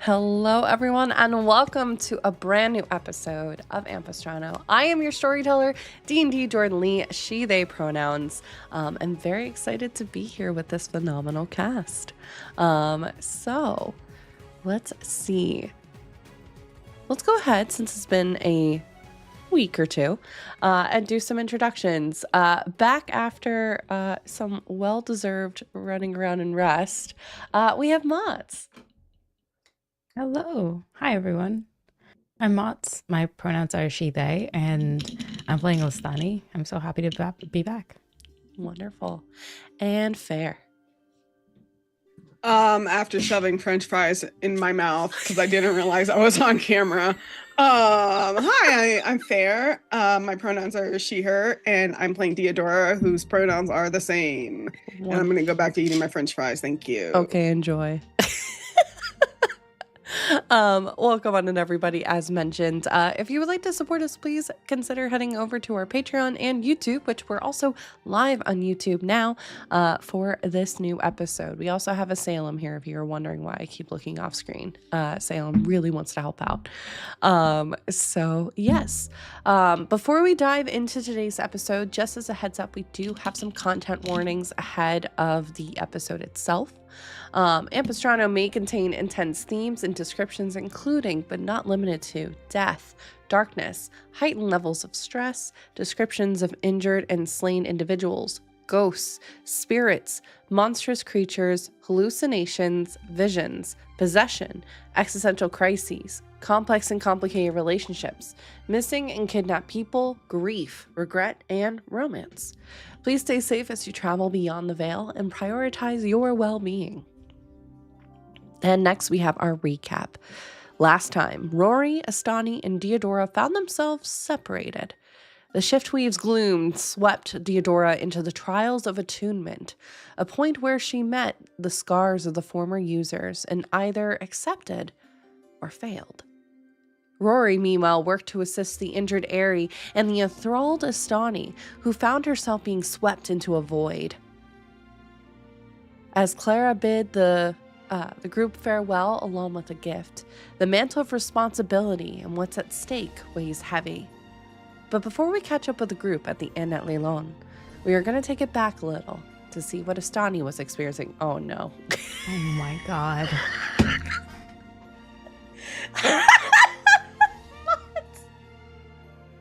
Hello, everyone, and welcome to a brand new episode of Ampistrano. I am your storyteller, D&D Jordan Lee, she, they pronouns. I'm very excited to be here with this phenomenal cast. So let's see. Let's go ahead, since it's been a week or two, and do some introductions. Back after some well-deserved running around and rest, we have Mott's. Hello. Hi, everyone. I'm Mott's. My pronouns are she, they, and I'm playing Listani. I'm so happy to be back. Wonderful. And Fair. After shoving French fries in my mouth because I didn't realize I was on camera. Hi, I'm Fair. My pronouns are she, her, and I'm playing Theodora, whose pronouns are the same. And I'm gonna go back to eating my French fries. Thank you. Okay, enjoy. Welcome on in, everybody. As mentioned, if you would like to support us, please consider heading over to our Patreon and YouTube, which we're also live on YouTube now for this new episode. We also have a Salem here if you're wondering why I keep looking off screen. Salem really wants to help out. So yes, before we dive into today's episode, just as a heads up, we do have some content warnings ahead of the episode itself. Ampistrano may contain intense themes and descriptions, including but not limited to death, darkness, heightened levels of stress, descriptions of injured and slain individuals, ghosts, spirits, monstrous creatures, hallucinations, visions, possession, existential crises, complex and complicated relationships, missing and kidnapped people, grief, regret, and romance. Please stay safe as you travel beyond the veil and prioritize your well-being. And next we have our recap. Last time, Rory, Astani, and Theodora found themselves separated. The Shiftweave's gloom swept Theodora into the trials of attunement, a point where she met the scars of the former users and either accepted or failed. Rory, meanwhile, worked to assist the injured Aerie and the enthralled Astani, who found herself being swept into a void. As Clara bid the group farewell along with a gift, the mantle of responsibility and what's at stake weighs heavy. But before we catch up with the group at the inn at Leilon, we are going to take it back a little to see what Astani was experiencing. Oh no. Oh my god.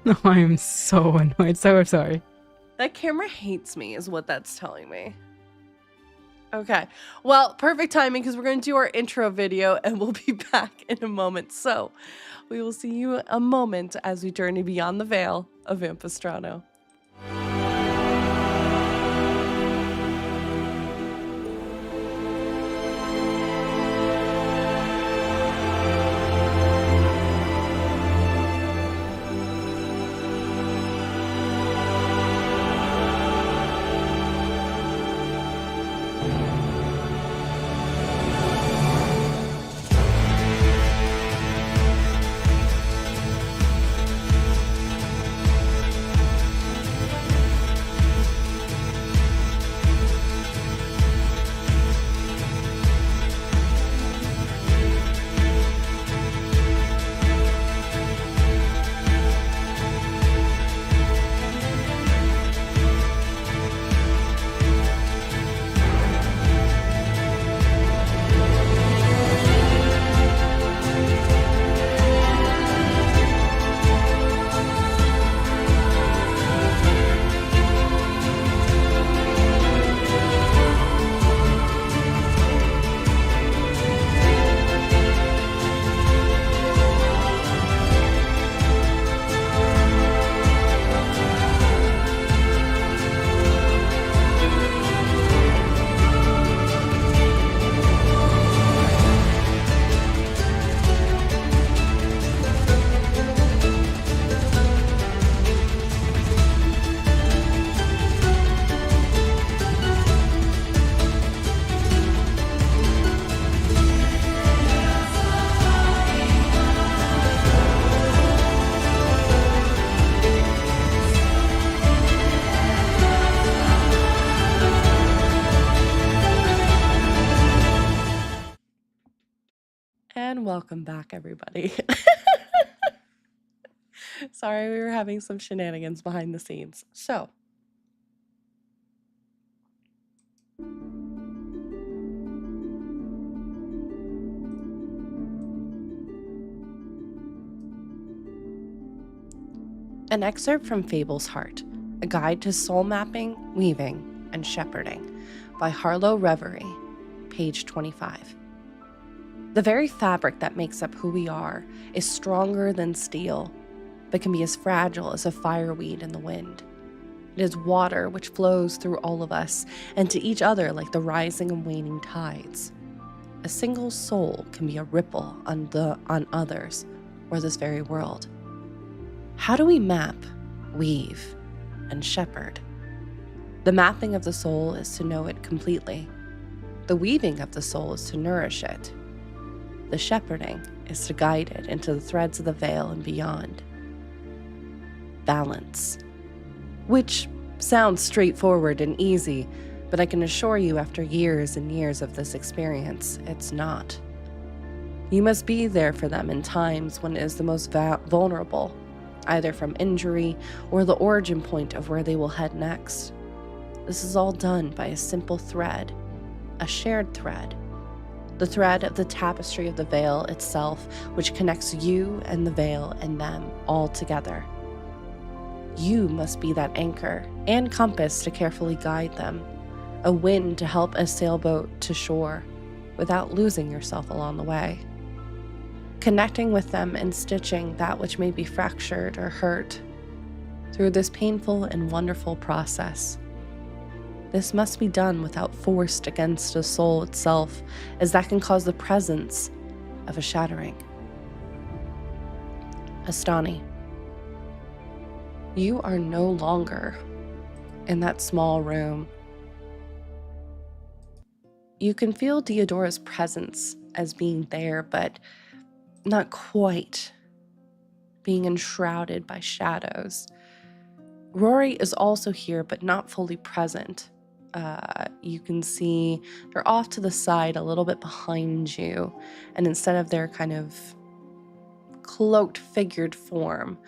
No, I'm so annoyed. So sorry. That camera hates me is what that's telling me. Okay, well, perfect timing because we're going to do our intro video and we'll be back in a moment. So we will see you a moment as we journey beyond the veil of Ampistrano. And welcome back, everybody. Sorry, we were having some shenanigans behind the scenes. So, an excerpt from Fable's Heart, a guide to soul mapping, weaving, and shepherding by Harlow Reverie, page 25. The very fabric that makes up who we are is stronger than steel, but can be as fragile as a fireweed in the wind. It is water which flows through all of us and to each other like the rising and waning tides. A single soul can be a ripple on others or this very world. How do we map, weave, and shepherd? The mapping of the soul is to know it completely. The weaving of the soul is to nourish it. The shepherding is to guide it into the threads of the veil and beyond. Balance. Which sounds straightforward and easy, but I can assure you after years and years of this experience, it's not. You must be there for them in times when it is the most vulnerable, either from injury or the origin point of where they will head next. This is all done by a simple thread, a shared thread. The thread of the tapestry of the veil itself, which connects you and the veil and them all together. You must be that anchor and compass to carefully guide them, a wind to help a sailboat to shore without losing yourself along the way. Connecting with them and stitching that which may be fractured or hurt through this painful and wonderful process. This must be done without force against the soul itself, as that can cause the presence of a shattering. Astani, you are no longer in that small room. You can feel Deodora's presence as being there, but not quite, being enshrouded by shadows. Rory is also here, but not fully present. You can see they're off to the side, a little bit behind you, and instead of their kind of cloaked, figured form,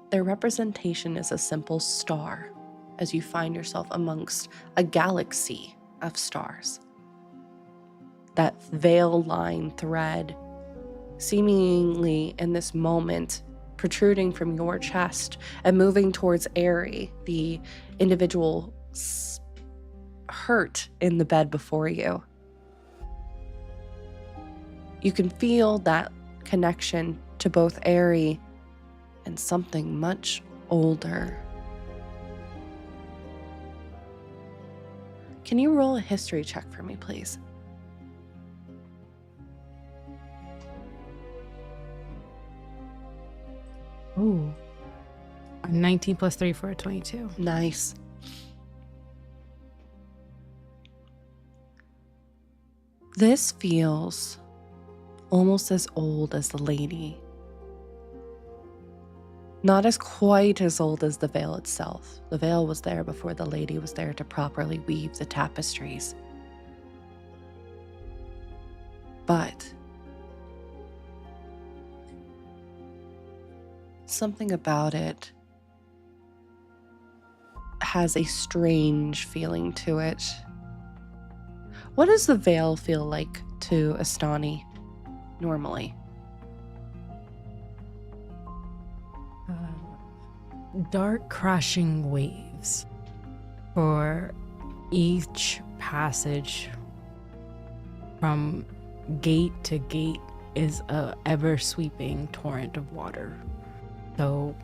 their representation is a simple star, as you find yourself amongst a galaxy of stars. That veil-line thread, seemingly in this moment, protruding from your chest and moving towards Aerie, the individual hurt in the bed before you. You can feel that connection to both Aerie and something much older. Can you roll a history check for me, please? Ooh. 19 plus 3 for a 22. Nice. This feels almost as old as the lady. Not as quite as old as the veil itself. The veil was there before the lady was there to properly weave the tapestries. But something about it has a strange feeling to it. What does the veil feel like to Astani normally? Dark crashing waves for each passage from gate to gate is a ever sweeping torrent of water. So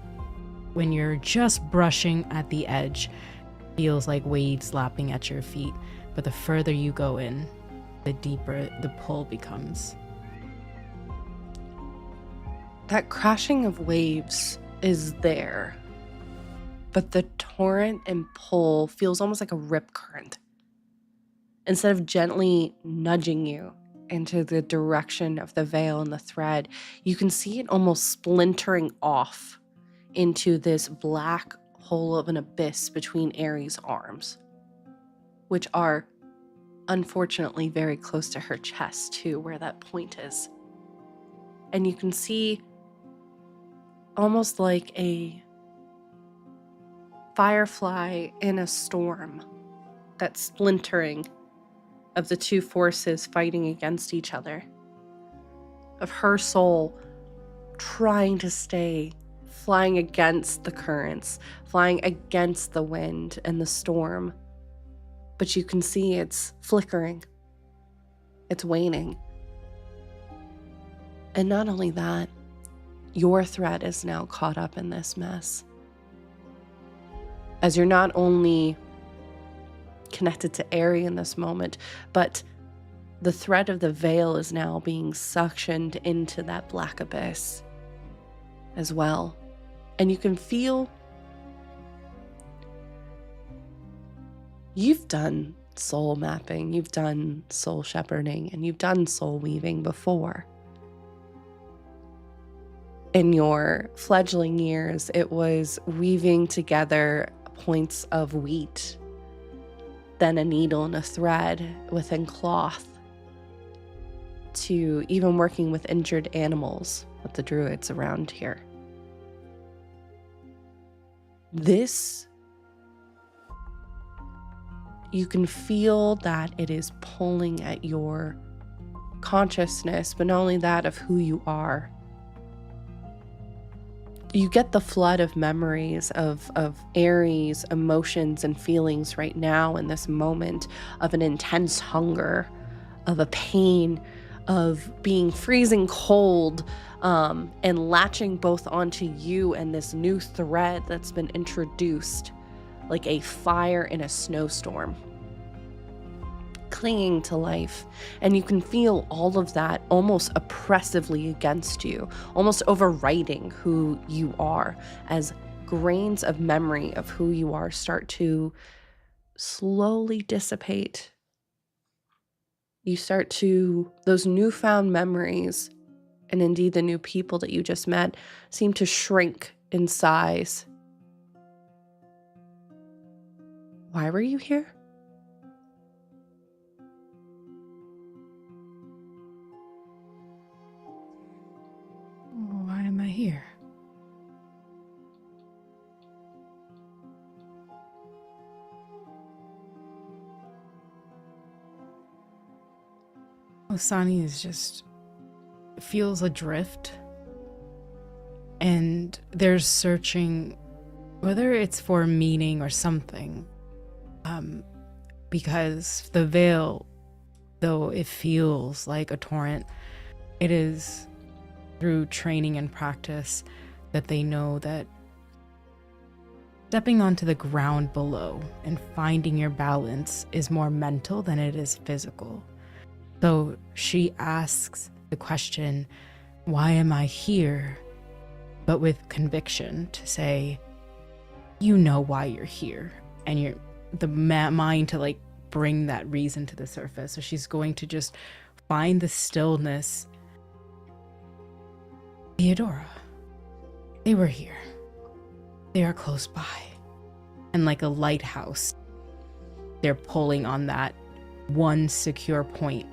when you're just brushing at the edge, it feels like waves lapping at your feet, but the further you go in, the deeper the pull becomes. That crashing of waves is there, but the torrent and pull feels almost like a rip current. Instead of gently nudging you into the direction of the veil and the thread, you can see it almost splintering off into this black hole of an abyss between Aerie's arms, which are unfortunately very close to her chest too, where that point is. and you can see almost like a firefly in a storm that's splintering of the two forces fighting against each other, of her soul trying to stay flying against the currents, flying against the wind and the storm. But you can see it's flickering, it's waning. And not only that, your thread is now caught up in this mess. As you're not only connected to Aerie in this moment, but the thread of the veil is now being suctioned into that black abyss as well. And you can feel you've done soul mapping, you've done soul shepherding, and you've done soul weaving before. In your fledgling years, it was weaving together points of wheat, then a needle and a thread within cloth, to even working with injured animals with the druids around here. This, you can feel that it is pulling at your consciousness, but not only that, of who you are. You get the flood of memories of Aerie's emotions and feelings right now in this moment of an intense hunger, of a pain, of being freezing cold, and latching both onto you and this new thread that's been introduced like a fire in a snowstorm, clinging to life. And you can feel all of that almost oppressively against you, almost overriding who you are, as grains of memory of who you are start to slowly dissipate. You start to, those newfound memories, and indeed the new people that you just met, seem to shrink in size. Why were you here? Why am I here? Osani is just feels adrift, and there's searching, whether it's for meaning or something, because the veil, though it feels like a torrent, it is through training and practice that they know that stepping onto the ground below and finding your balance is more mental than it is physical. So she asks the question, why am I here? But with conviction to say, you know why you're here, and you're the mind to like bring that reason to the surface. So she's going to just find the stillness. Theodora, they were here. They are close by. And like a lighthouse, they're pulling on that one secure point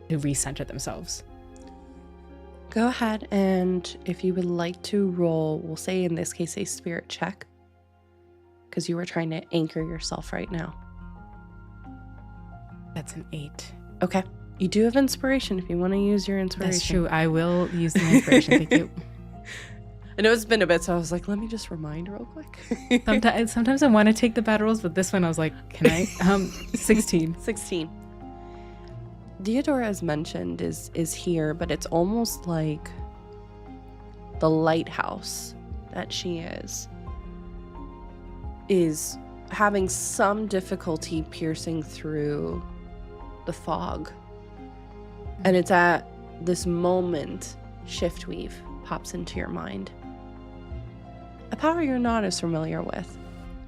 to recenter themselves. Go ahead, and if you would like to roll, we'll say in this case a spirit check, because you were trying to anchor yourself right now. That's an 8. Okay. You do have inspiration if you want to use your inspiration. That's true. I will use the inspiration. Thank you. I know it's been a bit, so I was like, let me just remind real quick. Sometimes I want to take the bad rolls, but this one I was like, can I? 16. 16. Theodora, as mentioned, is here, but it's almost like the lighthouse that she is having some difficulty piercing through the fog. And it's at this moment Shiftweave pops into your mind. A power you're not as familiar with.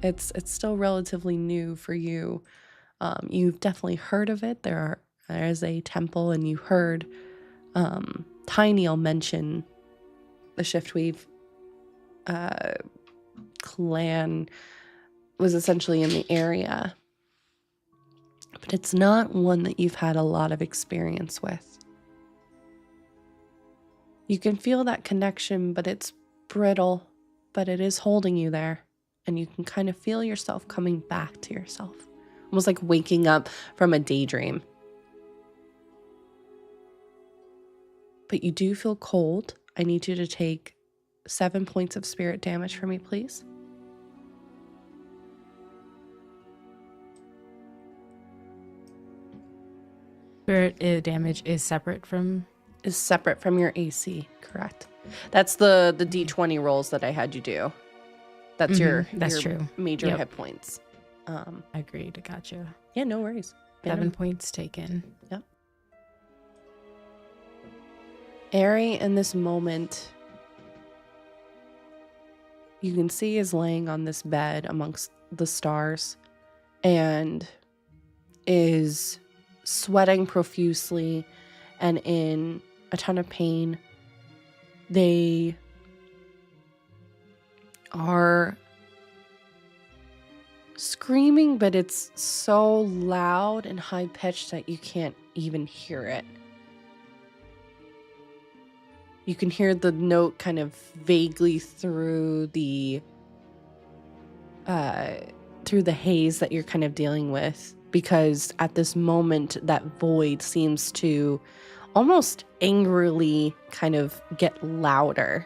It's still relatively new for you. You've definitely heard of it. There is a temple, and you heard Tiny'll mention the Shiftweave clan was essentially in the area. But it's not one that you've had a lot of experience with. You can feel that connection, but it's brittle, but it is holding you there. And you can kind of feel yourself coming back to yourself, almost like waking up from a daydream. But you do feel cold. I need you to take 7 points of spirit damage for me, please. Spirit damage is separate from... Is separate from your AC, correct? That's the D20 rolls that I had you do. That's your true. Major hit points. Agreed. Gotcha. Yeah, no worries. 7 points taken. Yep. Ari, in this moment, you can see is laying on this bed amongst the stars and is sweating profusely and in a ton of pain. They are screaming, but it's so loud and high-pitched that you can't even hear it. You can hear the note kind of vaguely through the haze that you're kind of dealing with, because at this moment that void seems to almost angrily kind of get louder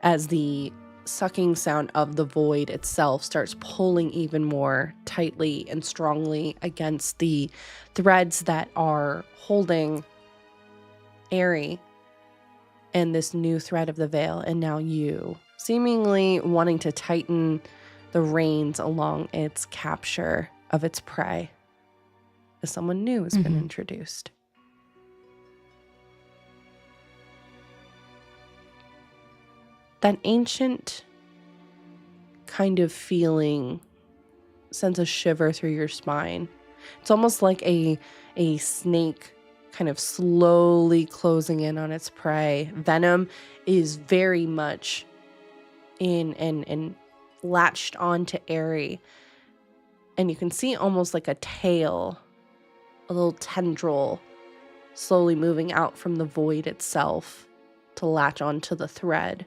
as the sucking sound of the void itself starts pulling even more tightly and strongly against the threads that are holding Ari and this new thread of the veil, and now you, seemingly wanting to tighten the reins along its capture of its prey as someone new has been introduced. That ancient kind of feeling sends a shiver through your spine. It's almost like a snake kind of slowly closing in on its prey. Venom is very much in and latched onto Ari. And you can see almost like a tail, a little tendril slowly moving out from the void itself to latch onto the thread,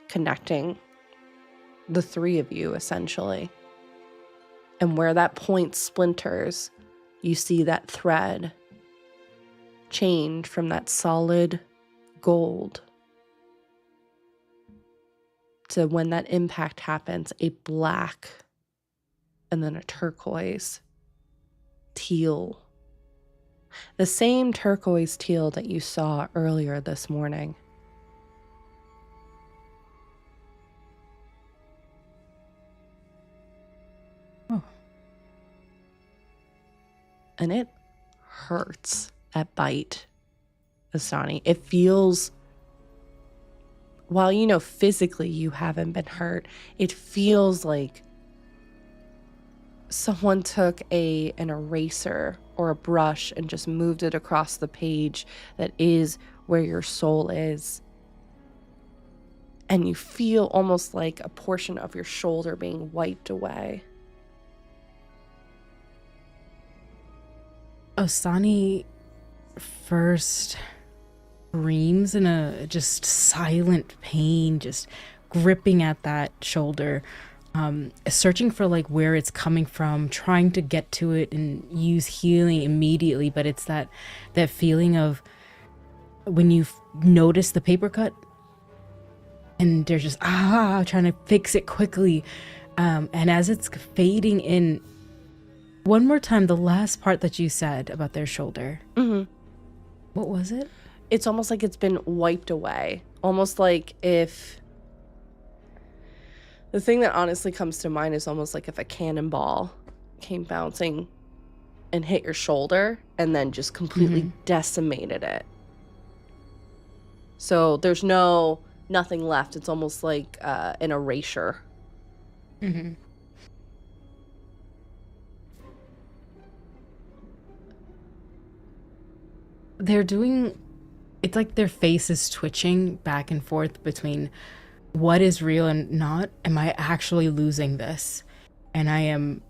connecting the three of you essentially. And where that point splinters, you see that thread change from that solid gold to, when that impact happens, a black and then a turquoise teal. The same turquoise teal that you saw earlier this morning. Oh. And it hurts, that bite, Asani. It feels, while you know physically you haven't been hurt, it feels like someone took an eraser or a brush and just moved it across the page that is where your soul is. And you feel almost like a portion of your shoulder being wiped away. Osani first screams in a just silent pain, just gripping at that shoulder, searching for like where it's coming from, trying to get to it and use healing immediately. But it's that feeling of when you notice the paper cut and they're just trying to fix it quickly, and as it's fading in, one more time, the last part that you said about their shoulder. What was it? It's almost like it's been wiped away. Almost like if... The thing that honestly comes to mind is almost like if a cannonball came bouncing and hit your shoulder and then just completely decimated it. So there's nothing left. It's almost like an erasure. They're doing, it's like their face is twitching back and forth between what is real and not. Am I actually losing this? And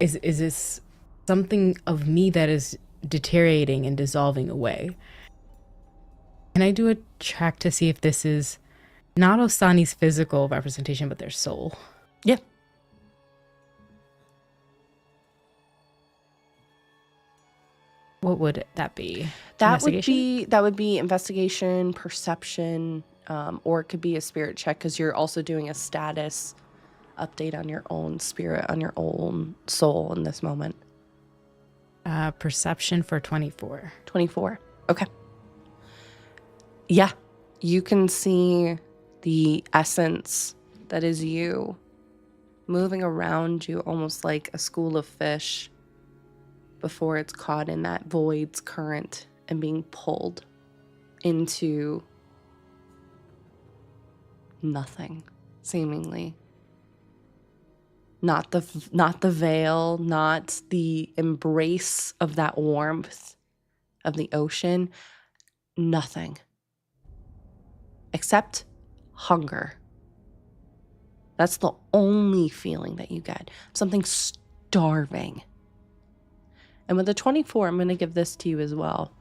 is this something of me that is deteriorating and dissolving away? Can I do a check to see if this is not Osani's physical representation, but their soul? Yeah. What would that be? That would be investigation, perception, or it could be a spirit check because you're also doing a status update on your own spirit, on your own soul in this moment. Perception for 24. 24. Okay. Yeah. You can see the essence that is you moving around you almost like a school of fish before it's caught in that void's current and being pulled into nothing, seemingly. Not the veil, not the embrace of that warmth of the ocean, nothing. Except hunger. That's the only feeling that you get. Something starving. And with the 24, I'm going to give this to you as well.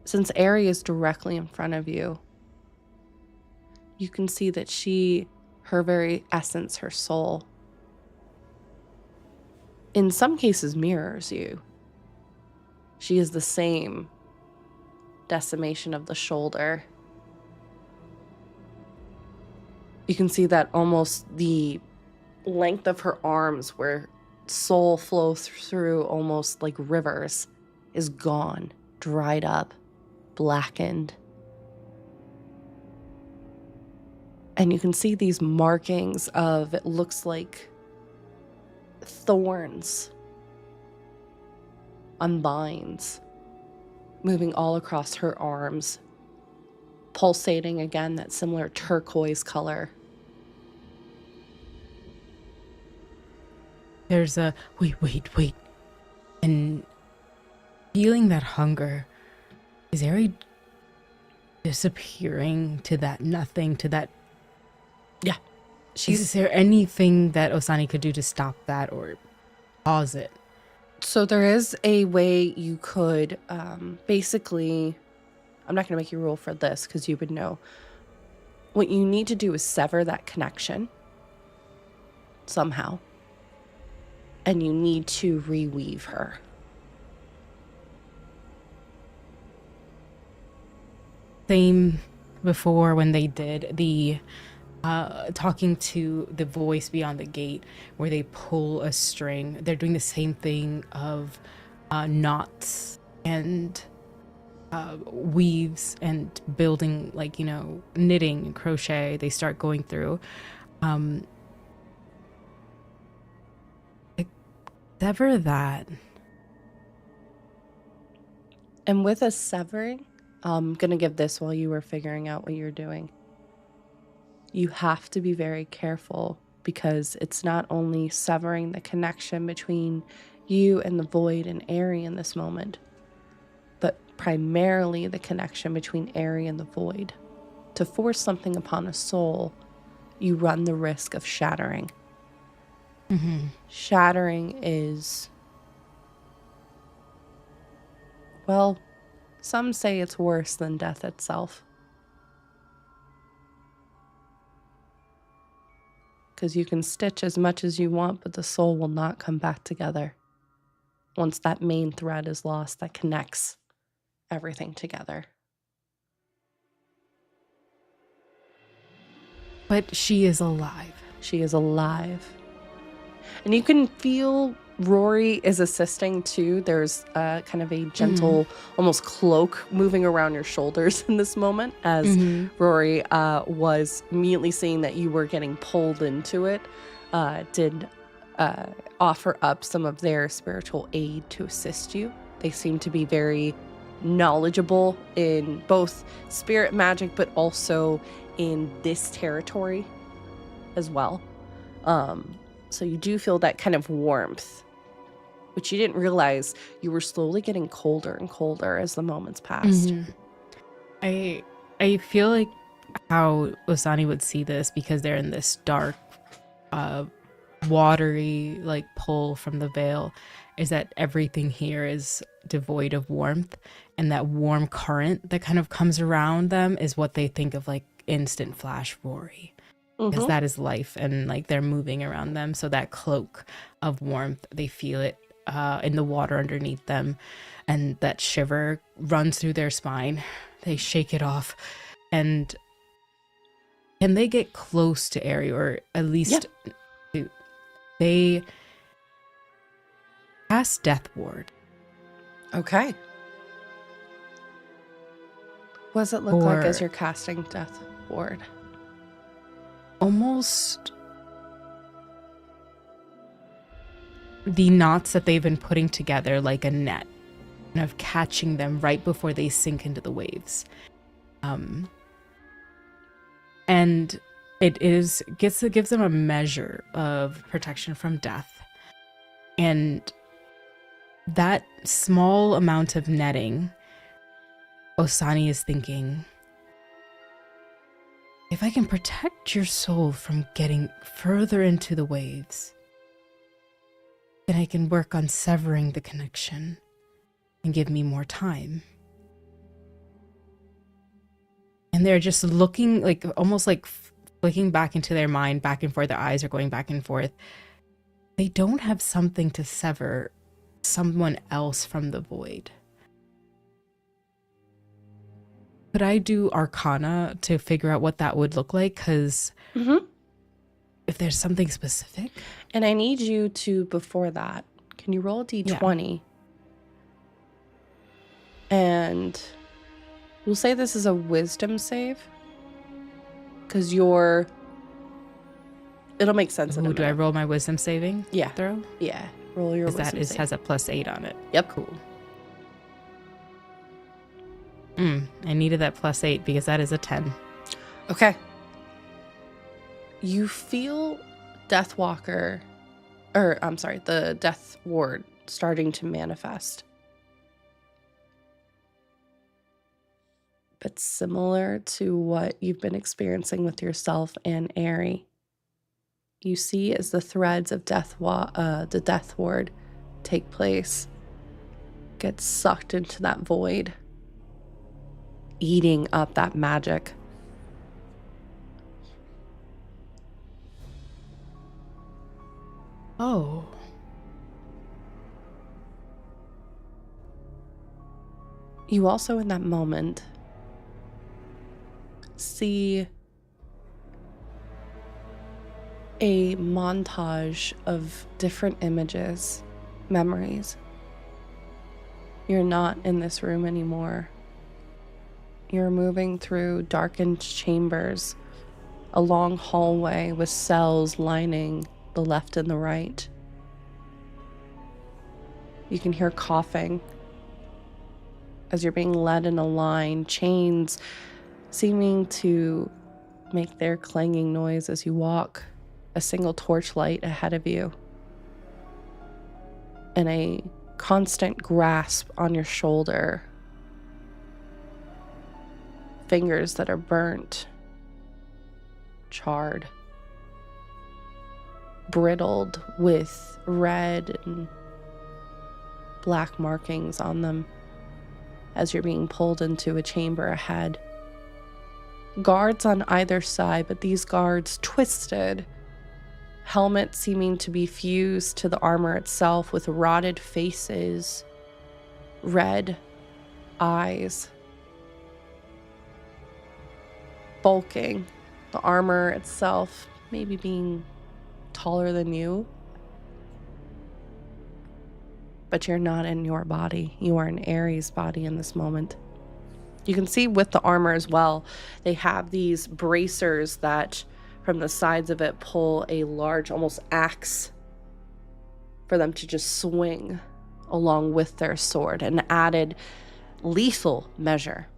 Since Ari is directly in front of you, you can see that her very essence, her soul, in some cases mirrors you. She is the same decimation of the shoulder. You can see that almost the length of her arms where soul flows through almost like rivers is gone, dried up, blackened. And you can see these markings of, it looks like thorns on vines moving all across her arms, pulsating again, that similar turquoise color. There's a wait. And feeling that hunger, is Ari disappearing to that nothing, to that? Yeah. Is there anything that Osani could do to stop that or pause it? So there is a way you could basically, I'm not going to make you roll for this because you would know. What you need to do is sever that connection somehow. And you need to reweave her. Same before when they did the talking to the voice beyond the gate, where they pull a string. They're doing the same thing of knots and weaves and building, like, knitting and crochet. They start going through. Sever that. And with a severing, I'm going to give this while you were figuring out what you're doing. You have to be very careful because it's not only severing the connection between you and the void and Ari in this moment, but primarily the connection between Ari and the void. To force something upon a soul, you run the risk of shattering. Mm-hmm. Shattering is, well, some say it's worse than death itself. Because you can stitch as much as you want, but the soul will not come back together. Once that main thread is lost that connects everything together. But she is alive. She is alive. And you can feel Rory is assisting too. There's kind of a gentle, almost cloak moving around your shoulders in this moment as Rory was immediately seeing that you were getting pulled into it, did offer up some of their spiritual aid to assist you. They seem to be very knowledgeable in both spirit magic, but also in this territory as well. So you do feel that kind of warmth, which you didn't realize you were slowly getting colder and colder as the moments passed. I feel like how Osani would see this, because they're in this dark watery like pull from the veil is that everything here is devoid of warmth, and that warm current that kind of comes around them is what they think of like instant flash Rory, because that is life, and like they're moving around them. So that cloak of warmth, they feel it in the water underneath them, and that shiver runs through their spine. They shake it off, and can they get close to Ari, or at least they cast Death Ward. Okay. What does it look like as you're casting Death Ward? Almost the knots that they've been putting together like a net, kind of catching them right before they sink into the waves. And it gives them a measure of protection from death. And that small amount of netting, Osani is thinking, if I can protect your soul from getting further into the waves, then I can work on severing the connection and give me more time. And they're just looking, like almost like flicking back into their mind, back and forth. Their eyes are going back and forth. They don't have something to sever someone else from the void. Could I do Arcana to figure out what that would look like? Because if there's something specific. And I need you to, before that, can you roll a d20? Yeah. And we'll say this is a wisdom save. Because it'll make sense in a minute. Do I roll my wisdom saving throw? Yeah. Roll your wisdom that save. Has a +8 on it. Yep. Cool. I needed that +8 because that is a 10. Okay. You feel the Death Ward starting to manifest. But similar to what you've been experiencing with yourself and Ari, you see as the threads of the Death Ward take place, get sucked into that void, eating up that magic. Oh. You also, in that moment, see a montage of different images, memories. You're not in this room anymore. You're moving through darkened chambers, a long hallway with cells lining the left and the right. You can hear coughing as you're being led in a line, chains seeming to make their clanging noise as you walk, a single torchlight ahead of you, and a constant grasp on your shoulder. Fingers that are burnt, charred, brittled with red and black markings on them as you're being pulled into a chamber ahead. Guards on either side, but these guards twisted, helmets seeming to be fused to the armor itself with rotted faces, red eyes, bulking, the armor itself maybe being taller than you. But you're not in your body. You are in Ares' body in this moment. You can see with the armor as well, they have these bracers that from the sides of it pull a large, almost axe for them to just swing along with their sword, an added lethal measure.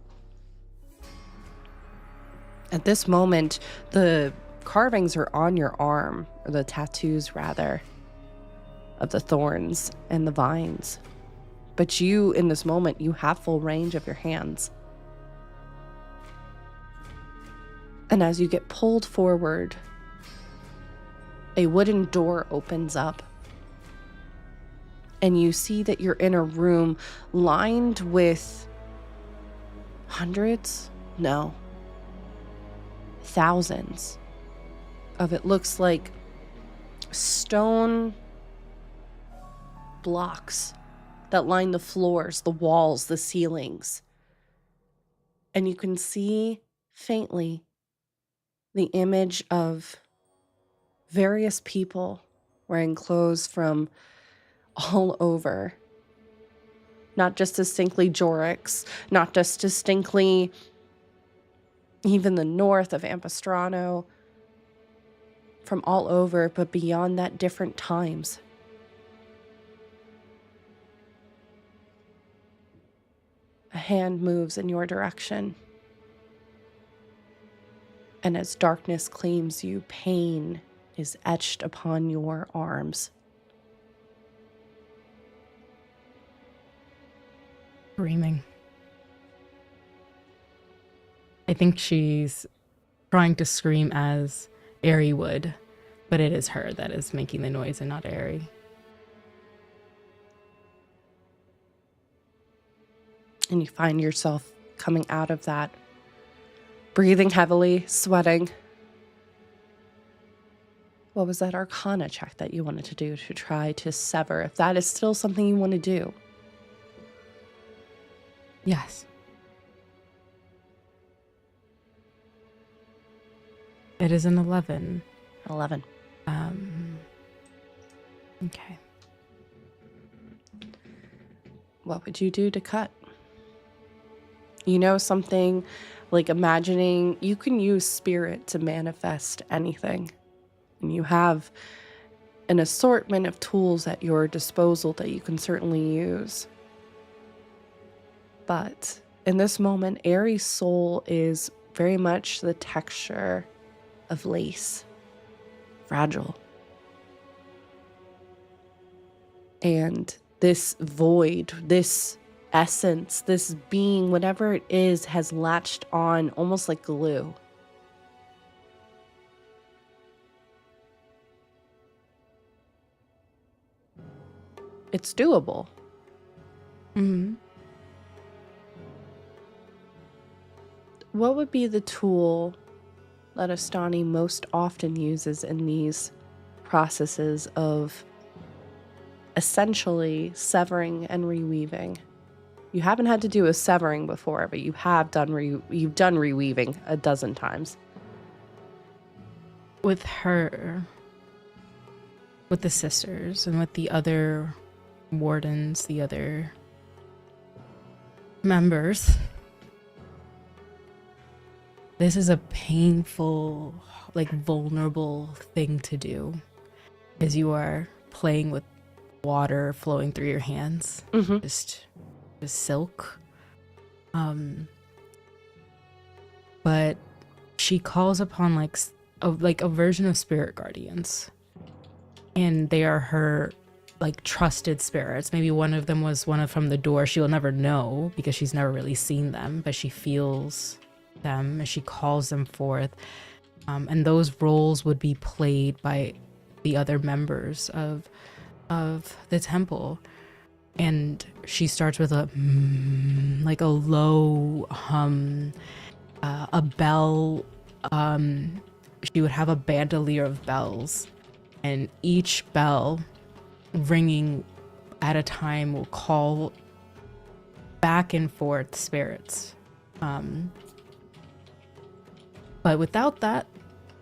At this moment, the carvings are on your arm, or the tattoos rather, of the thorns and the vines. But you, in this moment, you have full range of your hands. And as you get pulled forward, a wooden door opens up, and you see that you're in a room lined with hundreds, no, thousands of, it looks like, stone blocks that line the floors, the walls, the ceilings. And you can see faintly the image of various people wearing clothes from all over. Not just distinctly Jorix, not just distinctly even the north of Ampistrano, from all over, but beyond that, different times. A hand moves in your direction. And as darkness claims you, pain is etched upon your arms. Screaming. I think she's trying to scream as Ari would, but it is her that is making the noise and not Ari. And you find yourself coming out of that, breathing heavily, sweating. What was that Arcana check that you wanted to do to try to sever, if that is still something you want to do? Yes. It is an 11. 11. Okay. What would you do to cut? You know, something like imagining you can use spirit to manifest anything. And you have an assortment of tools at your disposal that you can certainly use. But in this moment, Ari's soul is very much the texture of lace. Fragile. And this void, this essence, this being, whatever it is, has latched on almost like glue. It's doable. Mm-hmm. What would be the tool that Astani most often uses in these processes of essentially severing and reweaving? You haven't had to do a severing before, but you have done you've done reweaving a dozen times. With her, with the sisters, and with the other wardens, the other members, this is a painful, like vulnerable thing to do, as you are playing with water flowing through your hands. Mm-hmm. Just silk. But she calls upon like a version of spirit guardians, and they are her like trusted spirits. Maybe one of them was one from the door. She will never know because she's never really seen them, but she feels them and she calls them forth. And those roles would be played by the other members of the temple. And she starts with a like a low hum, a bell. She would have a bandolier of bells, and each bell ringing at a time will call back and forth spirits. But without that,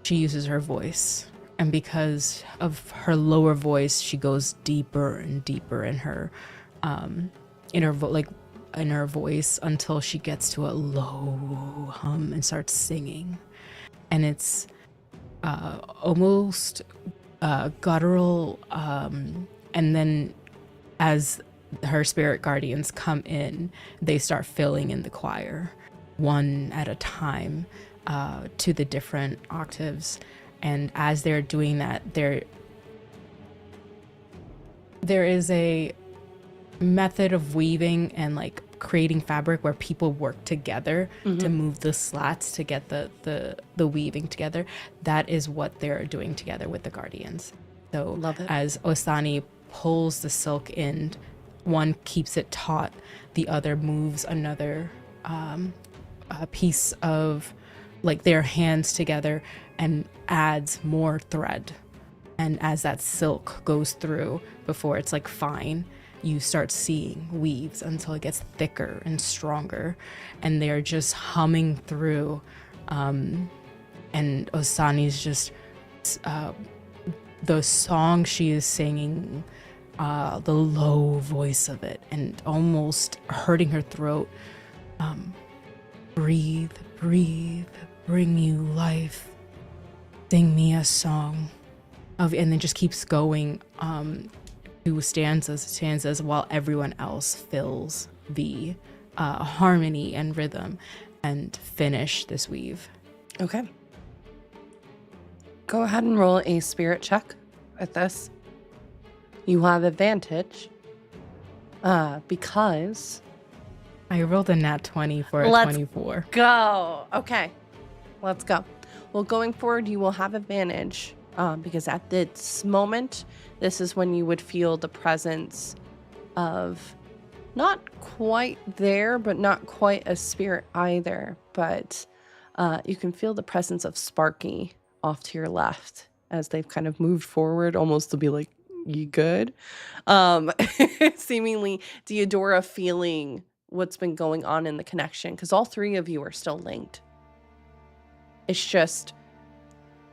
she uses her voice. And because of her lower voice, she goes deeper and deeper in her in her voice until she gets to a low hum and starts singing. And it's almost guttural. And then as her spirit guardians come in, they start filling in the choir one at a time to the different octaves. And as they're doing that, there is a method of weaving and like creating fabric where people work together to move the slats to get the weaving together. That is what they're doing together with the guardians. So Love it. as Osani pulls the silk in, one keeps it taut, the other moves another a piece of like their hands together and adds more thread. And as that silk goes through, before it's like fine, you start seeing weaves until it gets thicker and stronger, and they're just humming through. And Osani's just the song she is singing, the low voice of it, and almost hurting her throat. Breathe, breathe, bring you life. Sing me a song of, and then just keeps going to stanzas while everyone else fills the harmony and rhythm and finish this weave. Okay. Go ahead and roll a spirit check at this. You have advantage because I rolled a nat 20 for a Let's 24. go. Okay, let's go. Well, going forward, you will have advantage because at this moment, this is when you would feel the presence of not quite there, but not quite a spirit either. But you can feel the presence of Sparky off to your left as they've kind of moved forward, almost to be like, you good? Seemingly, Deodora feeling what's been going on in the connection, because all three of you are still linked. It's just,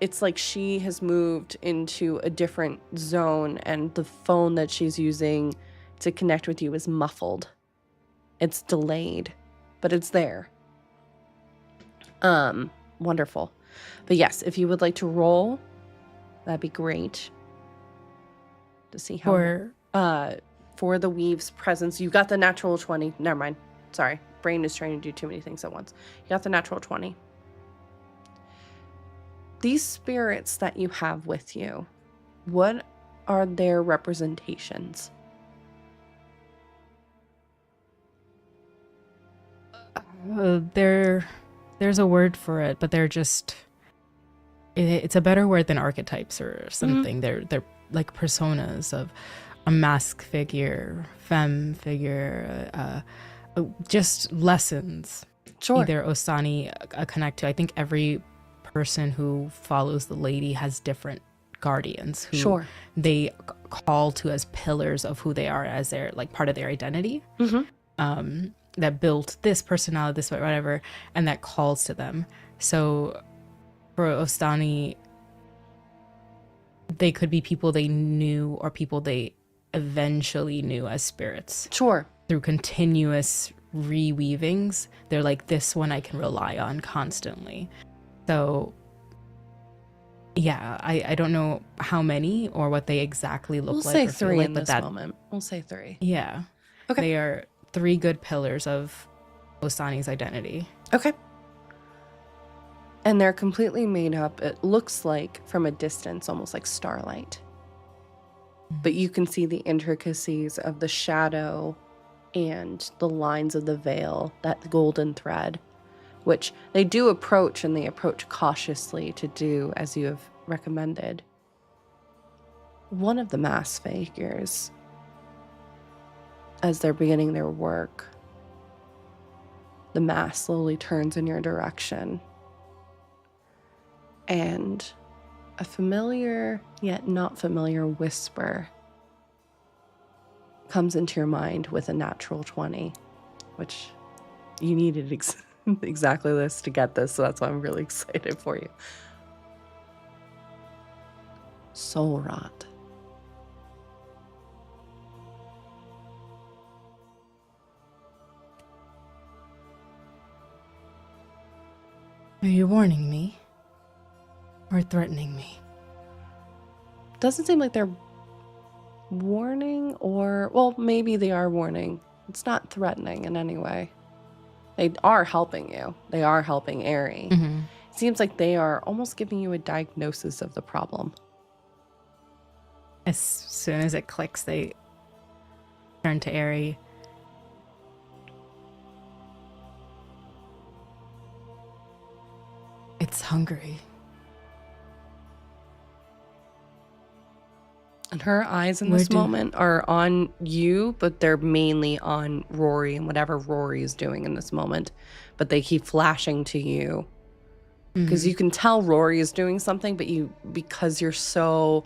it's like she has moved into a different zone, and the phone that she's using to connect with you is muffled. It's delayed, but it's there. Wonderful. But yes, if you would like to roll, that'd be great. To see how for the weave's presence, you got the natural 20. Never mind. Sorry. Brain is trying to do too many things at once. You got the natural 20. These spirits that you have with you, what are their representations? There's a word for it, but they're just, it's a better word than archetypes or something. They're like personas of a mask figure, femme figure, just lessons. Sure. Either Osani connect to. I think every person who follows the lady has different guardians who they call to as pillars of who they are, as their like part of their identity. That built this personality, this way, whatever, and that calls to them. So for Osani, they could be people they knew or people they eventually knew as spirits. Sure. Through continuous reweavings, they're like, this one I can rely on constantly. So yeah, I don't know how many or what they exactly look like. We'll say 3 like, in this moment. We'll say 3. Yeah. Okay. They are 3 good pillars of Osani's identity. Okay. And they're completely made up, it looks like, from a distance, almost like starlight. But you can see the intricacies of the shadow and the lines of the veil, that golden thread, which they do approach, and they approach cautiously to do as you have recommended. One of the masked figures, as they're beginning their work, the mask slowly turns in your direction. And a familiar yet not familiar whisper comes into your mind with a natural 20, which you needed exactly this to get this, so that's why I'm really excited for you. Soul rot. Are you warning me? Or threatening me? Doesn't seem like they're warning, or, well, maybe they are warning. It's not threatening in any way. They are helping you. They are helping Ari. It seems like they are almost giving you a diagnosis of the problem. As soon as it clicks, they turn to Ari. It's hungry. And her eyes in this moment are on you, but they're mainly on Rory and whatever Rory is doing in this moment. But they keep flashing to you. Because you can tell Rory is doing something, but because you're so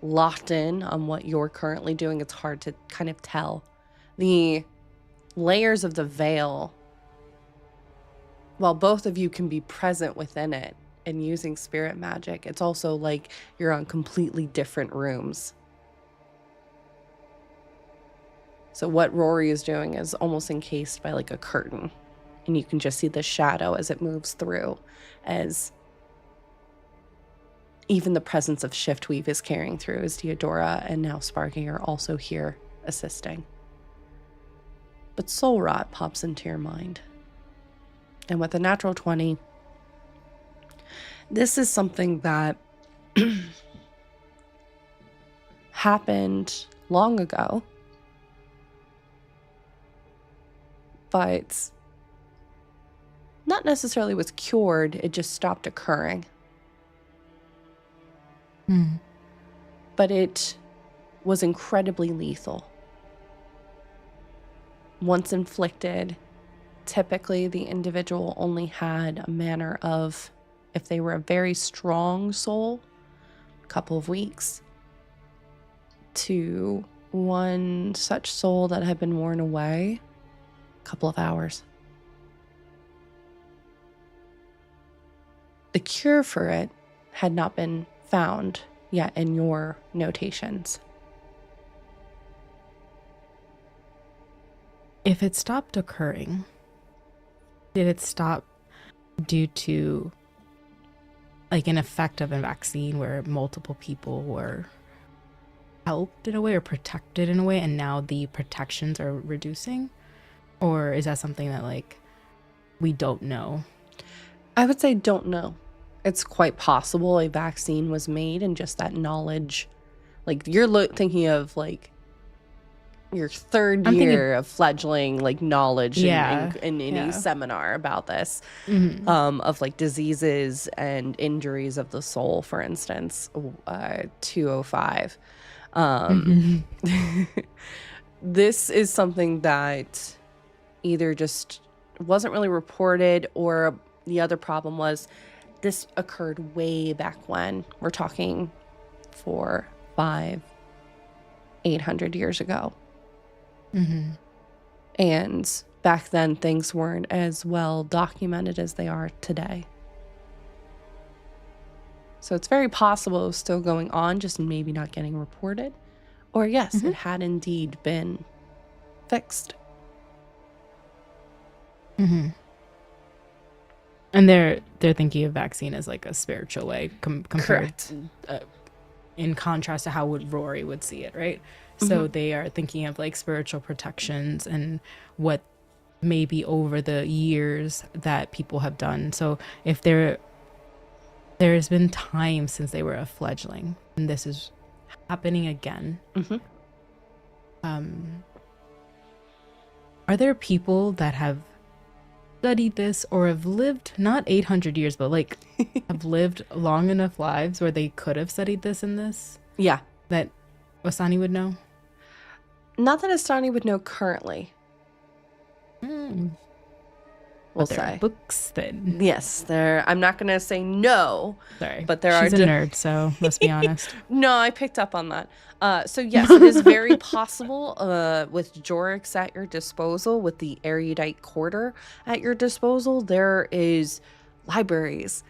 locked in on what you're currently doing, it's hard to kind of tell. The layers of the veil, while both of you can be present within it and using spirit magic, it's also like you're on completely different rooms. So what Rory is doing is almost encased by like a curtain, and you can just see the shadow as it moves through, as even the presence of Shiftweave is carrying through, as Theodora and now Sparky are also here assisting. But Soul Rot pops into your mind. And with a natural 20, this is something that happened long ago, but not necessarily was cured, it just stopped occurring. But it was incredibly lethal. Once inflicted, typically the individual only had a manner of, if they were a very strong soul, a couple of weeks, to one such soul that had been worn away, a couple of hours. The cure for it had not been found yet in your notations. If it stopped occurring, did it stop due to like an effect of a vaccine where multiple people were helped in a way or protected in a way, and now the protections are reducing? Or is that something that like we don't know? I would say don't know. It's quite possible a vaccine was made and just that knowledge, like you're thinking of like your third year of fledgling like knowledge in a seminar about this, of like diseases and injuries of the soul, for instance, 205. This is something that either just wasn't really reported, or the other problem was this occurred way back when. We're talking 400, 500, 800 years ago. And back then things weren't as well documented as they are today. So it's very possible it was still going on, just maybe not getting reported. Or yes, it had indeed been fixed. And they're thinking of vaccine as like a spiritual way compared, in contrast to how Rory would see it, right? So they are thinking of like spiritual protections and what maybe over the years that people have done. So if there's been time since they were a fledgling, and this is happening again. Are there people that have studied this or have lived not 800 years, but like have lived long enough lives where they could have studied this in this? Yeah. That Osani would know? Not that Astani would know currently. We'll there say are books then. Yes, there. I'm not going to say no. Sorry, but there She's are. a nerd, so let's be honest. No, I picked up on that. So yes, it is very possible. With Jorix at your disposal, with the erudite quarter at your disposal, there is libraries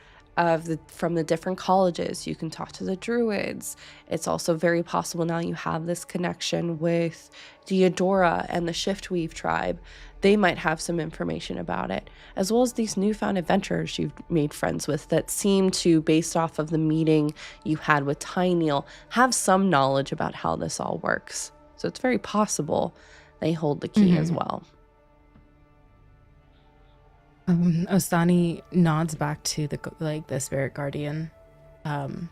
from the different colleges. You can talk to the druids. It's also very possible now you have this connection with Theodora and the Shiftweave tribe. They might have some information about it, as well as these newfound adventurers you've made friends with that seem to, based off of the meeting you had with Tyneal, have some knowledge about how this all works. So it's very possible they hold the key as well. Ostani nods back to the spirit guardian, and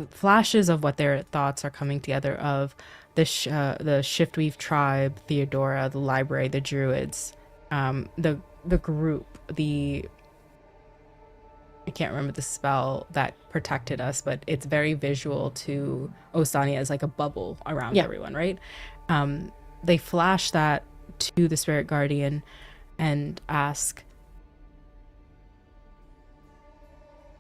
flashes of what their thoughts are coming together of the Shiftweave tribe, Theodora, the library, the druids, the group, the can't remember the spell that protected us, but it's very visual to Ostania as like a bubble around everyone, right? They flash that to the spirit guardian and ask,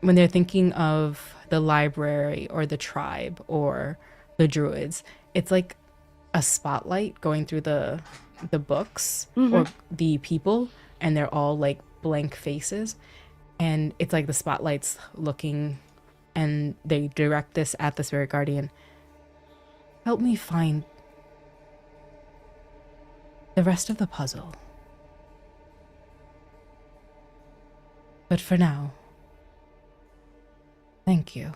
when they're thinking of the library or the tribe or the druids, it's like a spotlight going through the books or the people, and they're all like blank faces, and it's like the spotlight's looking, and they direct this at the spirit guardian. Help me find the rest of the puzzle. But for now, thank you.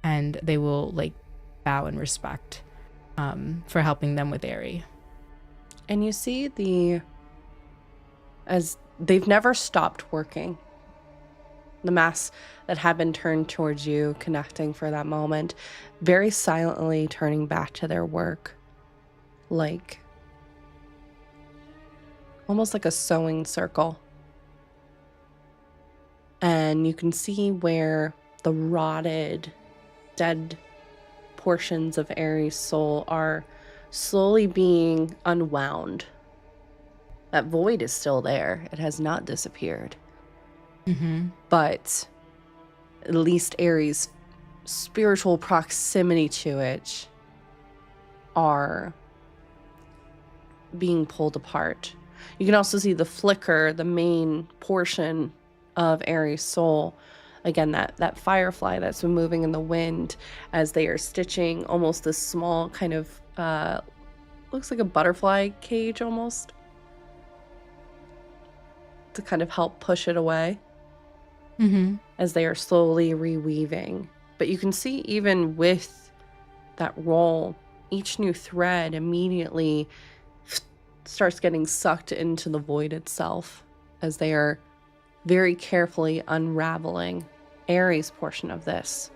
And they will like bow in respect for helping them with Aerie. And you see as they've never stopped working, the mass that had been turned towards you, connecting for that moment, very silently turning back to their work, like almost like a sewing circle. And you can see where the rotted, dead portions of Aerie's soul are slowly being unwound. That void is still there. It has not disappeared. But at least Aerie's spiritual proximity to it are being pulled apart. You can also see the flicker, the main portion of Aerie's soul. Again, that firefly that's been moving in the wind as they are stitching almost this small kind of, looks like a butterfly cage almost, to kind of help push it away as they are slowly reweaving. But you can see even with that roll, each new thread immediately starts getting sucked into the void itself as they are very carefully unraveling Aerie's portion of this.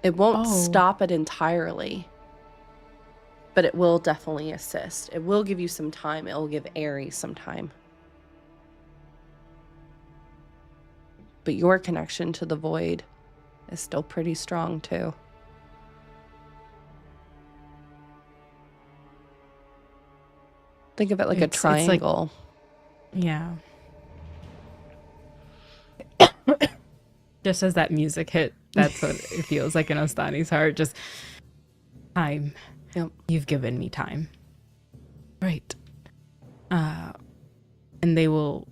It won't stop it entirely, but it will definitely assist. It will give you some time. It will give Aerie some time. But your connection to the void is still pretty strong too. Think of it like a triangle. Yeah. Just as that music hit, that's what it feels like in Ostani's heart. Just time. Yep. You've given me time. Right. And they will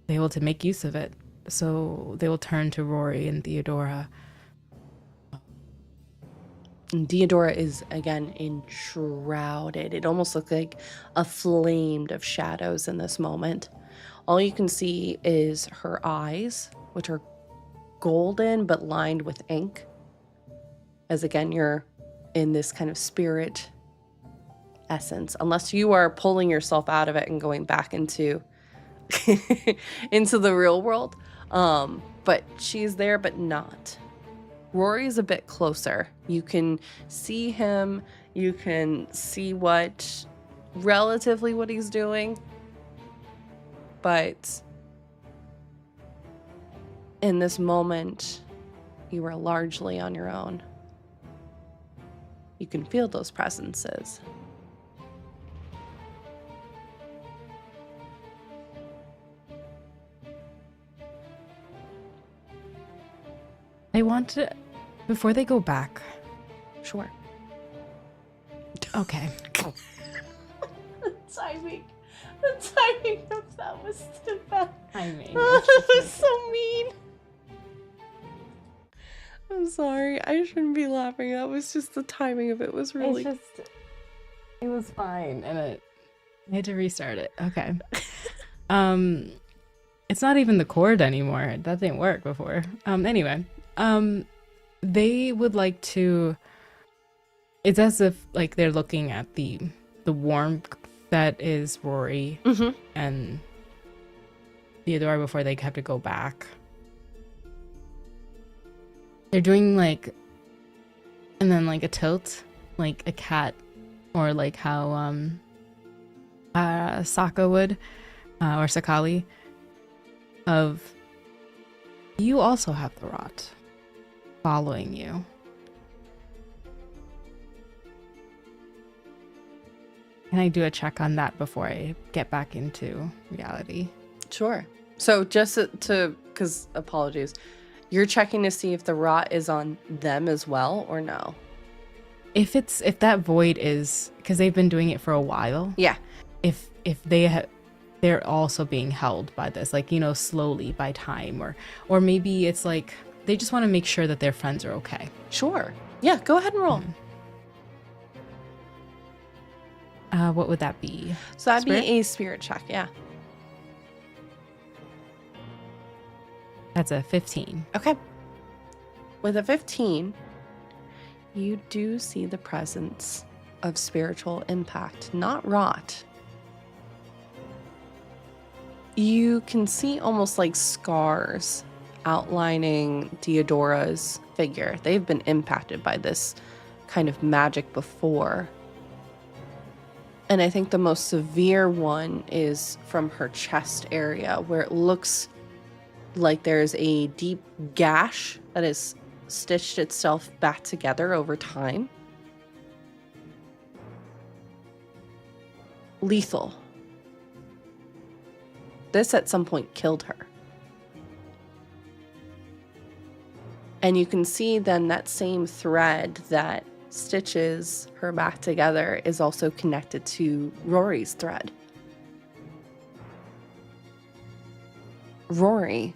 to make use of it. So they will turn to Rory and Theodora. And Theodora is, again, enshrouded. It almost looks like a flamed of shadows in this moment. All you can see is her eyes, which are golden but lined with ink. As, again, you're in this kind of spirit essence. Unless you are pulling yourself out of it and going back into, into the real world. But she's there, but not. Rory's a bit closer. You can see him. You can see relatively what he's doing. But in this moment, you are largely on your own. You can feel those presences. I want to, before they go back. Sure. Okay. The timing of that was too bad. I mean, That was so mean. I'm sorry. I shouldn't be laughing. That was just the timing of it was really. It was fine, and I had to restart it. Okay. It's not even the chord anymore. That didn't work before. Anyway, they would like to. It's as if like they're looking at the warmth that is Rory and Theodora before they have to go back. They're doing like, and then like a tilt, like a cat, or like how Sokka would, or Sakali, of you also have the rot following you. Can I do a check on that before I get back into reality? Sure. So just to, because apologies, you're checking to see if the rot is on them as well or no? If that void is, because they've been doing it for a while. Yeah. If they're also being held by this, like, you know, slowly by time, or maybe it's like they just want to make sure that their friends are okay. Sure. Yeah, go ahead and roll. What would that be? So that'd Spirit? be a spirit check, yeah. That's a 15. Okay. With a 15, you do see the presence of spiritual impact, not rot. You can see almost like scars outlining Deodora's figure. They've been impacted by this kind of magic before. And I think the most severe one is from her chest area, where it looks like there's a deep gash that has stitched itself back together over time. Lethal. This at some point killed her. And you can see then that same thread that stitches her back together is also connected to Rory's thread. Rory,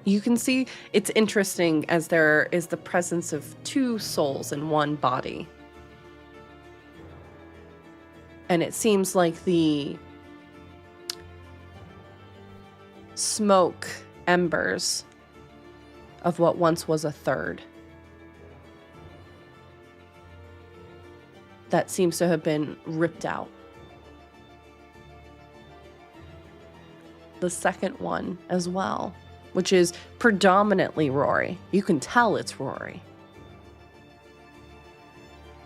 you can see it's interesting as there is the presence of two souls in one body. And it seems like the smoke embers of what once was a third that seems to have been ripped out. The second one as well, which is predominantly Rory. You can tell it's Rory.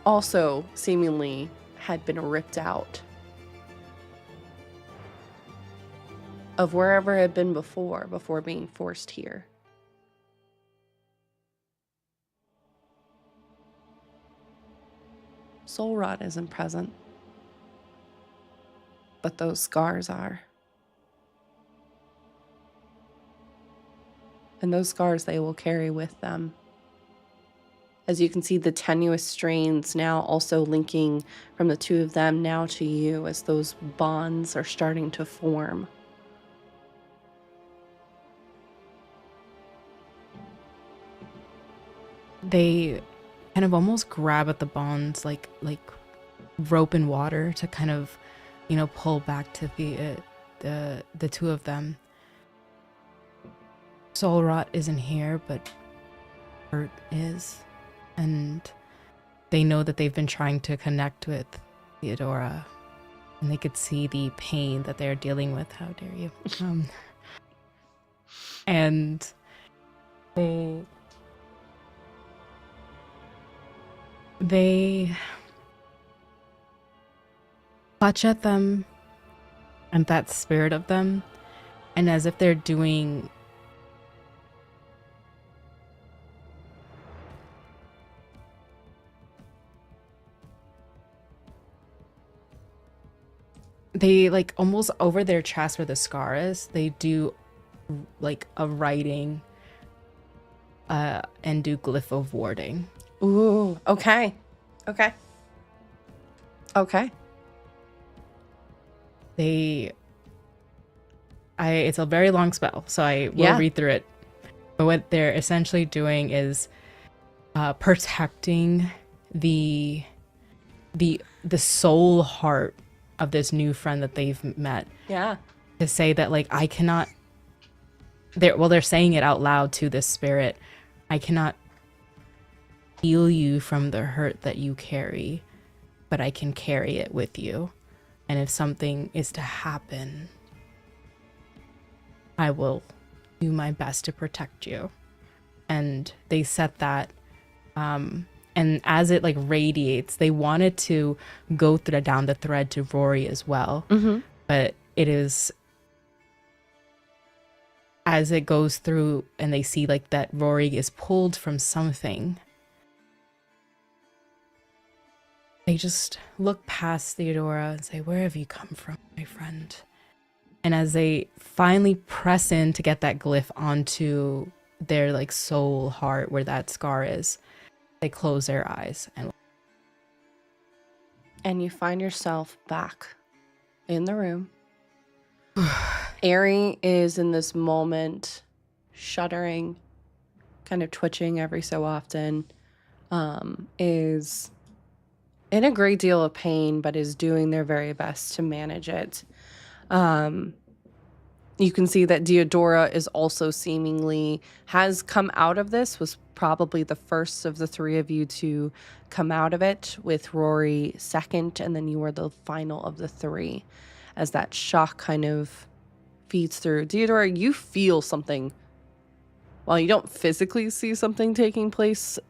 Also seemingly had been ripped out of wherever it had been before being forced here. Soul rot isn't present, but those scars are. And those scars they will carry with them. As you can see, the tenuous strains now also linking from the two of them now to you as those bonds are starting to form. They kind of almost grab at the bonds like rope and water to kind of, you know, pull back to the two of them. Soul rot isn't here, but hurt is. And they know that they've been trying to connect with Theodora, and they could see the pain that they're dealing with. How dare you? And they clutch at them and that spirit of them, and as if they're doing they like almost over their chest where the scar is, they do like a writing and do glyph of warding. Ooh, okay. Okay. Okay. It's a very long spell, so I will read through it. But what they're essentially doing is protecting the soul heart of this new friend that they've met. Yeah. To say that, like, I cannot, they're saying it out loud to this spirit. I cannot heal you from the hurt that you carry, but I can carry it with you. And if something is to happen, I will do my best to protect you. And they set that, and as it like radiates, they wanted to go down the thread to Rory as well. Mm-hmm. but it is, as it goes through and they see like that Rory is pulled from something, they just look past Theodora and say, "Where have you come from, my friend?" And as they finally press in to get that glyph onto their like soul heart where that scar is, they close their eyes and you find yourself back in the room. Ari is in this moment shuddering, kind of twitching every so often, is in a great deal of pain, but is doing their very best to manage it. You can see that Deodora is also seemingly has come out of this, was probably the first of the three of you to come out of it, with Rory second, and then you were the final of the three, as that shock kind of feeds through. Deodora, you feel something. While you don't physically see something taking place,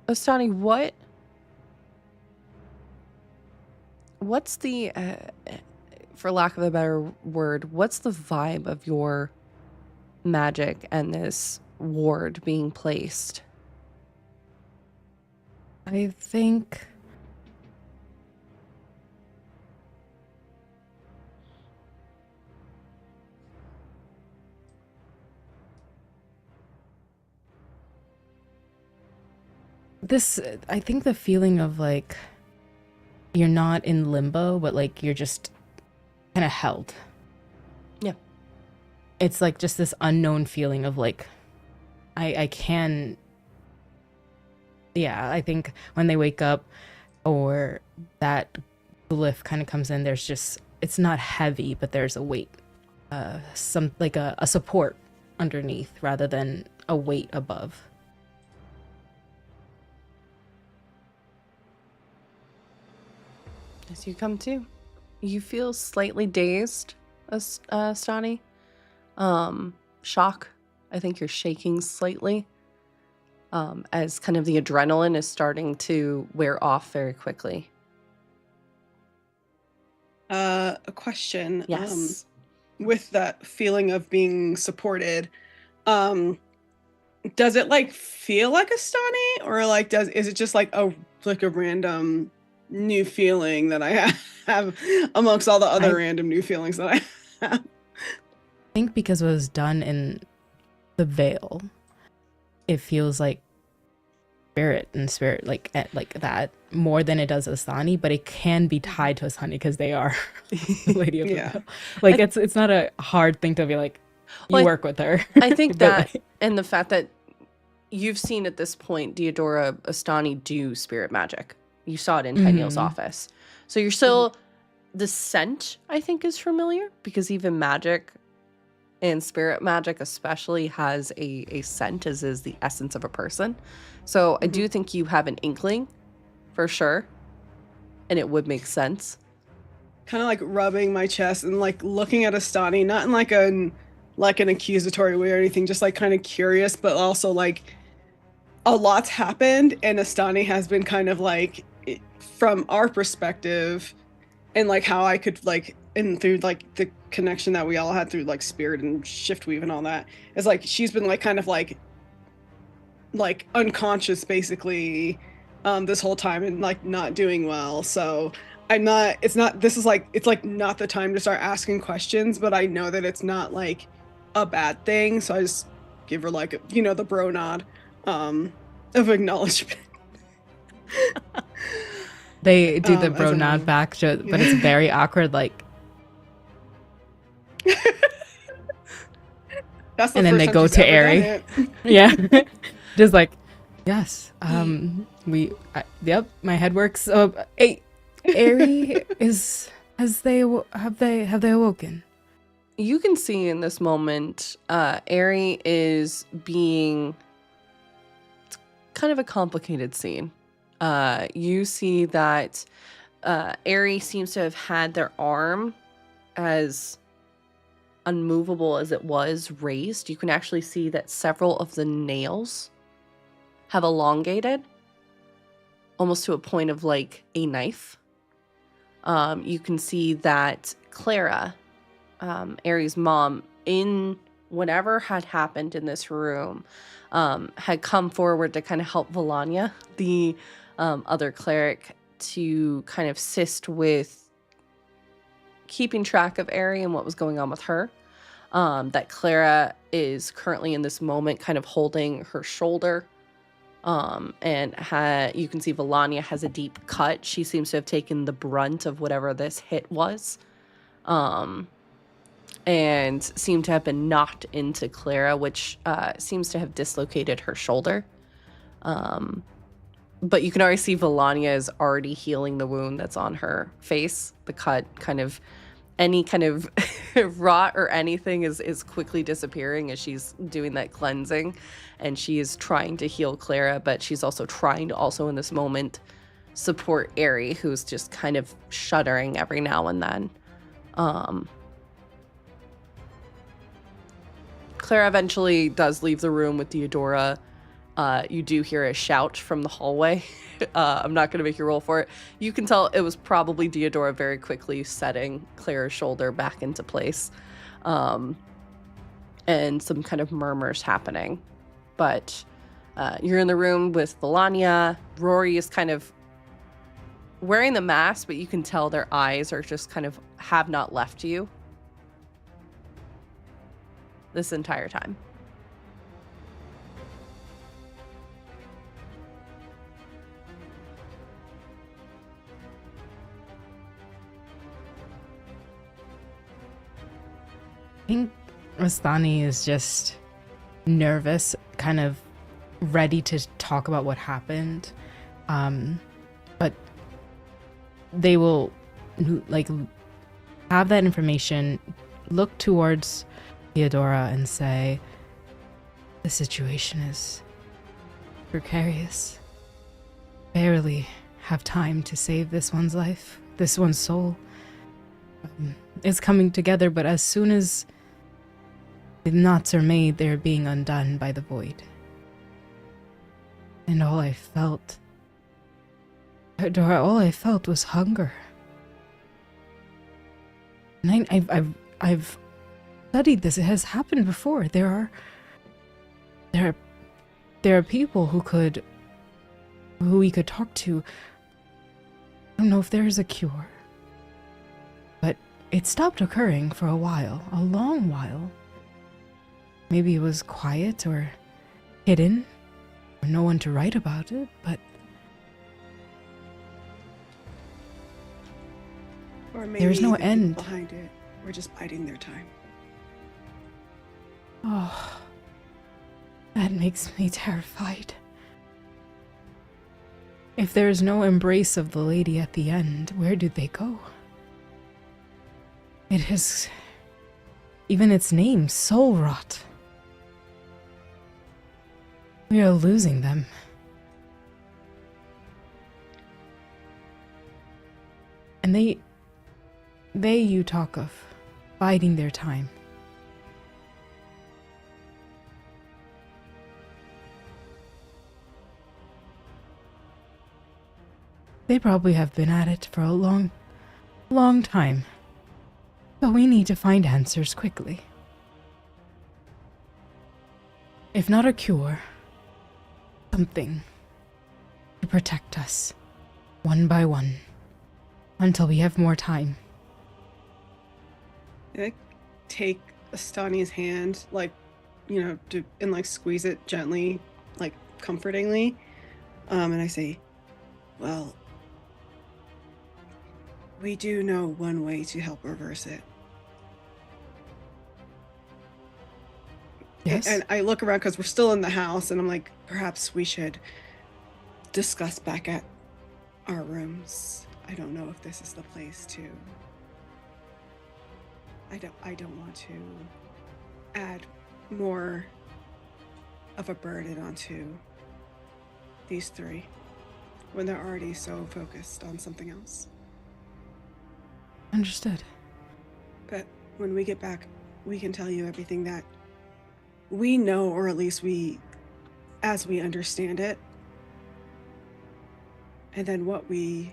Astani, what's the, for lack of a better word, what's the vibe of your magic and this ward being placed? I think I think the feeling of like you're not in limbo, but like you're just kind of held. Yeah. It's like just this unknown feeling of like, I can, yeah, I think when they wake up or that glyph kind of comes in, there's just, it's not heavy, but there's a weight, some like a support underneath rather than a weight above. As you come to, you feel slightly dazed, Stani. Shock. I think you're shaking slightly, as kind of the adrenaline is starting to wear off very quickly. A question. Yes. With that feeling of being supported, does it like feel like a Stani, or like is it just like a random new feeling that I have amongst all the other random new feelings that I have? I think because it was done in the veil, it feels like spirit like that more than it does Asani, but it can be tied to Asani because they are Lady of the Veil. Like it's not a hard thing to be like, you work with her. I think that, like, and the fact that you've seen at this point Deodora Astani do spirit magic. You saw it in Tyneel's office. So you're still, the scent, I think, is familiar, because even magic and spirit magic especially has a scent, as is the essence of a person. So I do think you have an inkling, for sure, and it would make sense. Kind of like rubbing my chest and like looking at Astani, not in like an accusatory way or anything, just like kind of curious, but also like a lot's happened, and Astani has been kind of like, from our perspective, and like how I could like, and through like the connection that we all had through like spirit and shiftweave and all that, is like she's been like kind of like unconscious basically this whole time, and like not doing well. So it's like not the time to start asking questions, but I know that it's not like a bad thing, so I just give her like, you know, the bro nod of acknowledgement. They do the bro nod back, but it's very awkward, like. That's the and then they go to Ari. Yeah. Just like, yes. Yep, my head works. Hey, Ari have they awoken? You can see in this moment, Ari is being, it's kind of a complicated scene. You see that Ari seems to have had their arm, as unmovable as it was, raised. You can actually see that several of the nails have elongated, almost to a point of like a knife. you can see that Clara, Aries' mom, in whatever had happened in this room, had come forward to kind of help Volanya, the other cleric, to kind of assist with keeping track of Ari and what was going on with her. That Clara is currently in this moment kind of holding her shoulder. And you can see Volanya has a deep cut. She seems to have taken the brunt of whatever this hit was. And seemed to have been knocked into Clara, which seems to have dislocated her shoulder. But you can already see Volanya is already healing the wound that's on her face. The cut kind of, any kind of rot or anything is quickly disappearing as she's doing that cleansing. And she is trying to heal Clara, but she's also trying to also in this moment support Ari, who's just kind of shuddering every now and then. Clara eventually does leave the room with Theodora. You do hear a shout from the hallway. I'm not going to make you roll for it. You can tell it was probably Theodora very quickly setting Clara's shoulder back into place. And some kind of murmurs happening. But you're in the room with Volanya. Rory is kind of wearing the mask, but you can tell their eyes are just kind of have not left you this entire time. I think Rastani is just nervous, kind of ready to talk about what happened. But they will like have that information, look towards Theodora and say, the situation is precarious. Barely have time to save this one's life, this one's soul. It's coming together, but as soon as the knots are made, they're being undone by the void. And all I felt, Theodora, all I felt was hunger. And I've studied this. It has happened before. There are people who we could talk to. I don't know if there is a cure, but it stopped occurring for a while, a long while. Maybe it was quiet or hidden, or no one to write about it, but or maybe there's no the people end behind it. We're just biding their time. Oh, that makes me terrified. If there's no embrace of the lady at the end, where did they go? It is, even its name, soul rot. We are losing them. And they you talk of, biding their time. They probably have been at it for a long, long time. But we need to find answers quickly. If not a cure, something to protect us, one by one, until we have more time. I take Astani's hand, and squeeze it gently, comfortingly, and I say, well, we do know one way to help reverse it. Yes? And I look around because we're still in the house, and I'm like, perhaps we should discuss back at our rooms. I don't know if this is the place to. I don't want to add more of a burden onto these three when they're already so focused on something else. Understood. But when we get back, we can tell you everything that we know, or at least as we understand it. And then what we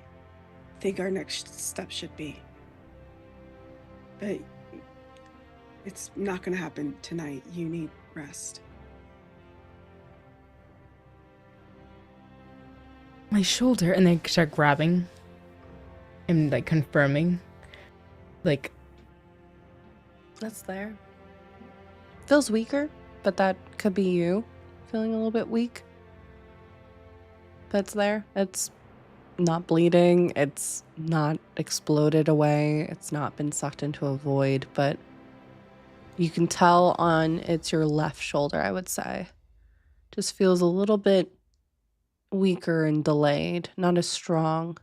think our next step should be. But it's not going to happen tonight. You need rest. My shoulder, and they start grabbing and like confirming, like That's there. Feels weaker, but that could be you feeling a little bit weak. That's there. It's not bleeding. It's not exploded away. It's not been sucked into a void, but you can tell it's your left shoulder, I would say. Just feels a little bit weaker and delayed, not as strong.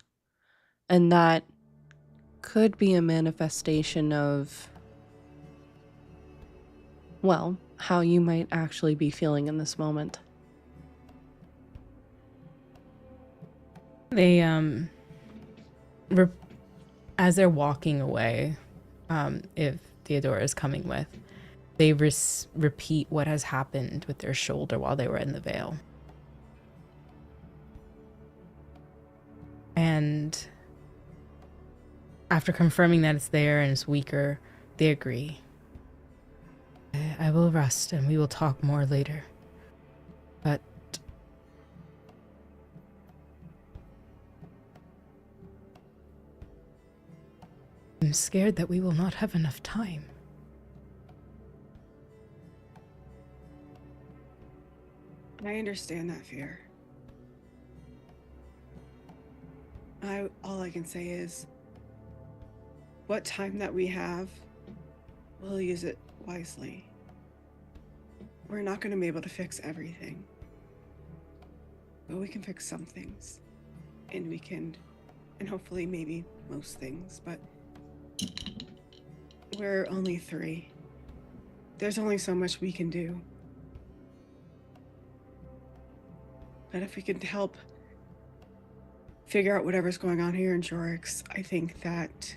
And that could be a manifestation of, well, how you might actually be feeling in this moment. they as they're walking away, if Theodora is coming with, they repeat what has happened with their shoulder while they were in the veil. And after confirming that it's there and it's weaker, they agree. I will rest and we will talk more later. But I'm scared that we will not have enough time. I understand that fear. All I can say is, what time that we have, we'll use it wisely. We're not going to be able to fix everything, but we can fix some things, and hopefully maybe most things, but we're only 3. There's only so much we can do. But if we can help figure out whatever's going on here in Jorix, I think that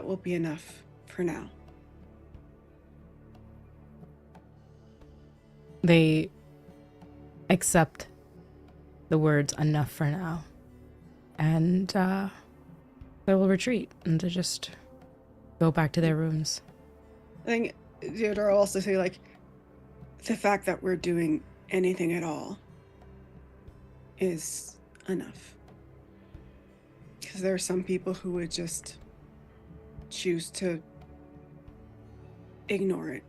will be enough for now. They accept the words "enough for now," and they will retreat and to just go back to their rooms. I think Theodora will also say, like, the fact that we're doing anything at all is enough. Because there are some people who would just choose to ignore it.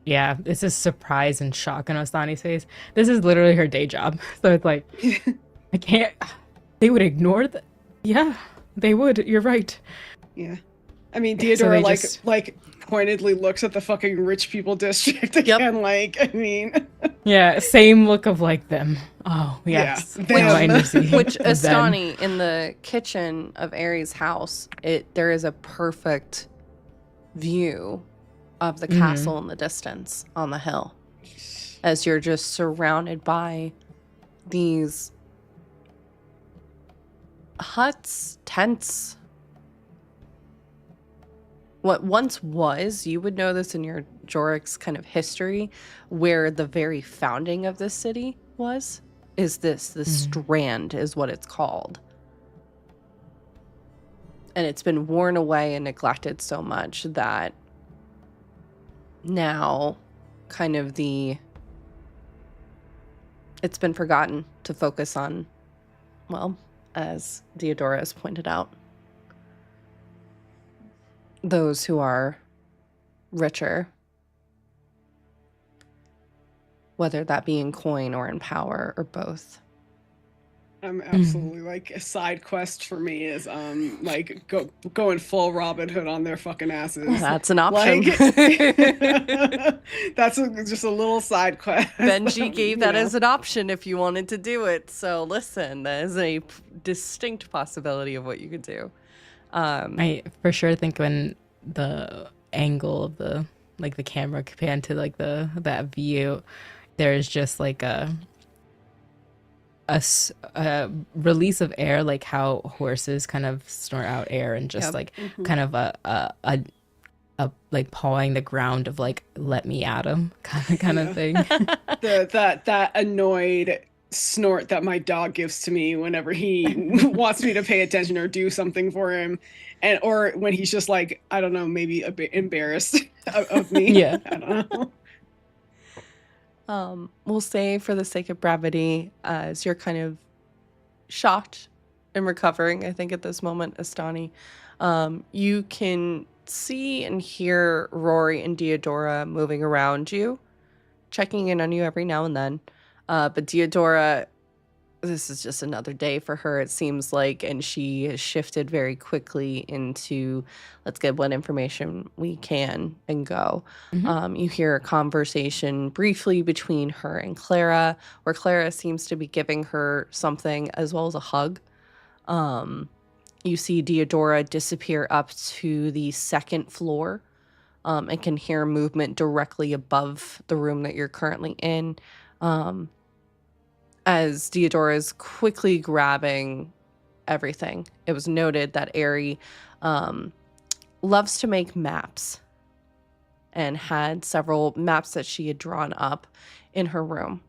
Yeah, it's a surprise and shock on Ostani's face. This is literally her day job. So it's like, I can't. They would ignore that. Yeah, they would. You're right. Yeah. I mean, Theodora, So like pointedly looks at the fucking rich people district again. Yep. Like, I mean. Yeah, same look of like them. Oh, yes. Yeah, I see. Which Them. Astani, in the kitchen of Aries' house, there is a perfect view of the castle in the distance on the hill, as you're just surrounded by these huts, tents. What once was, you would know this in your Jorix kind of history, where the very founding of this city is the Strand is what it's called. And it's been worn away and neglected so much that now kind of it's been forgotten to focus on, well, as Theodora has pointed out, those who are richer, whether that be in coin or in power or both. I'm absolutely like, a side quest for me is like going full Robin Hood on their fucking asses. That's an option. Like, that's just a little side quest. Benji gave that as an option if you wanted to do it. So listen, that is a distinct possibility of what you could do. I for sure think when the angle of the camera pan to like that view, there's just like a release of air, like how horses kind of snort out air, and just kind of a like pawing the ground of like, let me at him kind of thing. That annoyed snort that my dog gives to me whenever he wants me to pay attention or do something for him, and or when he's just like, I don't know, maybe a bit embarrassed of me. Yeah. I don't know. We'll say for the sake of brevity, as you're kind of shocked and recovering, I think at this moment, Astani, you can see and hear Rory and Deodora moving around you, checking in on you every now and then. But Deodora, this is just another day for her, it seems like, and she has shifted very quickly into let's get what information we can and go. You hear a conversation briefly between her and Clara, where Clara seems to be giving her something as well as a hug. You see Deodora disappear up to the second floor, and can hear movement directly above the room that you're currently in. As Deodora is quickly grabbing everything. It was noted that Ari loves to make maps and had several maps that she had drawn up in her room.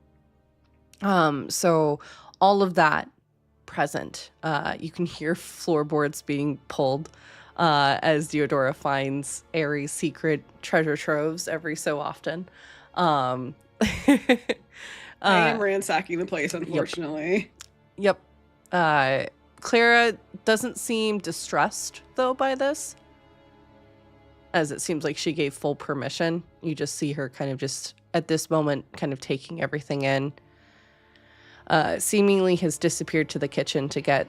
So all of that present. You can hear floorboards being pulled as Deodora finds Ari's secret treasure troves every so often. I am ransacking the place, unfortunately. Yep. Clara doesn't seem distressed, though, by this, as it seems like she gave full permission. You just see her kind of just, at this moment, kind of taking everything in. Seemingly has disappeared to the kitchen to get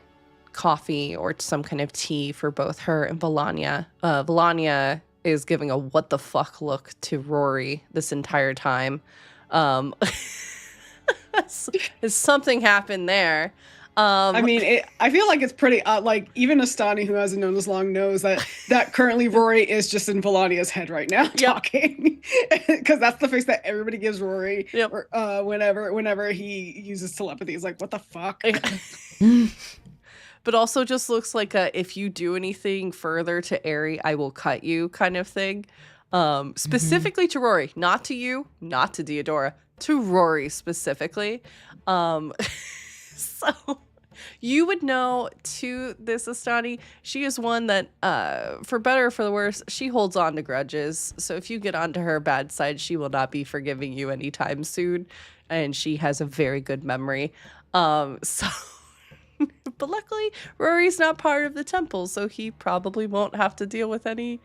coffee or some kind of tea for both her and Valanya. Valanya is giving a what the fuck look to Rory this entire time. Has something happened there? I mean, I feel like it's pretty like even Astani, who hasn't known as long, knows that currently Rory is just in Valania's head right now talking, because that's the face that everybody gives Rory. Yep. Or, whenever he uses telepathy, he's like, "What the fuck?" But also just looks like a if you do anything further to Ari, I will cut you kind of thing. Specifically to Rory, not to you, not to Deodora, to Rory specifically. So you would know to this Astani, she is one that, for better or for the worse, she holds on to grudges. So if you get onto her bad side, she will not be forgiving you anytime soon. And she has a very good memory. But luckily, Rory's not part of the temple, so he probably won't have to deal with any,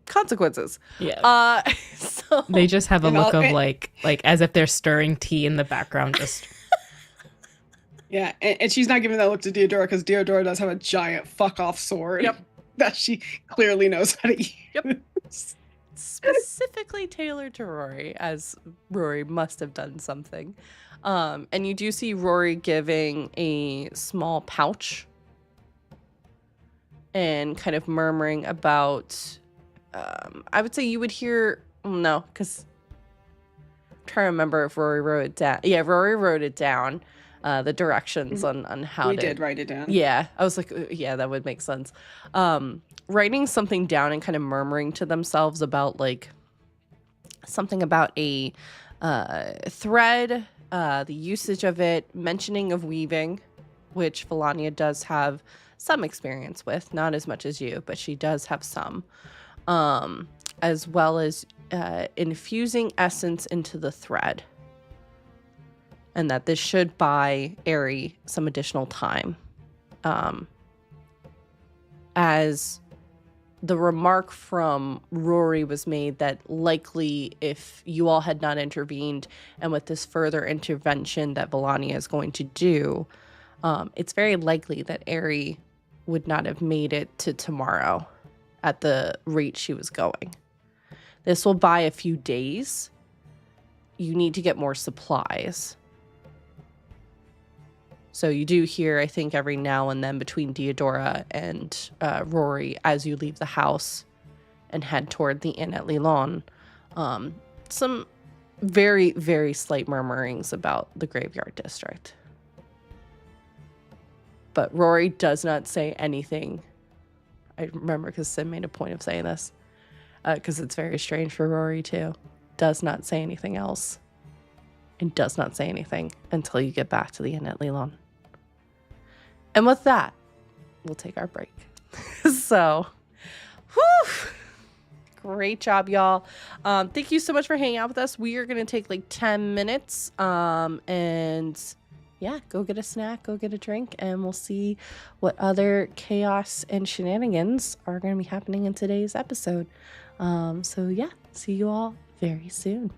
consequences. Yeah. So they just have a look of like as if they're stirring tea in the background, just. Yeah, and she's not giving that look to Deodora because Deodora does have a giant fuck off sword that she clearly knows how to use. Yep. Specifically tailored to Rory, as Rory must have done something. And you do see Rory giving a small pouch and kind of murmuring about, I would say you would hear, no, because I'm trying to remember if Rory wrote it down. Yeah, Rory wrote it down. The directions on how we did write it down. Yeah, I was like, yeah, that would make sense. Writing something down and kind of murmuring to themselves about like something about a thread, the usage of it, mentioning of weaving, which Valanya does have some experience with, not as much as you, but she does have some, as well as infusing essence into the thread. And that this should buy Ari some additional time. As the remark from Rory was made that likely if you all had not intervened and with this further intervention that Valanya is going to do, it's very likely that Ari would not have made it to tomorrow at the rate she was going. This will buy a few days. You need to get more supplies. So you do hear, I think, every now and then between Deodora and Rory as you leave the house and head toward the inn at Lilon, some very, very slight murmurings about the graveyard district. But Rory does not say anything. I remember because Sim made a point of saying this, because it's very strange for Rory too. Does not say anything else. and does not say anything until you get back to the inn at Lilon. And with that, we'll take our break. So, whew, great job, y'all. Thank you so much for hanging out with us. We are going to take like 10 minutes and yeah, go get a snack, go get a drink, and we'll see what other chaos and shenanigans are going to be happening in today's episode. So yeah, see you all very soon.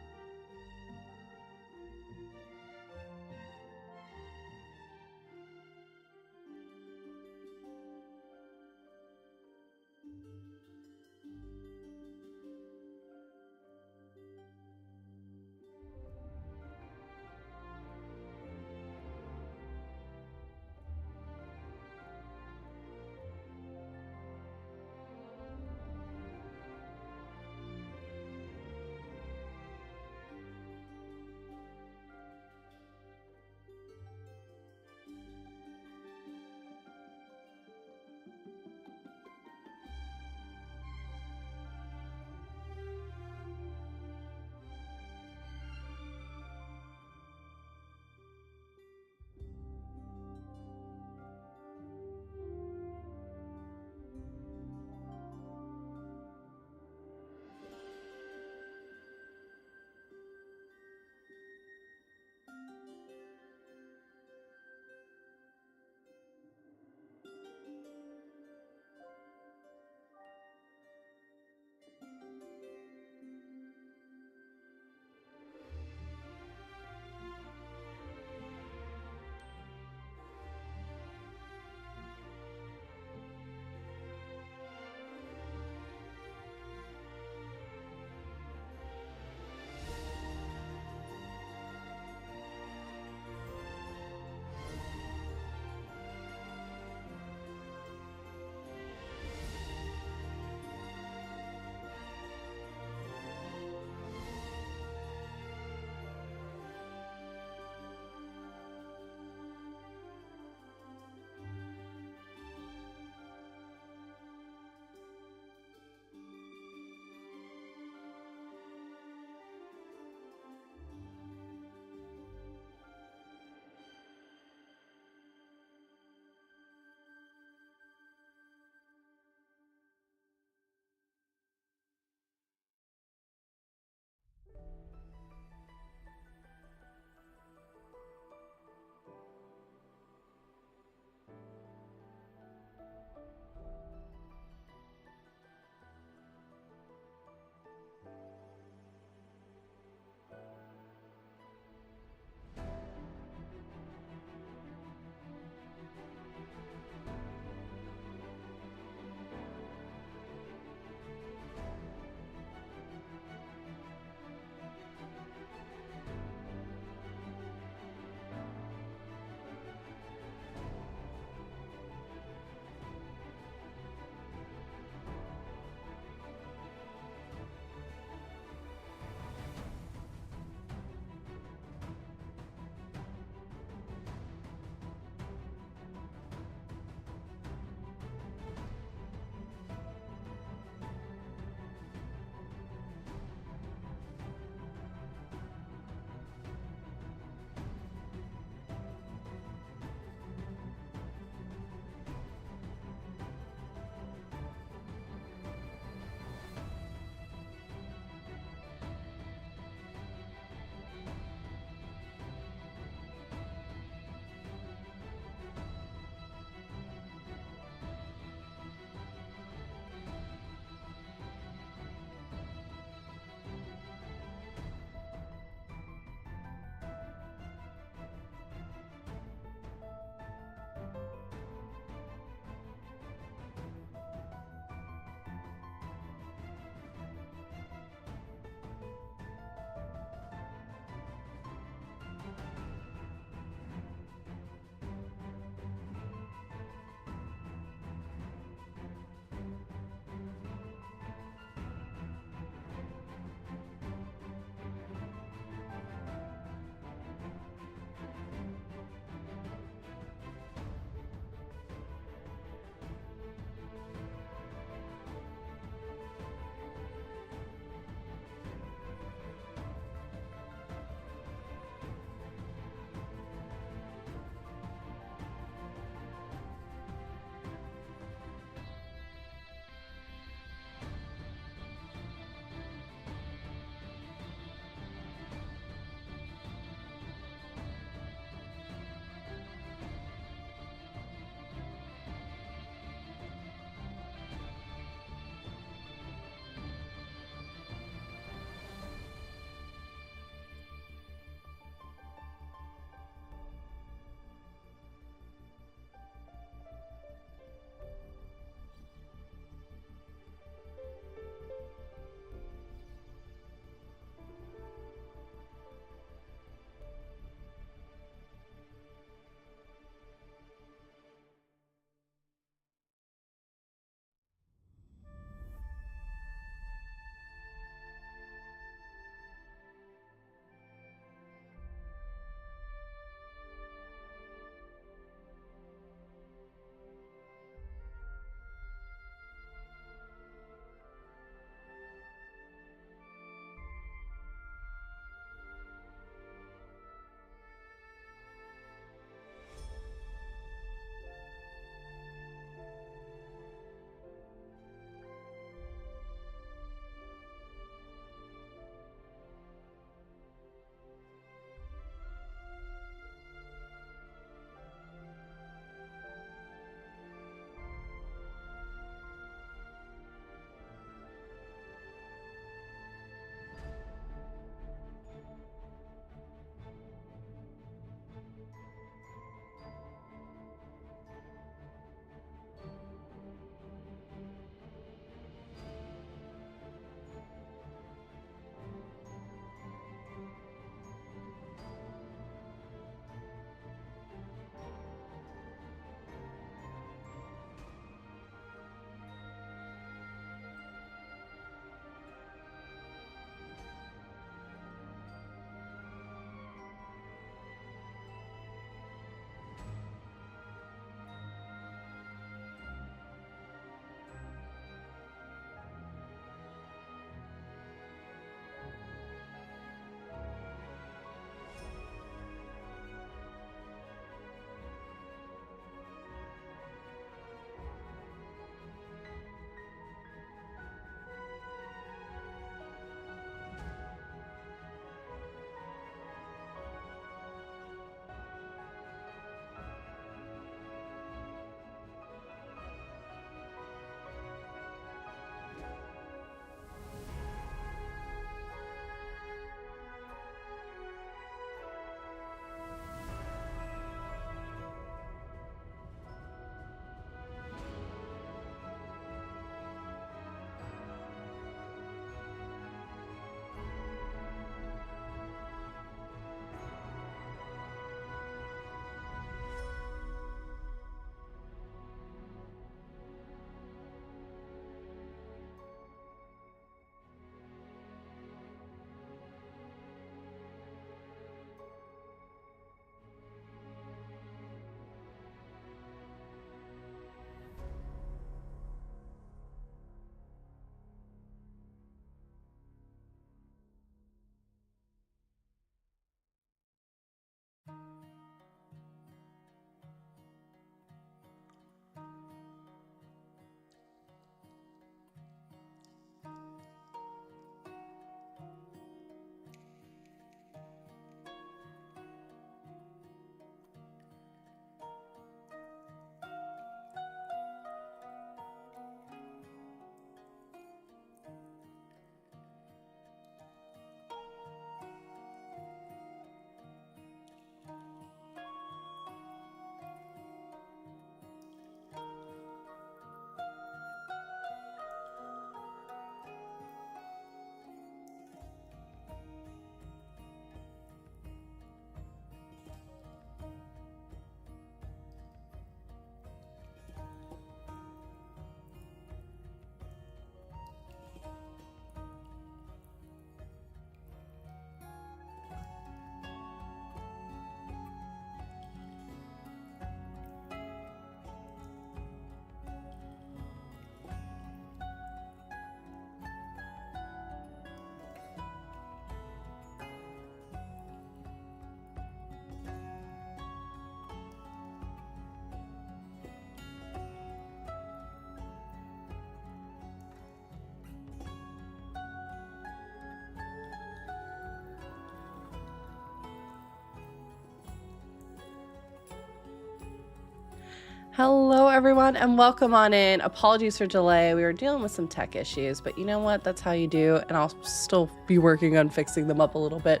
Hello, everyone, and welcome on in. Apologies for delay. We were dealing with some tech issues, but you know what? That's how you do, and I'll still be working on fixing them up a little bit.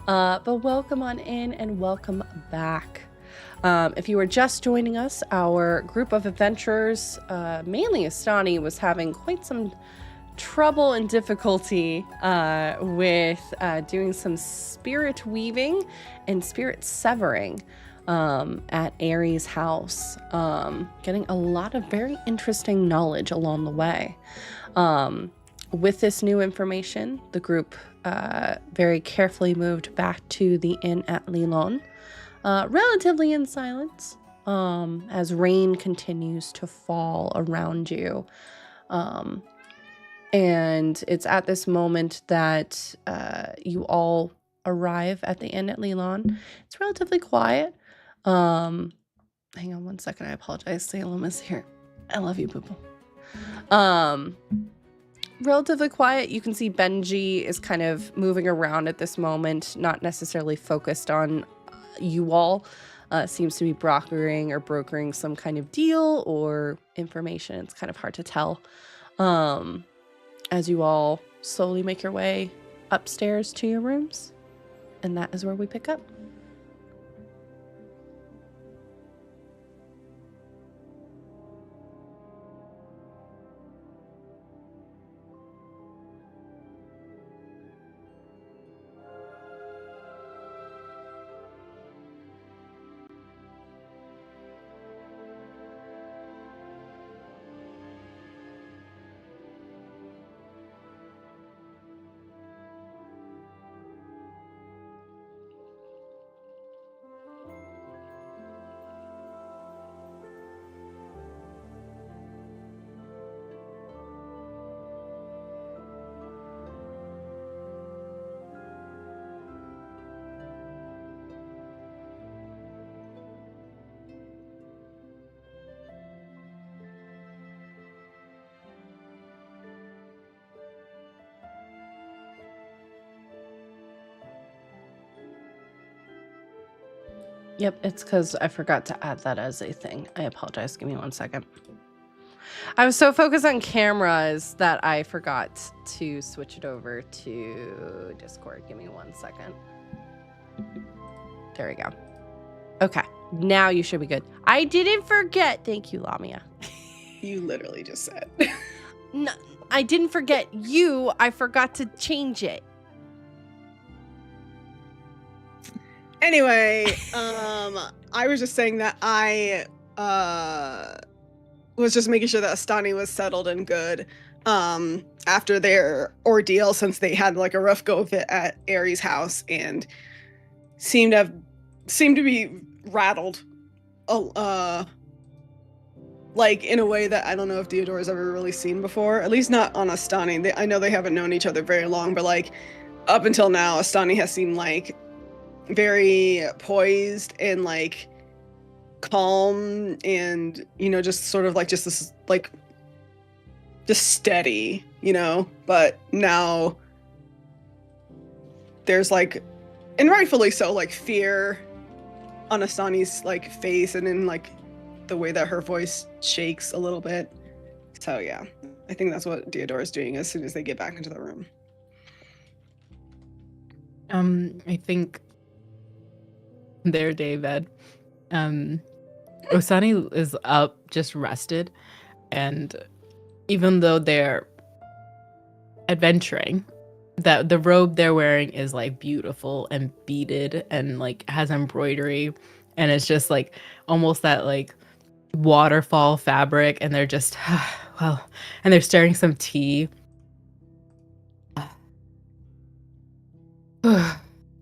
But welcome on in and welcome back. If you were just joining us, our group of adventurers, mainly Astani, was having quite some trouble and difficulty with doing some spirit weaving and spirit severing at Aries' house, getting a lot of very interesting knowledge along the way. With this new information, the group very carefully moved back to the inn at Lilon, relatively in silence, as rain continues to fall around you. And it's at this moment that you all arrive at the inn at Lilon. It's relatively quiet. Hang on one second. I apologize. Salem is here. I love you, boo-boo. Relatively quiet. You can see Benji is kind of moving around at this moment, not necessarily focused on you all. Seems to be brokering some kind of deal or information. It's kind of hard to tell. As you all slowly make your way upstairs to your rooms. And that is where we pick up. Yep, it's because I forgot to add that as a thing. I apologize. Give me 1 second. I was so focused on cameras that I forgot to switch it over to Discord. Give me 1 second. There we go. Okay, now you should be good. I didn't forget. Thank you, Lamia. You literally just said. No, I didn't forget you. I forgot to change it. Anyway, I was just saying that I was just making sure that Astani was settled and good after their ordeal, since they had like a rough go of it at Aries' house and seemed to be rattled, like in a way that I don't know if Theodora's ever really seen before. At least not on Astani. I know they haven't known each other very long, but like up until now, Astani has seemed like very poised and like calm and, you know, just sort of like just this like just steady, you know. But now there's like, and rightfully so, like fear on Astani's like face and in like the way that her voice shakes a little bit. So yeah, I think that's what Theodora's doing as soon as they get back into the room. I think their David. Osani is up, just rested, and even though they're adventuring, that the robe they're wearing is like beautiful and beaded and like has embroidery, and it's just like almost that like waterfall fabric, and they're just well, and they're stirring some tea.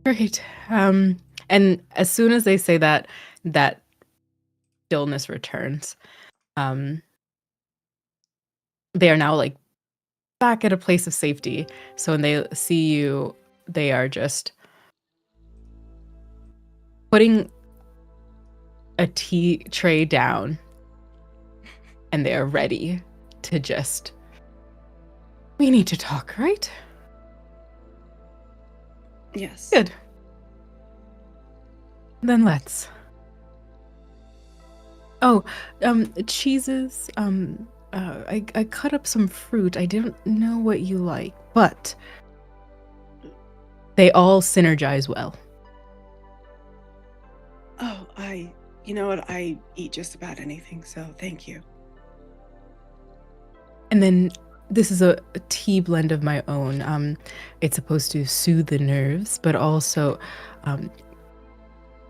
Great. And as soon as they say that, that stillness returns. They are now like back at a place of safety. So when they see you, they are just putting a tea tray down, and they are ready to just, we need to talk, right? Yes. Good. Then let's. Oh, cheeses. I cut up some fruit. I didn't know what you like, but they all synergize well. Oh, you know what? I eat just about anything, so thank you. And then this is a tea blend of my own. It's supposed to soothe the nerves, but also,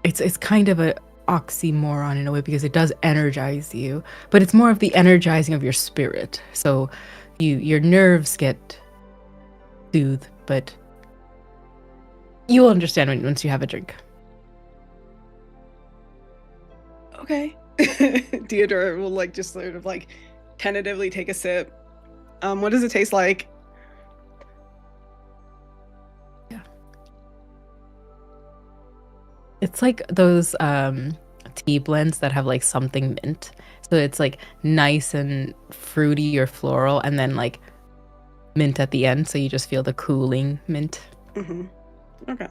it's kind of a oxymoron in a way because it does energize you, but it's more of the energizing of your spirit. So your nerves get soothed, but you'll understand once you have a drink. Okay. Theodora will like just sort of like tentatively take a sip. What does it taste like? Yeah. It's like those tea blends that have like something mint. So it's like nice and fruity or floral, and then like mint at the end, so you just feel the cooling mint. Mm-hmm. Okay.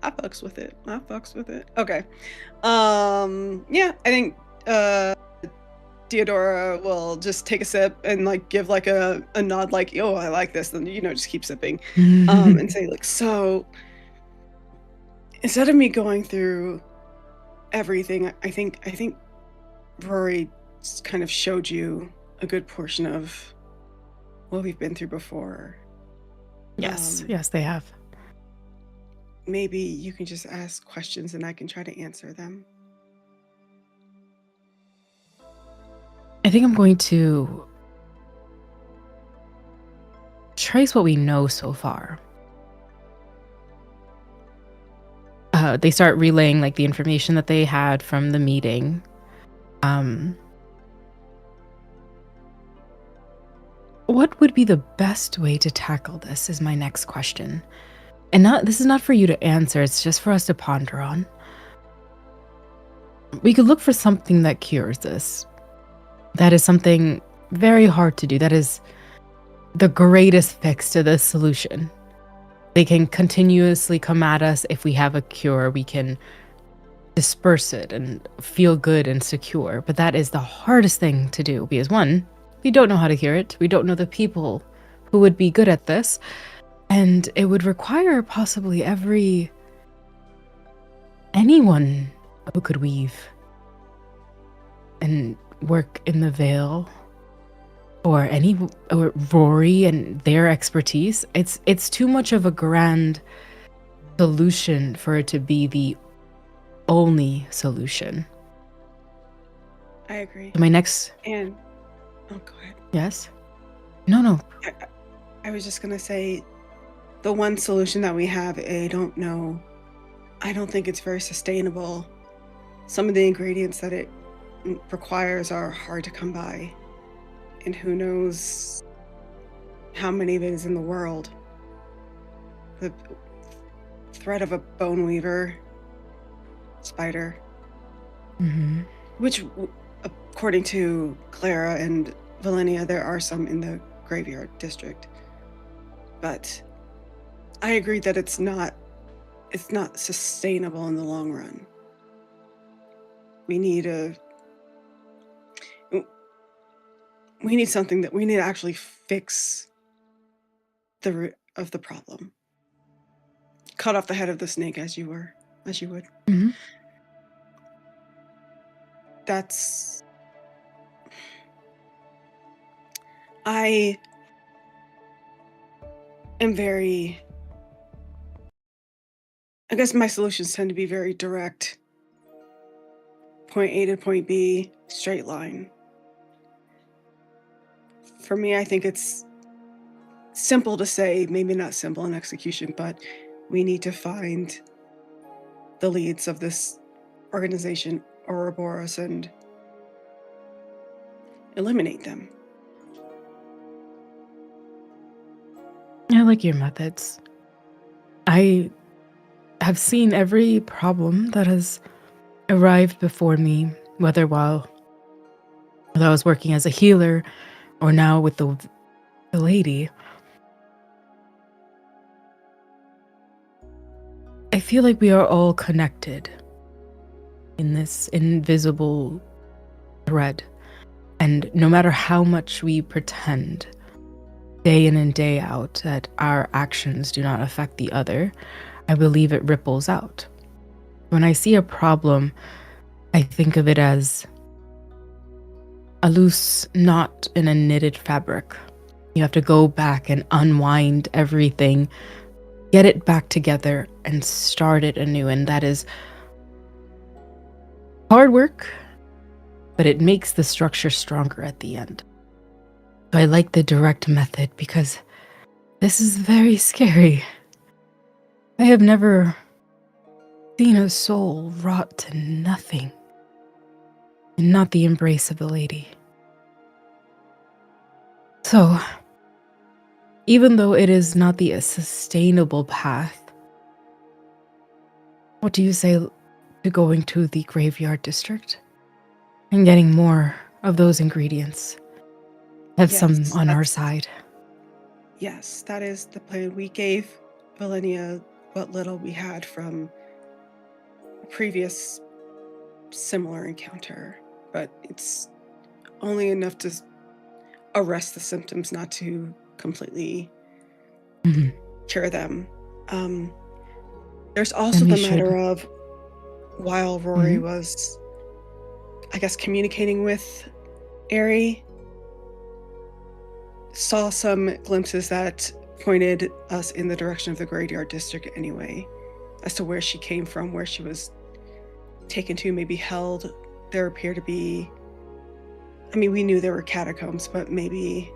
I fucks with it. Okay. Yeah, I think Theodora will just take a sip and like give like a nod like, oh, I like this, and just keep sipping. And say like, so instead of me going through everything, I think Rory kind of showed you a good portion of what we've been through before. Yes, yes, they have. Maybe you can just ask questions and I can try to answer them. I think I'm going to trace what we know so far. They start relaying like the information that they had from the meeting. What would be the best way to tackle this is my next question. And this is not for you to answer, it's just for us to ponder on. We could look for something that cures this. That is something very hard to do. That is the greatest fix to this solution. They can continuously come at us. If we have a cure, we can disperse it and feel good and secure. But that is the hardest thing to do because one, we don't know how to cure it. We don't know the people who would be good at this. And it would require possibly anyone who could weave and work in the veil, or Rory and their expertise. It's too much of a grand solution for it to be the only solution. I agree. My next and go ahead. Yes. No. I was just gonna say, the one solution that we have, I don't know. I don't think it's very sustainable. Some of the ingredients that it requires are hard to come by, and who knows how many of it is in the world. The threat of a bone weaver spider, which, according to Clara and Valenia, there are some in the graveyard district. But I agree that it's not sustainable in the long run. We need something that we need to actually fix the root of the problem. Cut off the head of the snake as you would. Mm-hmm. That's... I am very... I guess my solutions tend to be very direct. Point A to point B, straight line. For me, I think it's simple to say, maybe not simple in execution, but we need to find the leads of this organization, Ouroboros, and eliminate them. I like your methods. I have seen every problem that has arrived before me, whether while I was working as a healer or now with the lady. I feel like we are all connected in this invisible thread. And no matter how much we pretend day in and day out that our actions do not affect the other, I believe it ripples out. When I see a problem, I think of it as a loose knot in a knitted fabric. You have to go back and unwind everything, get it back together, and start it anew. And that is hard work, but it makes the structure stronger at the end. So I like the direct method because this is very scary. I have never seen a soul rot to nothing, and not the embrace of a lady. So, even though it is not the sustainable path, what do you say to going to the graveyard district and getting more of those ingredients? Have some on our side. Yes, that is the plan. We gave Valenia what little we had from a previous similar encounter, but it's only enough to arrest the symptoms, not to completely cure them. There's also the matter of, while Rory was, I guess, communicating with Ari, saw some glimpses that pointed us in the direction of the graveyard district anyway, as to where she came from, where she was taken to, maybe held. There appear to be, I mean, we knew there were catacombs, but maybe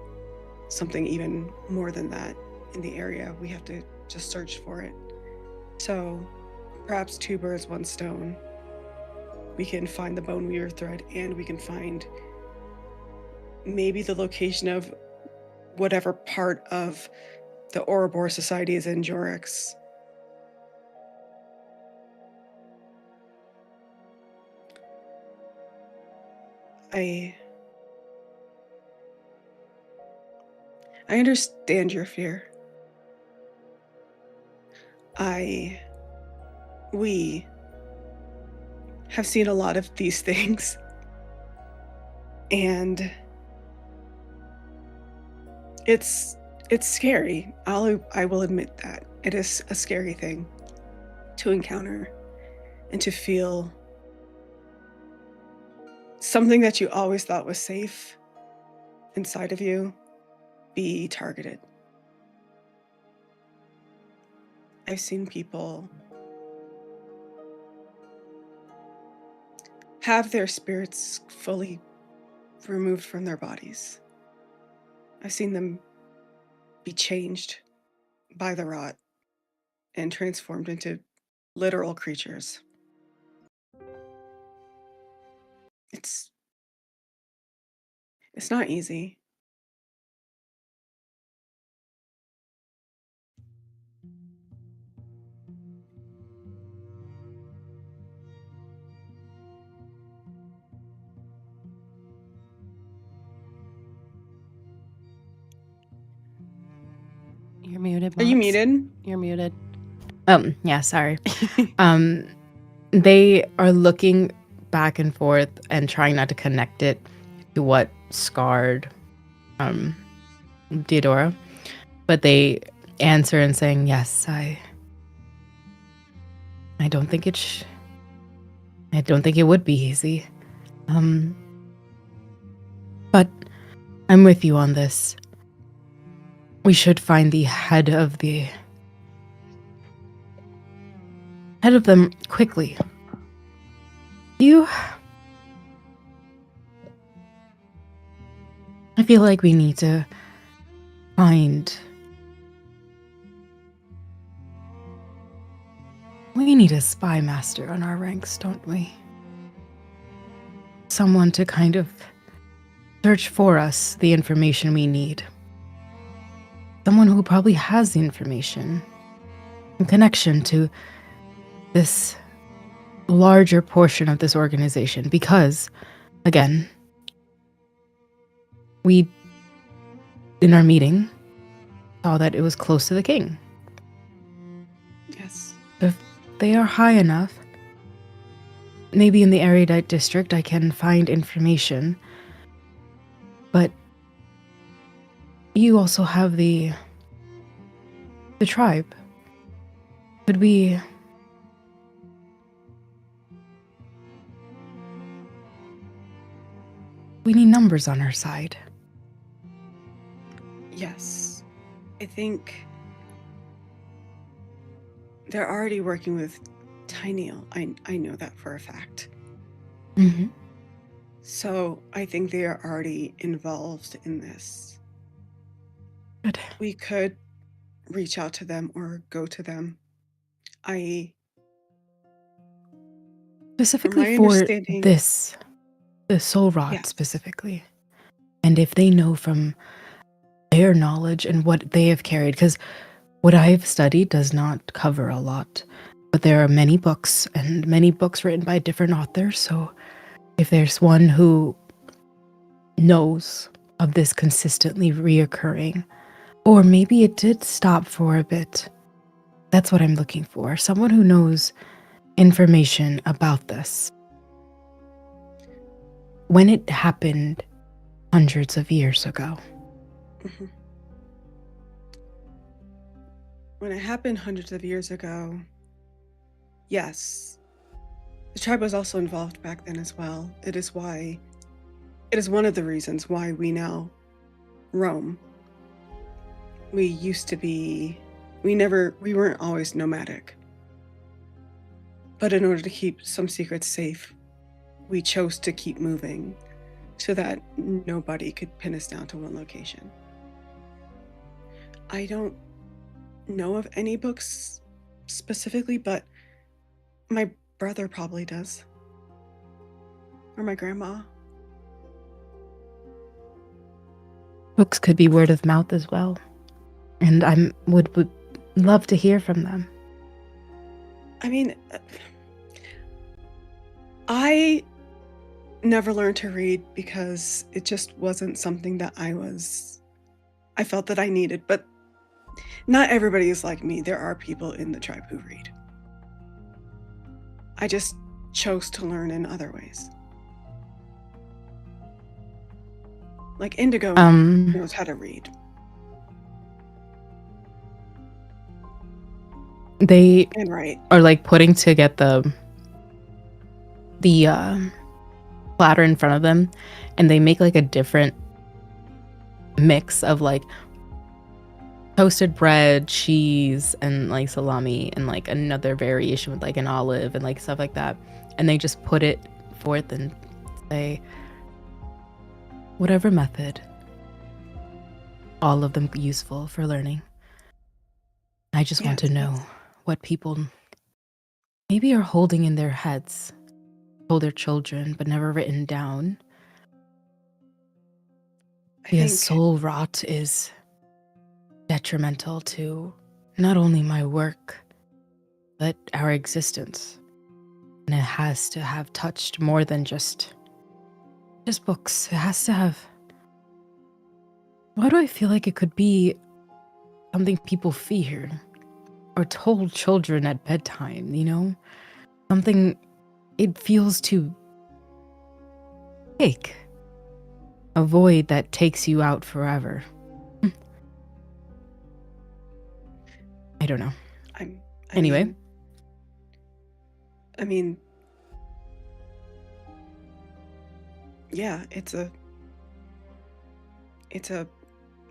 something even more than that in the area. We have to just search for it. So perhaps two birds, one stone. We can find the Bone Weaver thread, and we can find maybe the location of whatever part of the Ouroboros Society is in Jorix. I understand your fear. We have seen a lot of these things, and it's scary. I will admit that. It is a scary thing to encounter and to feel something that you always thought was safe inside of you be targeted. I've seen people have their spirits fully removed from their bodies. I've seen them be changed by the rot and transformed into literal creatures. It's not easy. You're muted, Are you Mops. muted? You're muted. Yeah, sorry. They are looking back and forth and trying not to connect it to what scarred Theodora, but they answer and saying, yes, I don't think I don't think it would be easy. But I'm with you on this. We should find the head of them quickly. I feel like we need to we need a spy master on our ranks, don't we? Someone to kind of search for us the information we need. Someone who probably has the information in connection to this larger portion of this organization, because, again, we, in our meeting, saw that it was close to the king. Yes. If they are high enough maybe in the Erudite district I can find information. But you also have the tribe. Could we... We need numbers on our side. Yes. I think they're already working with Tinyl. I know that for a fact. Mm-hmm. So I think they are already involved in this. Good. We could reach out to them or go to them. Specifically my for understanding- this, the soul rot Yes. specifically. And if they know from their knowledge and what they have carried, because what I've studied does not cover a lot, but there are many books and many books written by different authors. So if there's one who knows of this consistently reoccurring, or maybe it did stop for a bit, that's what I'm looking for. Someone who knows information about this. When it happened hundreds of years ago. Mhm. When it happened hundreds of years ago, yes. The tribe was also involved back then as well. It is one of the reasons why we now roam. We used to be, we weren't always nomadic. But in order to keep some secrets safe, we chose to keep moving so that nobody could pin us down to one location. I don't know of any books specifically, but my brother probably does. Or my grandma. Books could be word of mouth as well. And I would love to hear from them. I mean, I never learned to read because it just wasn't something that I felt that I needed. But not everybody is like me. There are people in the tribe who read. I just chose to learn in other ways. Like Indigo knows how to read. They And write. are like putting to get the platter in front of them, and they make like a different mix of like toasted bread, cheese, and like salami, and like another variation with like an olive and like stuff like that. And they just put it forth and say, whatever method, all of them useful for learning. I just want to know what people maybe are holding in their heads, told their children, but never written down. Because soul rot is detrimental to not only my work, but our existence. And it has to have touched more than just books. It has to have... Why do I feel like it could be something people fear? Or told children at bedtime, you know? Something... It feels too big. A void that takes you out forever. I don't know. Anyway. I mean, yeah, it's a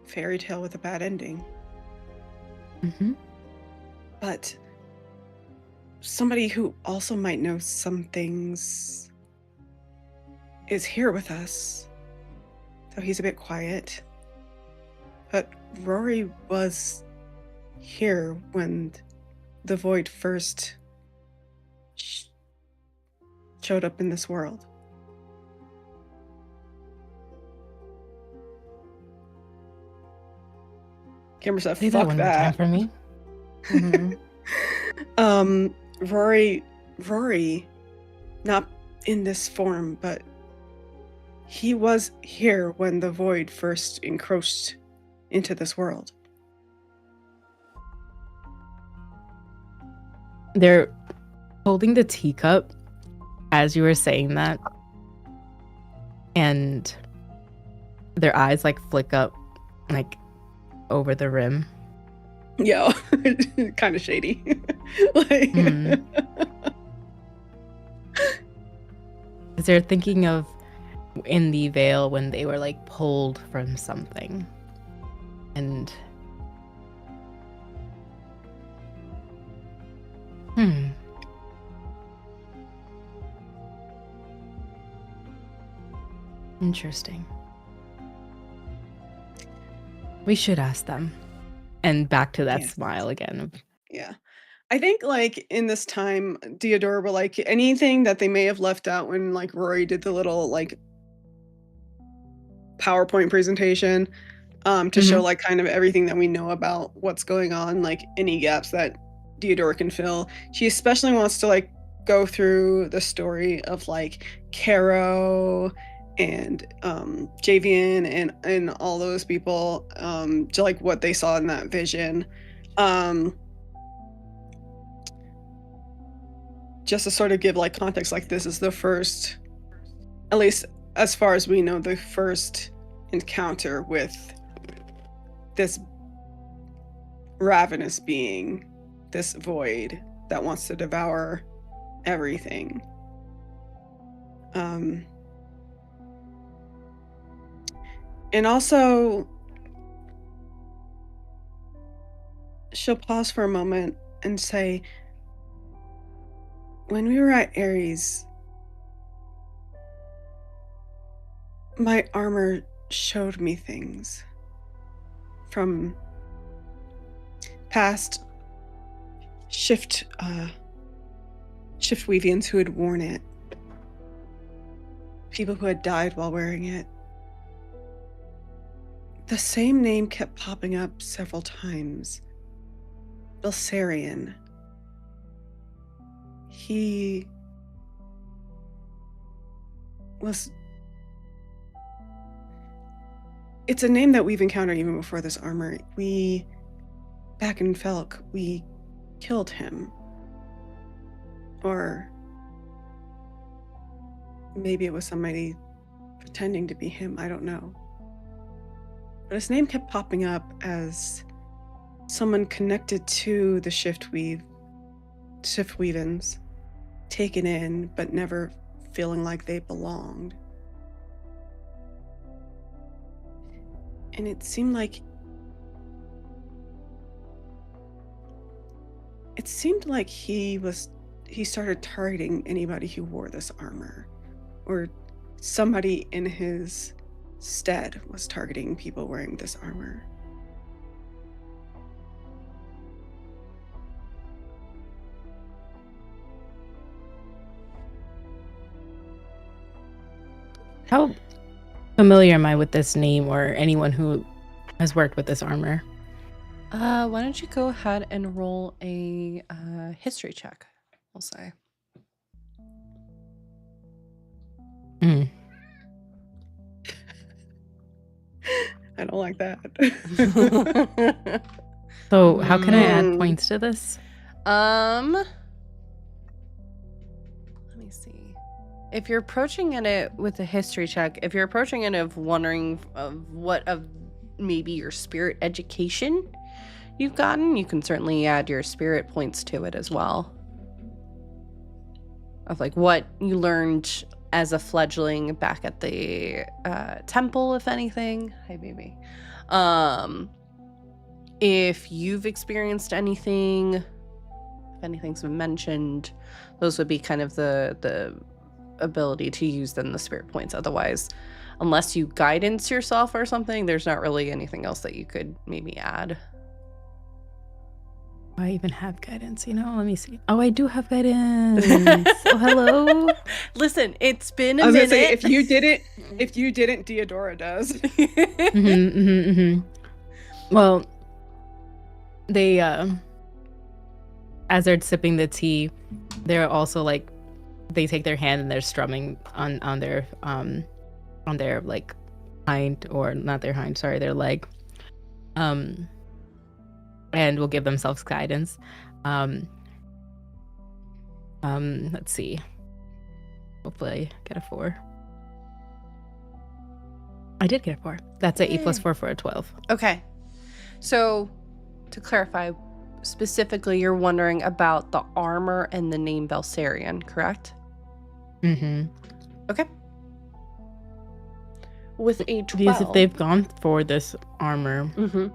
fairy tale with a bad ending. Mm-hmm. But somebody who also might know some things is here with us. So he's a bit quiet. But Rory was here when the void first showed up in this world. Kimber said, Say fuck that one more time for me. Mm-hmm. Rory, not in this form, but he was here when the void first encroached into this world. They're holding the teacup as you were saying that, and their eyes like flick up like over the rim. Yo, kind of shady. Like, Is they're thinking of in the veil when they were like pulled from something, and interesting. We should ask them. And back to that smile again. Yeah. I think like in this time, Deodora will like anything that they may have left out when like Rory did the little like PowerPoint presentation to show like kind of everything that we know about what's going on, like any gaps that Deodora can fill. She especially wants to like go through the story of like Caro and Javian and all those people, to like what they saw in that vision. Just to sort of give like context, like this is the first, at least as far as we know, the first encounter with this ravenous being, this void that wants to devour everything. And also, she'll pause for a moment and say, when we were at Ares, my armor showed me things from past shift weavians who had worn it, people who had died while wearing it. The same name kept popping up several times. Bilsarian. He was... It's a name that we've encountered even before this armor. Back in Felk, we killed him. Or maybe it was somebody pretending to be him, I don't know. But his name kept popping up as someone connected to the shift weavens, taken in, but never feeling like they belonged. And it seemed like he started targeting anybody who wore this armor, or somebody in his stead was targeting people wearing this armor. How familiar am I with this name or anyone who has worked with this armor? Why don't you go ahead and roll a history check, we'll say. I don't like that. So how can I add points to this? Let me see. If you're approaching it with a history check, if you're approaching it of wondering of what of maybe your spirit education you've gotten, you can certainly add your spirit points to it as well. Of like what you learned as a fledgling back at the temple, if anything. Hi, baby. If you've experienced anything, if anything's been mentioned, those would be kind of the ability to use then the spirit points. Otherwise, unless you guidance yourself or something, there's not really anything else that you could maybe add. I even have guidance, let me see. Oh, I do have guidance. Oh, hello. Listen, it's been a minute. minute. Say, if you didn't, Deodora does. Well, they as they're sipping the tea, they're also like, they take their hand and they're strumming on their like hind, or not their hind, sorry, their leg. And will give themselves guidance. Let's see. Hopefully I get a 4. I did get a 4. That's a 8 plus 4 for a 12. Okay. So, to clarify, specifically, you're wondering about the armor and the name Belsarion, correct? Mm-hmm. Okay. With a 12. Because if they've gone for this armor. Mm-hmm.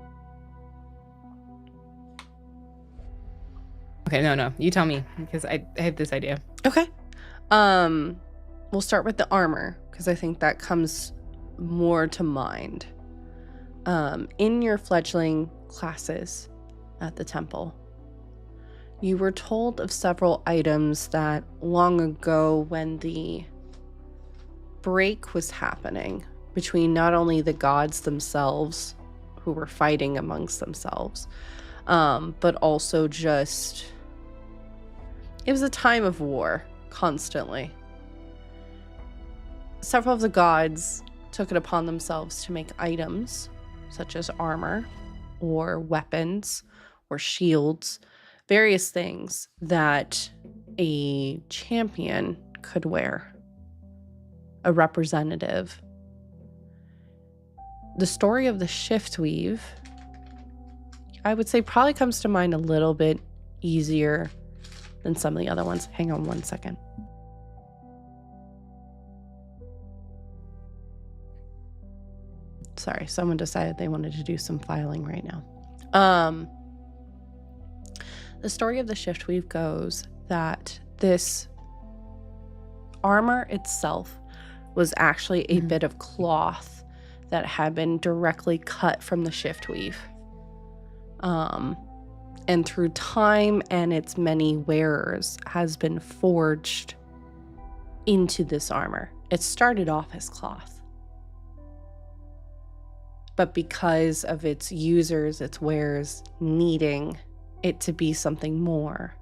Okay, no. You tell me, because I have this idea. Okay. We'll start with the armor, because I think that comes more to mind. In your fledgling classes at the temple, you were told of several items that long ago, when the break was happening between not only the gods themselves, who were fighting amongst themselves, but also just, it was a time of war constantly. Several of the gods took it upon themselves to make items such as armor or weapons or shields, various things that a champion could wear, a representative. The story of the Shiftweave, I would say, probably comes to mind a little bit easier than some of the other ones. Hang on one second. Sorry, someone decided they wanted to do some filing right now. The story of the Shiftweave goes that this armor itself was actually a bit of cloth that had been directly cut from the Shiftweave. And through time and its many wearers has been forged into this armor. It started off as cloth. But because of its users, its wearers needing it to be something more,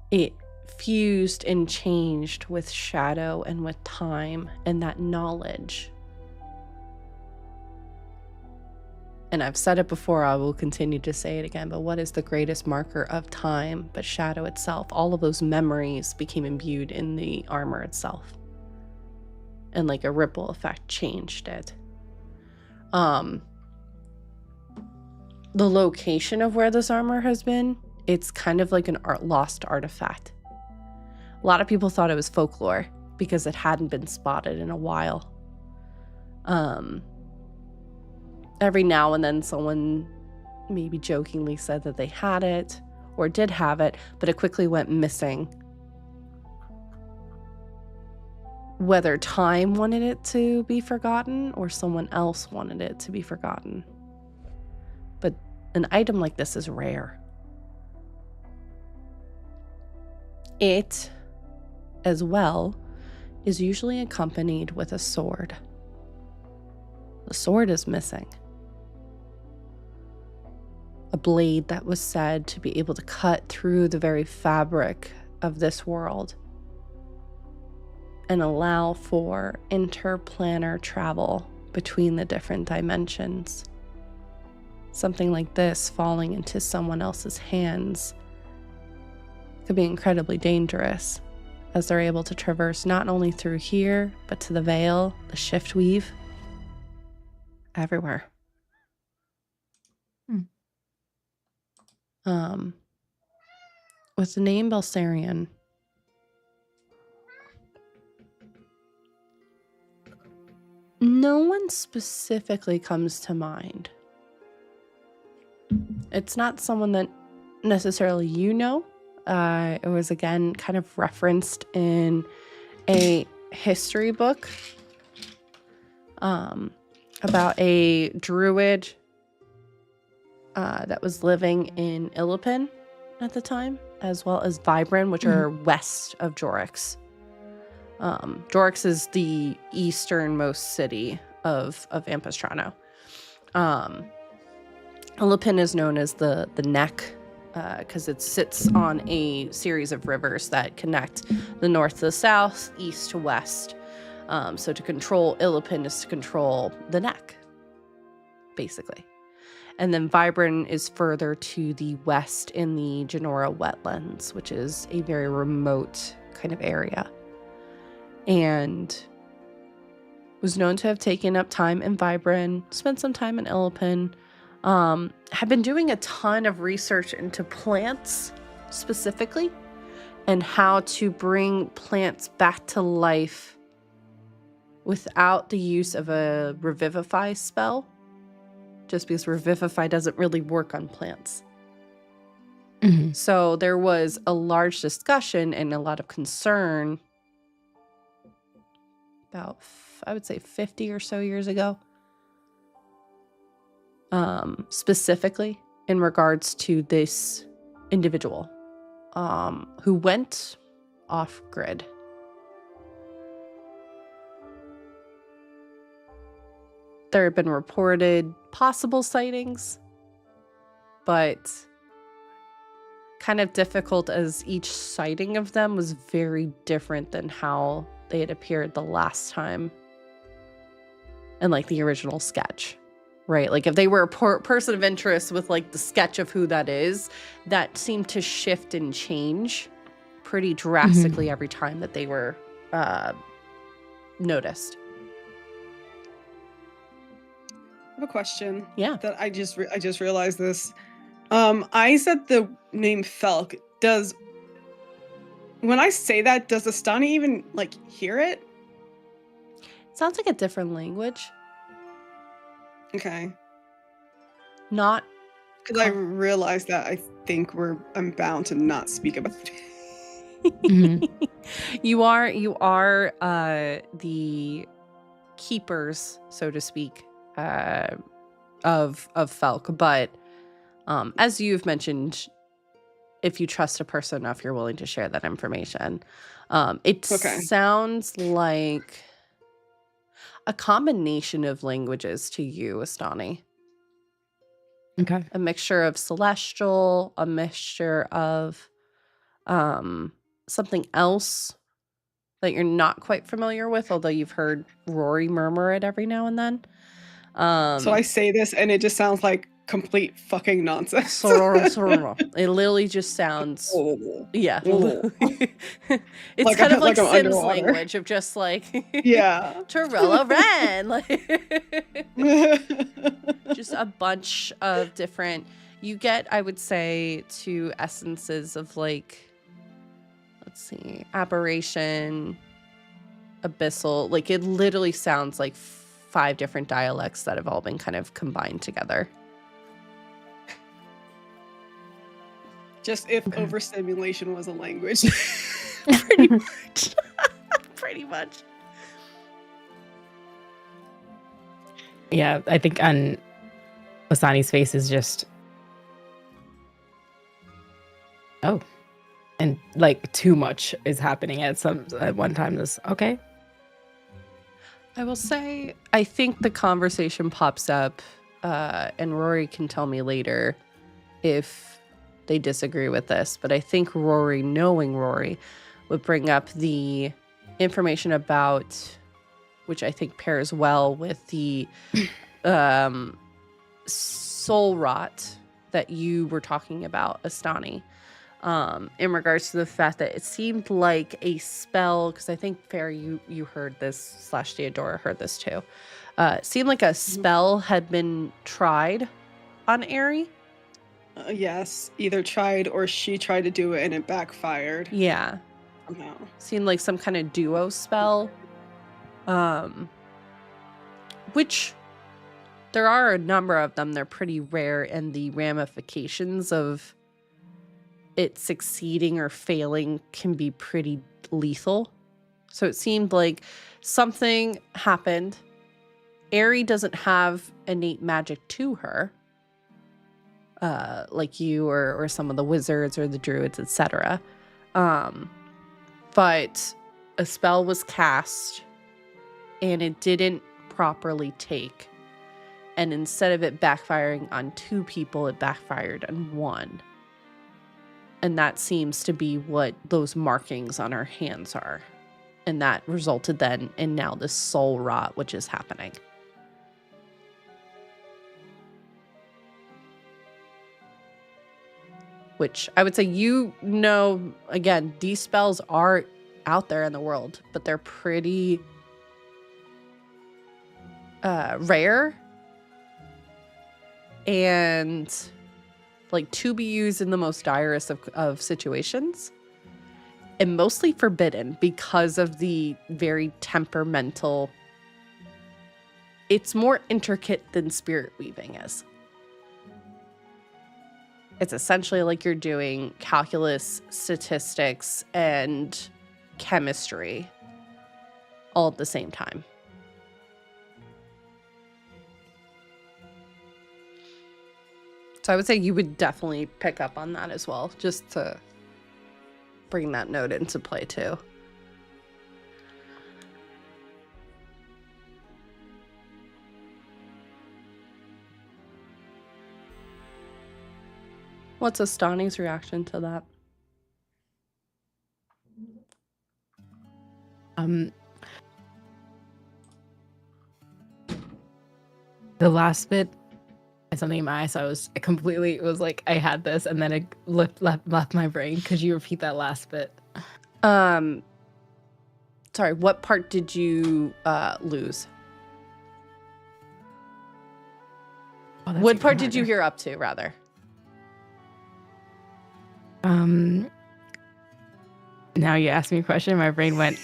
it fused and changed with shadow and with time and that knowledge. And I've said it before, I will continue to say it again, but what is the greatest marker of time but shadow itself? All of those memories became imbued in the armor itself. And like a ripple effect changed it. The location of where this armor has been, it's kind of like an lost artifact. A lot of people thought it was folklore because it hadn't been spotted in a while. Every now and then someone maybe jokingly said that they had it or did have it, but it quickly went missing. Whether time wanted it to be forgotten or someone else wanted it to be forgotten. But an item like this is rare. It, as well, is usually accompanied with a sword. The sword is missing. A blade that was said to be able to cut through the very fabric of this world and allow for interplanar travel between the different dimensions. Something like this falling into someone else's hands could be incredibly dangerous, as they're able to traverse not only through here, but to the Veil, the Shiftweave, everywhere. With the name Belsarion, no one specifically comes to mind. It's not someone that necessarily you know. It was, again, kind of referenced in a history book about a druid that was living in Illipin at the time, as well as Vibran, which are west of Jorix. Jorix is the easternmost city of Ampistrano. Illipin is known as the neck, because it sits on a series of rivers that connect the north to the south, east to west. So to control Illipin is to control the neck, basically. And then Vibran is further to the west in the Genora wetlands, which is a very remote kind of area. And was known to have taken up time in Vibran, spent some time in Illipin, had been doing a ton of research into plants specifically and how to bring plants back to life without the use of a revivify spell, just because revivify doesn't really work on plants. Mm-hmm. So there was a large discussion and a lot of concern about, I would say, 50 or so years ago, specifically in regards to this individual who went off grid. There have been reported possible sightings, but kind of difficult as each sighting of them was very different than how they had appeared the last time in like the original sketch, right? Like if they were a person of interest with like the sketch of who that is, that seemed to shift and change pretty drastically every time that they were noticed. I have a question. Yeah. That I just realized this. I said the name Felk. When I say that, does Astani even like hear it? It sounds like a different language. Okay. Not because I realized that I think I'm bound to not speak about it. You are the keepers, so to speak, of Felk, but as you've mentioned, if you trust a person enough, you're willing to share that information. It sounds like a combination of languages to you, Astani. Okay. A mixture of celestial, a mixture of something else that you're not quite familiar with, although you've heard Rory murmur it every now and then. So I say this and it just sounds like complete fucking nonsense. It literally just sounds, yeah. It's like kind of like Sims underwater. language of just like, yeah. Torella ran. Like, just a bunch of different, you get, I would say, two essences of like, let's see, aberration, abyssal. Like it literally sounds like 5 different dialects that have all been kind of combined together. Just if overstimulation was a language. Pretty much. Pretty much. Yeah, I think on Asani's face is just, oh, and like too much is happening at one time. This okay. I will say, I think the conversation pops up, and Rory can tell me later if they disagree with this, but I think Rory, knowing Rory, would bring up the information about, which I think pairs well with the soul rot that you were talking about, Astani, in regards to the fact that it seemed like a spell, because I think, Fair, you heard this, / Theodora heard this too. It seemed like a spell had been tried on Aerie. Yes, either tried or she tried to do it and it backfired. Yeah. Somehow. Seemed like some kind of duo spell. Which there are a number of them. They're pretty rare, and the ramifications of it succeeding or failing can be pretty lethal. So it seemed like something happened. Aerie doesn't have innate magic to her. Like you or some of the wizards or the druids, etc. But a spell was cast and it didn't properly take. And instead of it backfiring on 2 people, it backfired on 1. And that seems to be what those markings on our hands are. And that resulted then in now this soul rot, which is happening. Which I would say, again, these spells are out there in the world, but they're pretty rare and like to be used in the most direst of situations, and mostly forbidden because of the very temperamental. It's more intricate than spirit weaving is. It's essentially like you're doing calculus, statistics, and chemistry all at the same time. So I would say you would definitely pick up on that as well, just to bring that note into play too. What's Astani's reaction to that? The last bit had something in my eye, so it was like I had this, and then it left my brain. Could you repeat that last bit? Sorry, what part did you lose? Oh, that's What even part did you harder. hear up to, rather? Now you asked me a question, my brain went.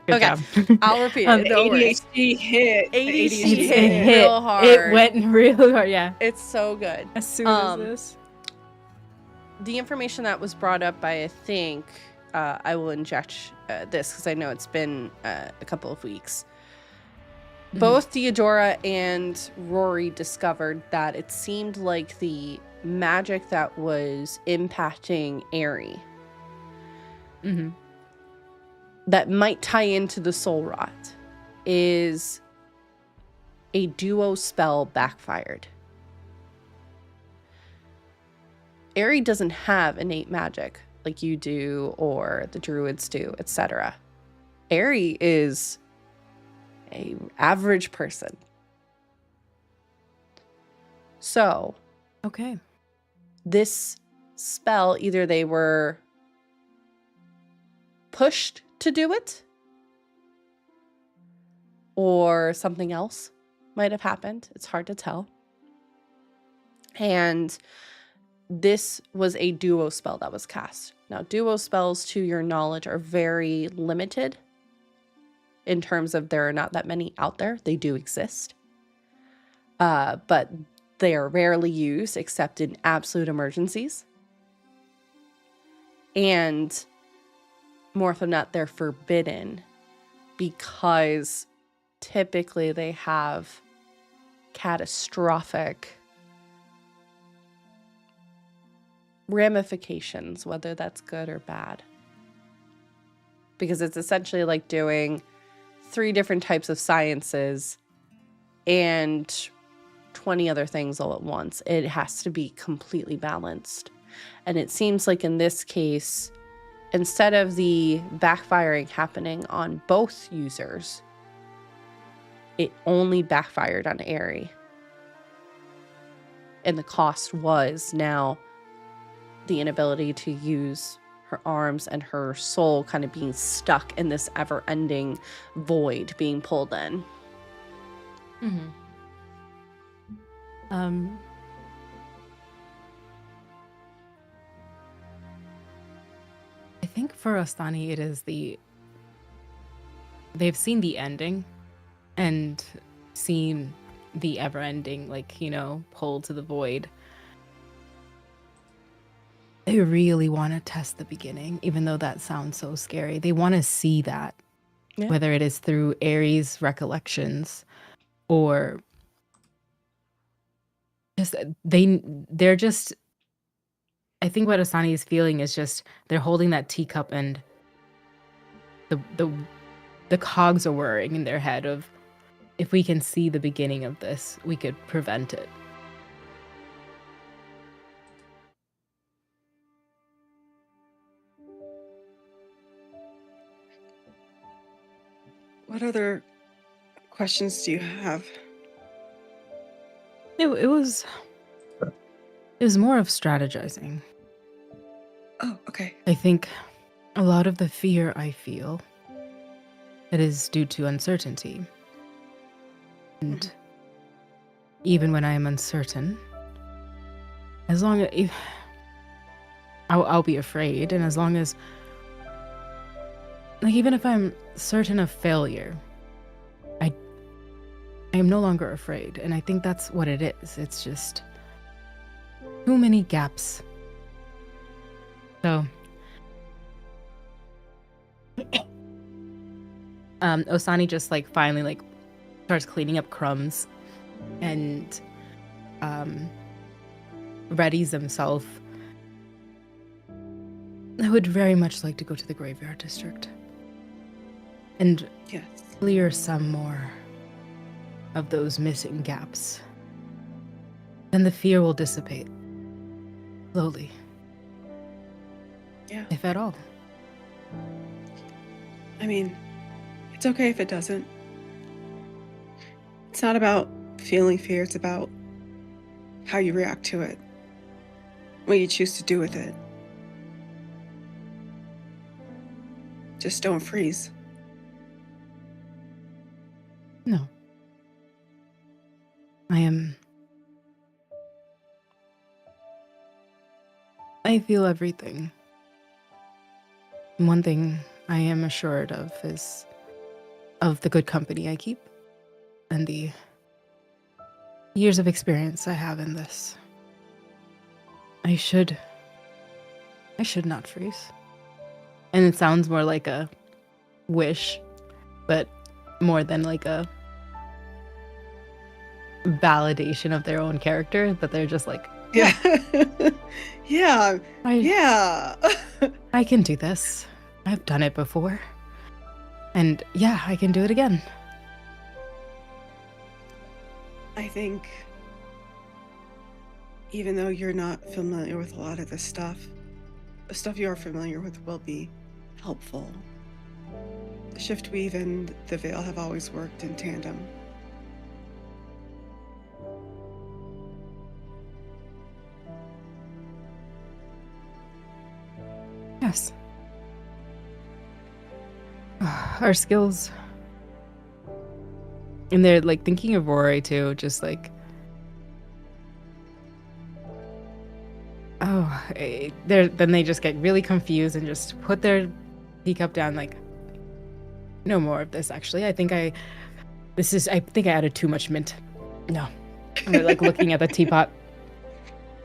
Good Okay, job. I'll repeat Um, it. No worries. ADHD hit. The ADHD It hit real hard. It went real hard. Yeah. It's so good. As soon Um, as this. The information that was brought up by, I think, I will inject this because I know it's been a couple of weeks. Both Theodora and Rory discovered that it seemed like the magic that was impacting Aerie Mm-hmm. that might tie into the soul rot is a duo spell backfired. Aerie doesn't have innate magic like you do or the druids do, etc. Aerie is a average person. So Okay. this spell, either they were pushed to do it or something else might have happened. It's hard to tell. And this was a duo spell that was cast. Now, duo spells, to your knowledge, are very limited in terms of there are not that many out there. They do exist. But they are rarely used except in absolute emergencies. And more often than not, they're forbidden because typically they have catastrophic ramifications, whether that's good or bad. Because it's essentially like doing 3 different types of sciences and 20 other things all at once. It has to be completely balanced. And it seems like in this case, instead of the backfiring happening on both users, it only backfired on Aerie. And the cost was now the inability to use her arms and her soul kind of being stuck in this ever-ending void being pulled in. Mm-hmm. I think for Astani, it is they've seen the ending and seen the ever-ending, pull to the void. They really want to test the beginning, even though that sounds so scary. They want to see that, whether it is through Aerie's recollections or just they're just. I think what Asani is feeling is just they're holding that teacup and the cogs are whirring in their head of, if we can see the beginning of this, we could prevent it. What other questions do you have? It was more of strategizing. Oh, okay. I think a lot of the fear I feel, it is due to uncertainty. And even when I am uncertain, as long as I'll be afraid, and as long as, like, even if I'm certain of failure, I am no longer afraid, and I think that's what it is. It's just too many gaps. So, Osani just like finally like starts cleaning up crumbs and readies himself. I would very much like to go to the graveyard district and Yes. clear some more of those missing gaps. Then the fear will dissipate slowly. Yeah. If at all. I mean, it's okay if it doesn't. It's not about feeling fear, it's about how you react to it, what you choose to do with it. Just don't freeze. No. I feel everything. One thing I am assured of is of the good company I keep and the years of experience I have in this. I should not freeze. And it sounds more like a wish, but more than like a validation of their own character, that they're just like, Yeah. Yeah. I Yeah. I can do this. I've done it before. And yeah, I can do it again. I think even though you're not familiar with a lot of this stuff, the stuff you are familiar with will be helpful. The Shift Weave and the Veil have always worked in tandem. Yes. Our skills. And they're like thinking of Rory too, just like, then they just get really confused and just put their teacup down, like, no more of this. Actually, I think I added too much mint. No, and they're like looking at the teapot.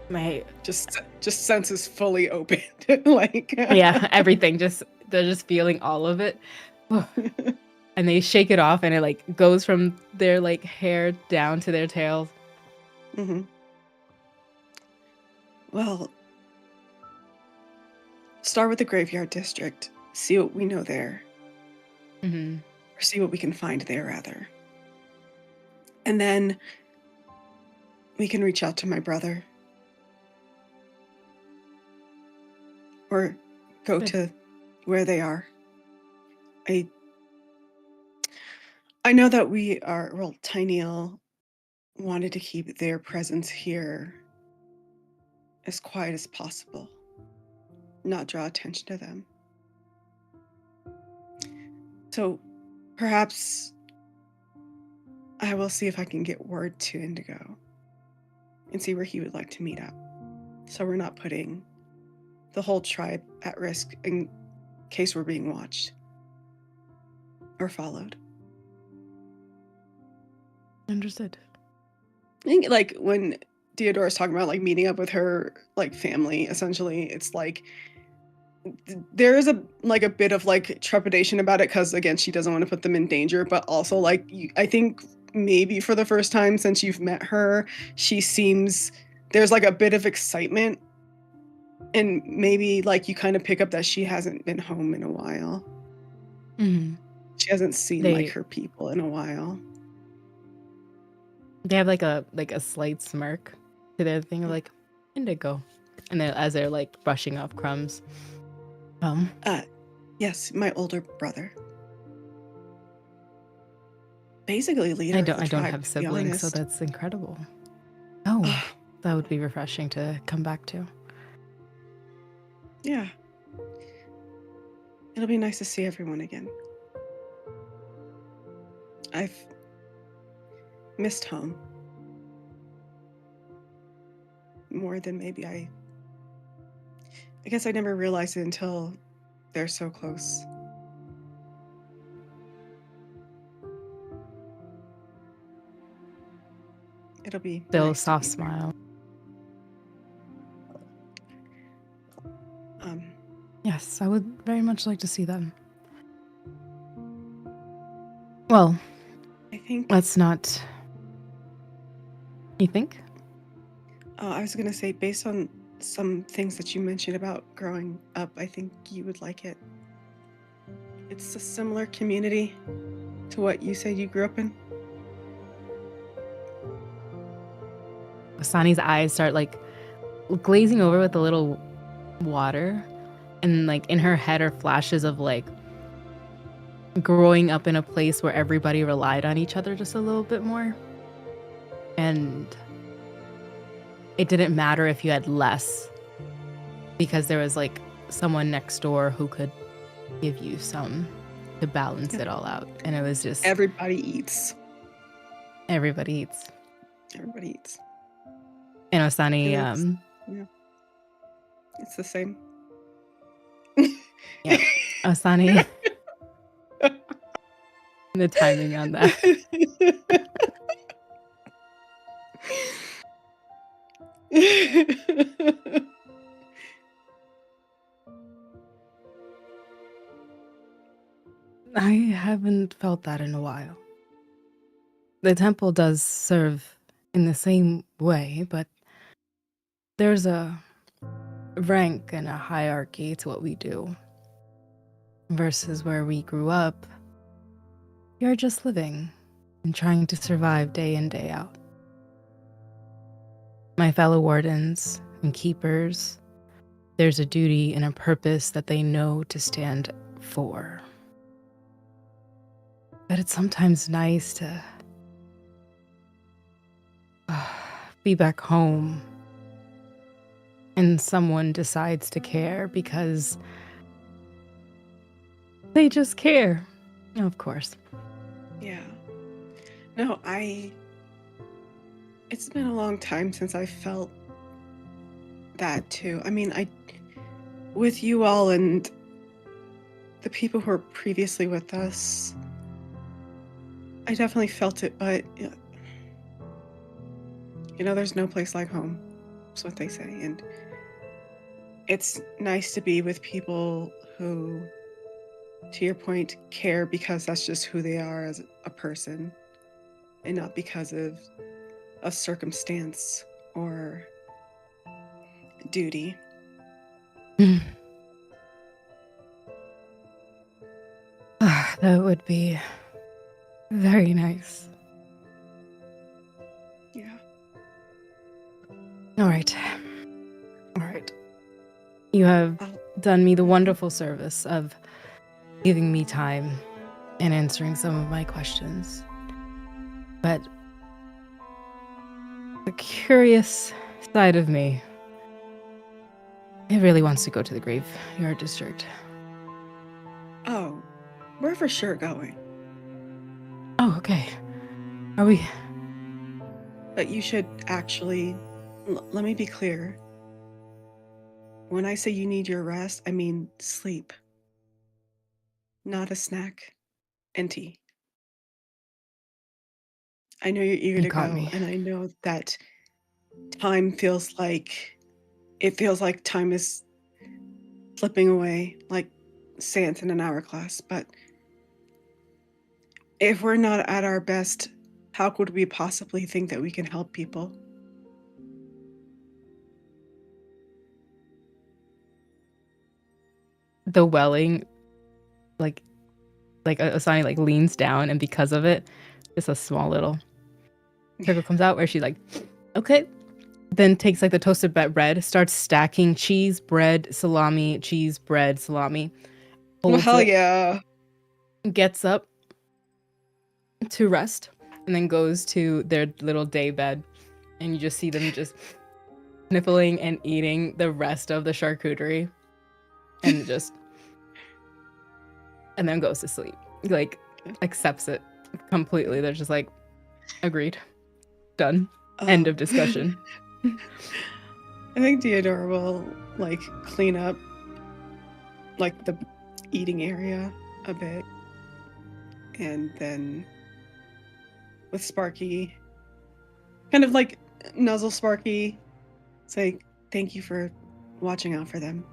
My Just senses fully opened. Like yeah, everything. They're just feeling all of it, and they shake it off, and it like goes from their like hair down to their tails. Mm-hmm. Well, start with the graveyard district. See what we know there. Mm-hmm. Or see what we can find there, rather. And then we can reach out to my brother. Or go to where they are. I know that Tiny'll wanted to keep their presence here as quiet as possible. Not draw attention to them. So perhaps I will see if I can get word to Indigo and see where he would like to meet up. So we're not putting the whole tribe at risk in case we're being watched or followed. Understood. I think like when Deodora's talking about like meeting up with her like family, essentially, it's like there is a bit of like trepidation about it because again she doesn't want to put them in danger, but also like I think maybe for the first time since you've met her, there's like a bit of excitement, and maybe like you kind of pick up that she hasn't been home in a while. Mm-hmm. She hasn't seen like her people in a while. They have like a slight smirk to their thing of like, Indigo, and then as they're like brushing off crumbs. Yes, my older brother. Basically leader of the I don't tribe, have to be siblings, so honest. that's incredible. Oh, that would be refreshing to come back to. Yeah. It'll be nice to see everyone again. I've missed home more than maybe I guess I never realized it until they're so close. It'll be Still nice to soft be there. smile. Um, Yes, I would very much like to see them. Well, I think let's not. You think? I was gonna say, based on some things that you mentioned about growing up, I think you would like it. It's a similar community to what you said you grew up in. Asani's eyes start like glazing over with a little water, and like in her head are flashes of like growing up in a place where everybody relied on each other just a little bit more, and it didn't matter if you had less because there was like someone next door who could give you some to balance it all out. And it was just Everybody eats. everybody eats. Everybody eats. And Asani, Yeah. It's the same. yeah, Asani, the timing on that. I haven't felt that in a while. The temple does serve in the same way, but there's a rank and a hierarchy to what we do. Versus where we grew up, you're just living and trying to survive day in, day out. My fellow wardens and keepers, there's a duty and a purpose that they know to stand for. But it's sometimes nice to be back home and someone decides to care because they just care. Of course. Yeah. No, it's been a long time since I felt that too. I mean, with you all and the people who were previously with us, I definitely felt it, but there's no place like home. That's what they say. And it's nice to be with people who, to your point, care because that's just who they are as a person and not because of a circumstance or duty. That would be very nice. Yeah. All right. You have done me the wonderful service of giving me time and answering some of my questions. But the curious side of me, it really wants to go to the graveyard district. Oh, we're for sure going. Oh, okay. Are we? But you should actually, let me be clear. When I say you need your rest, I mean sleep. Not a snack and tea. I know you're eager to go, and I know that time feels like time is slipping away like sands in an hourglass. But if we're not at our best, how could we possibly think that we can help people? The welling, like Asani like leans down, and because of it, just a small little trickle comes out where she's like, okay. Then takes like the toasted bread, starts stacking cheese, bread, salami, cheese, bread, salami. Well, hell yeah. Gets up to rest and then goes to their little day bed. And you just see them just sniffling and eating the rest of the charcuterie. And just and then goes to sleep. Like, accepts it completely. They're just like, agreed. Done. End of discussion. I think Theodora will like clean up like the eating area a bit, and then with Sparky, kind of like nuzzle Sparky, say thank you for watching out for them,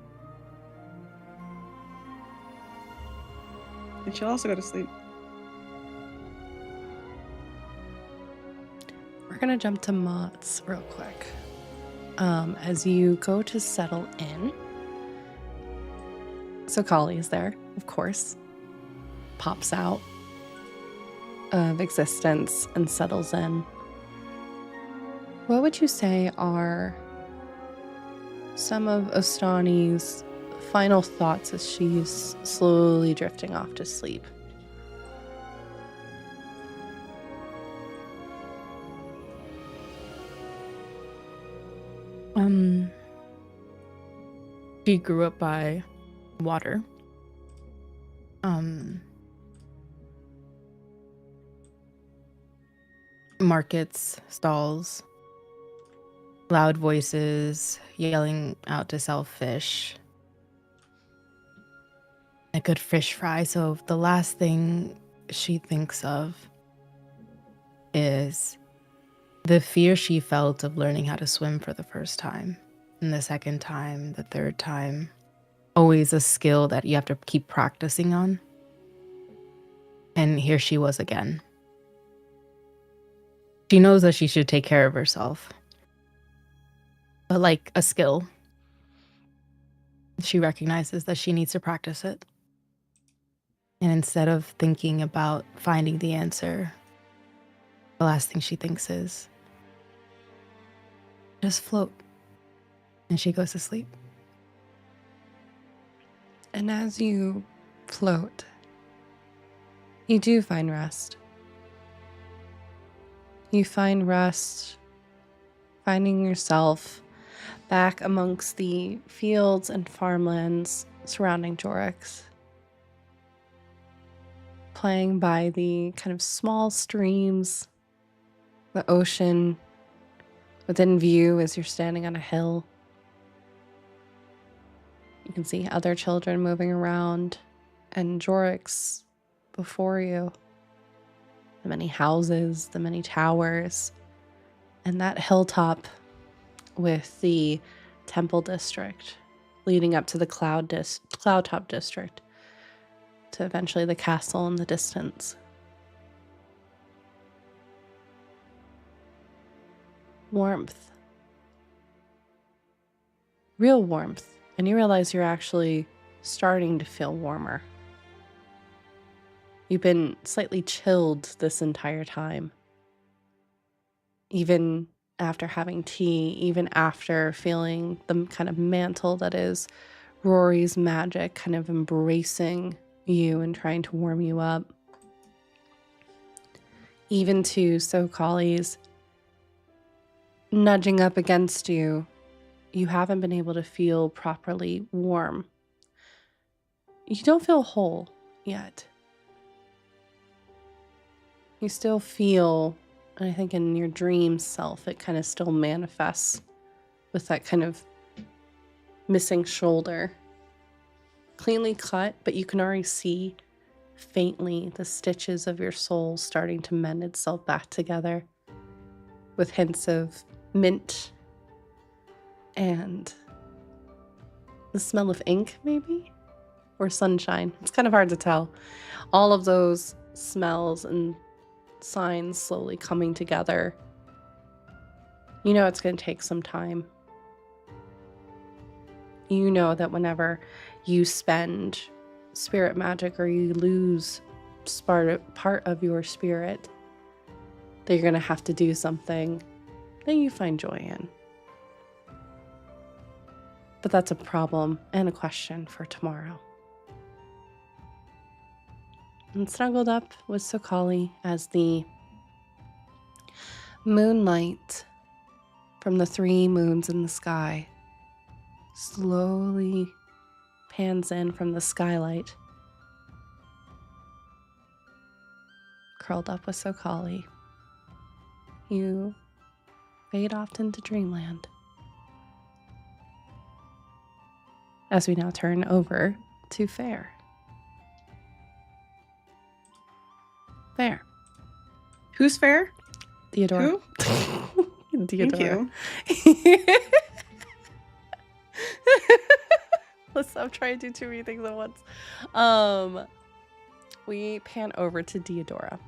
and she'll also go to sleep. We're gonna jump to Mott's real quick. As you go to settle in, so Kali is there, of course, pops out of existence and settles in. What would you say are some of Ostani's final thoughts as she's slowly drifting off to sleep? She grew up by water. Markets, stalls, loud voices yelling out to sell fish. A good fish fry. So the last thing she thinks of is the fear she felt of learning how to swim for the first time. And the second time, the third time. Always a skill that you have to keep practicing on. And here she was again. She knows that she should take care of herself. But like a skill, she recognizes that she needs to practice it. And instead of thinking about finding the answer, the last thing she thinks is, just float. And she goes to sleep. And as you float, you do find rest. You find rest, finding yourself back amongst the fields and farmlands surrounding Jorix, playing by the kind of small streams, the ocean within view as you're standing on a hill. You can see other children moving around, and Jorix before you. The many houses, the many towers, and that hilltop with the temple district leading up to the cloud-top district, to eventually the castle in the distance. Warmth. Real warmth. And you realize you're actually starting to feel warmer. You've been slightly chilled this entire time. Even after having tea, even after feeling the kind of mantle that is Rory's magic kind of embracing you and trying to warm you up. Even to Sokali's nudging up against you, you haven't been able to feel properly warm. You don't feel whole yet. You still feel, and I think in your dream self, it kind of still manifests with that kind of missing shoulder. Cleanly cut, but you can already see faintly the stitches of your soul starting to mend itself back together with hints of mint and the smell of ink, maybe? Or sunshine. It's kind of hard to tell. All of those smells and signs slowly coming together. You know it's going to take some time. You know that whenever you spend spirit magic or you lose part of your spirit, that you're going to have to do something that you find joy in. But that's a problem and a question for tomorrow. And snuggled up with Sokali as the moonlight from the 3 moons in the sky slowly pans in from the skylight curled up with Sokali, you fade off into dreamland. As we now turn over to Fair. Fair. Who's Fair? Theodora. Who? Theodora. Thank you. Let's stop trying to do too many things at once. We pan over to Theodora.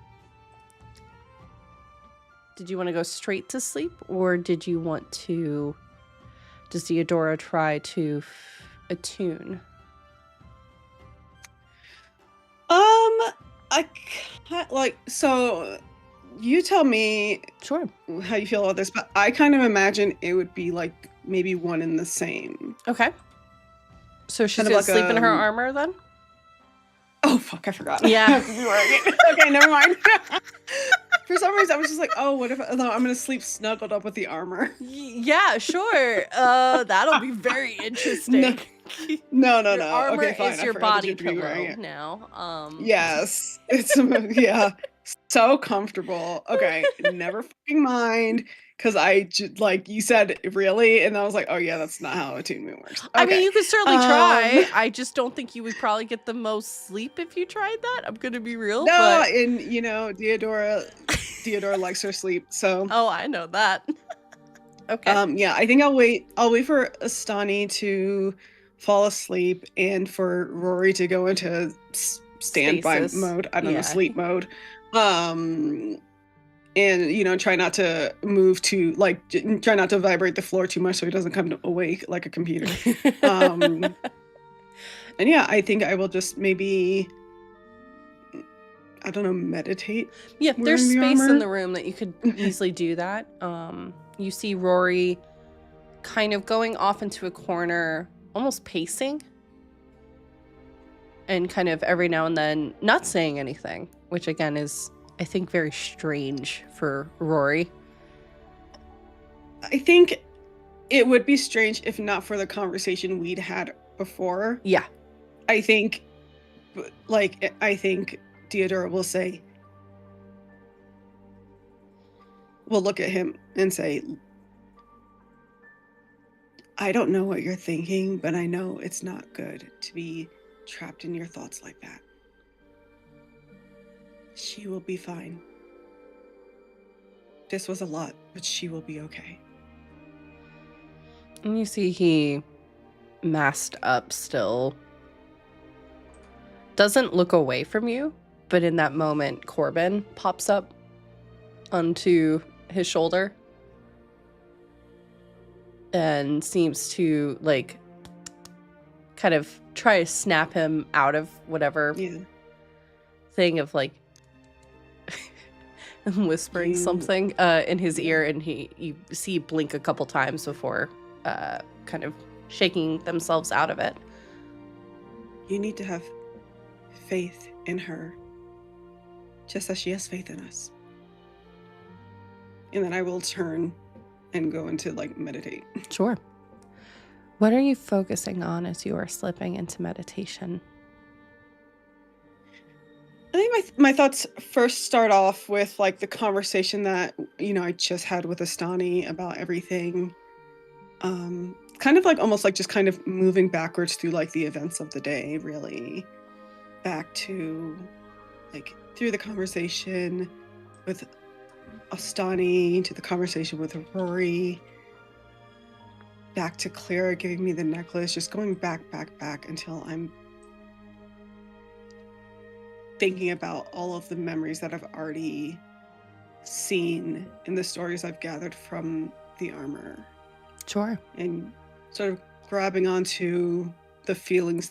Did you want to go straight to sleep, or did you want to... Does Theodora try to attune? I can't, like, so you tell me Sure. how you feel about this, but I kind of imagine it would be like maybe one and the same. Okay. So she's Kind of gonna like sleep in her armor then? Oh fuck, I forgot. Yeah. I have to be wearing it. Okay, never mind. For some reason I was just like, oh, what if I'm gonna sleep snuggled up with the armor? Yeah, sure. That'll be very interesting. No. Your armor Okay, fine. is I your forgot that body you had to be wearing pillow it. now. Yes. It's yeah. So comfortable. Okay, never fucking mind. Because like you said, really? And I was like, oh yeah, that's not how attunement works. Okay. I mean, you could certainly try. I just don't think you would probably get the most sleep if you tried that. I'm gonna be real. No, but... and Theodora likes her sleep, so Oh, I know that. Okay. yeah, I think I'll wait for Astani to fall asleep and for Rory to go into standby Stasis. mode. I don't know, Yeah. sleep mode. And try not to move too, like, try not to vibrate the floor too much so he doesn't come awake like a computer. And yeah, I think I will just maybe, I don't know, meditate. Yeah, there's wearing the space in armor. the room that you could easily do that. You see Rory kind of going off into a corner, almost pacing, and kind of every now and then not saying anything, which again is, I think, very strange for Rory. I think it would be strange if not for the conversation we'd had before. Yeah. I think Theodora will say, we'll look at him and say, I don't know what you're thinking, but I know it's not good to be trapped in your thoughts like that. She will be fine. This was a lot, but she will be okay. And you see he masked up still. Doesn't look away from you, but in that moment, Corbin pops up onto his shoulder and seems to, like, kind of try to snap him out of whatever thing of, like, whispering something in his ear, and you see blink a couple times before kind of shaking themselves out of it. You need to have faith in her, just as she has faith in us. And then I will turn and go into, like, meditate. Sure. What are you focusing on as you are slipping into meditation? I think my thoughts first start off with, like, the conversation that, I just had with Astani about everything. Kind of like almost like just kind of moving backwards through, like, the events of the day, really. Back to, like, through the conversation with Astani, to the conversation with Rory, back to Clara giving me the necklace, just going back until I'm thinking about all of the memories that I've already seen in the stories I've gathered from the armor. Sure. And sort of grabbing onto all the feelings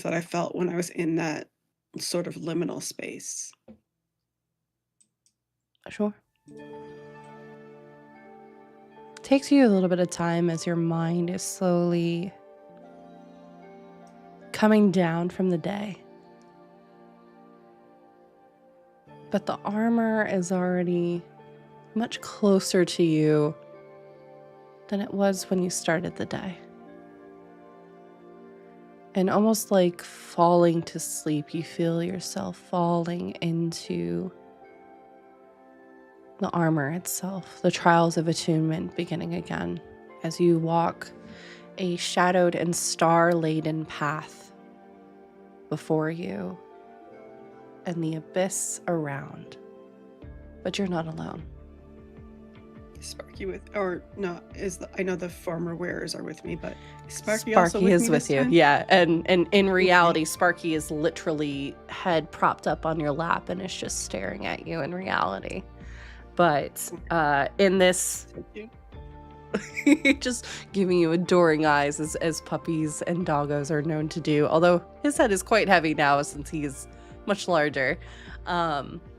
that I felt when I was in that sort of liminal space. Sure. Takes you a little bit of time as your mind is slowly coming down from the day. But the armor is already much closer to you than it was when you started the day. And almost like falling to sleep, you feel yourself falling into the armor itself, the trials of attunement beginning again as you walk a shadowed and star-laden path before you and the abyss around. But you're not alone. Sparky I know the former wearers are with me, but Sparky also with is me with this you. time? Yeah, and in reality, Sparky is literally head propped up on your lap and is just staring at you in reality. But in this, just giving you adoring eyes as puppies and doggos are known to do. Although his head is quite heavy now since he's much larger.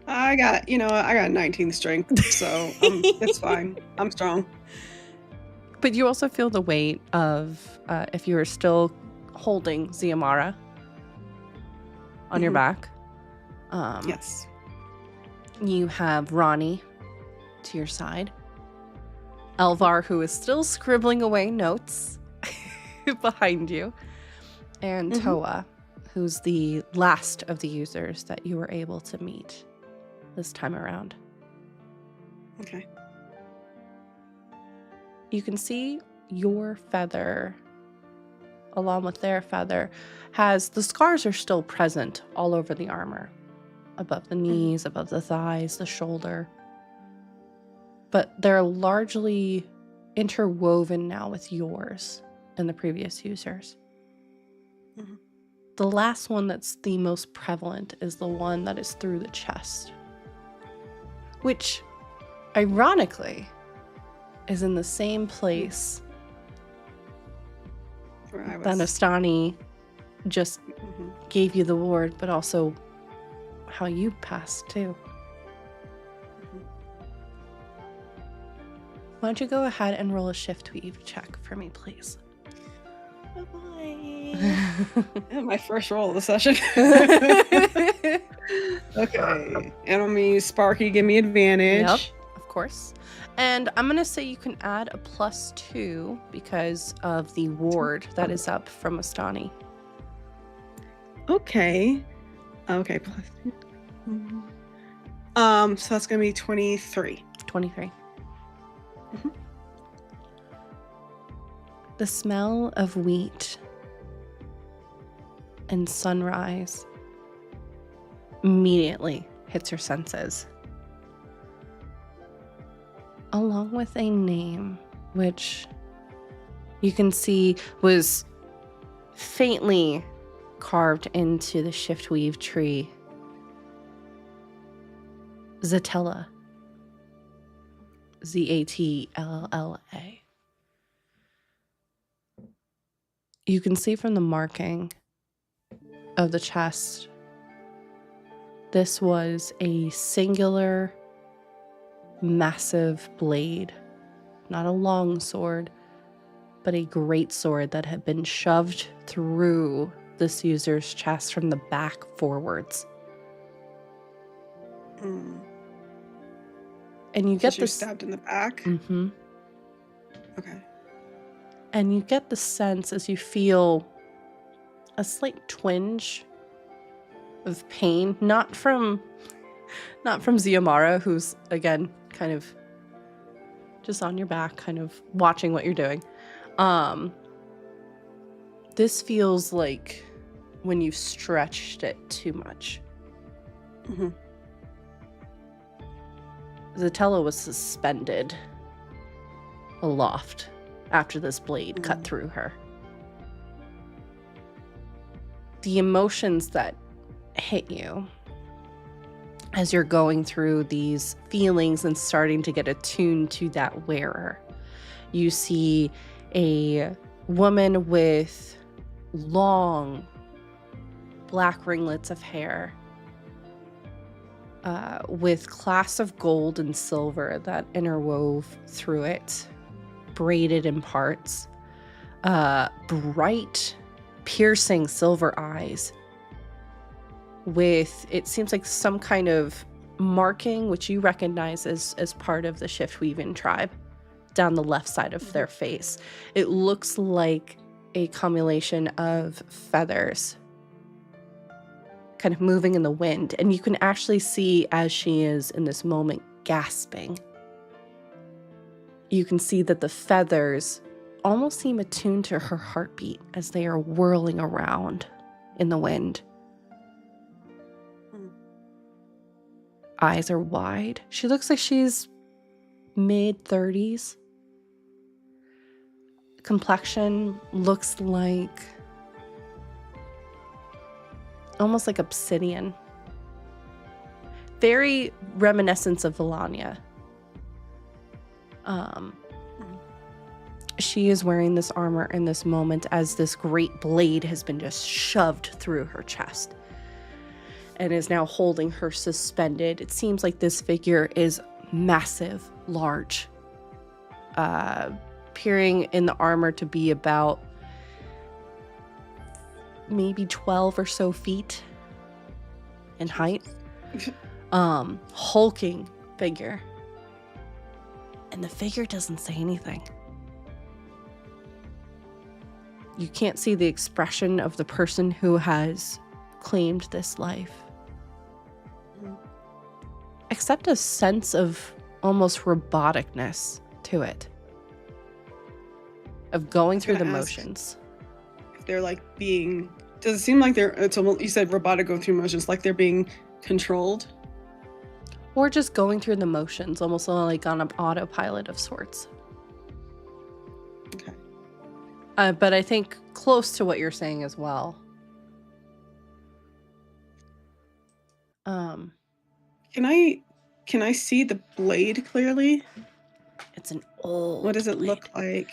I got 19 strength, so it's fine. I'm strong. But you also feel the weight of, if you are still holding Ziamara on your back. Yes. You have Ronnie to your side. Elvar, who is still scribbling away notes behind you. And Toa, who's the last of the users that you were able to meet this time around. Okay. You can see your feather, along with their feather, the scars are still present all over the armor. Above the knees, above the thighs, the shoulder. But they're largely interwoven now with yours and the previous users. The last one that's the most prevalent is the one that is through the chest. Which, ironically, is in the same place that Astani just gave you the ward, but also how you passed too. Why don't you go ahead and roll a shift weave check for me, please? My first roll of the session. Okay. And I'm gonna use Sparky, give me advantage. Yep, of course. And I'm gonna say you can add a +2 because of the ward that is up from Astani. Okay. Okay. So that's gonna be 23. 23. The smell of wheat and sunrise immediately hits your senses, along with a name which you can see was faintly carved into the shift weave tree. Zatella. Zatlla. You can see from the marking of the chest, this was a singular, massive blade. Not a long sword, but a great sword that had been shoved through this user's chest from the back forwards. And you get She was stabbed in the back? Okay. And you get the sense as you feel a slight twinge of pain, not from Ziamara, who's again kind of just on your back, kind of watching what you're doing. This feels like when you've stretched it too much. Zatella was suspended aloft after this blade cut through her. The emotions that hit you as you're going through these feelings and starting to get attuned to that wearer. You see a woman with long black ringlets of hair, with clasps of gold and silver that interwove through it, braided in parts, bright, piercing silver eyes with, it seems like some kind of marking, which you recognize as part of the Shift Weaving tribe, down the left side of their face. It looks like a cumulation of feathers kind of moving in the wind. And you can actually see, as she is in this moment gasping, you can see that the feathers almost seem attuned to her heartbeat as they are whirling around in the wind. Eyes are wide. She looks like she's mid-30s. Complexion looks like almost like obsidian. Very reminiscent of Valania. She is wearing this armor in this moment as this great blade has been just shoved through her chest and is now holding her suspended. It seems like this figure is massive, large, appearing in the armor to be about maybe 12 or so feet in height. Hulking figure. And the figure doesn't say anything. You can't see the expression of the person who has claimed this life, except a sense of almost roboticness to it, of going through the motions. If they're like being, does it seem like it's almost, you said robotic go through motions, like they're being controlled? Or just going through the motions, almost like on an autopilot of sorts. Okay. But I think close to what you're saying as well. Can I see the blade clearly? It's an old What does it blade. look like?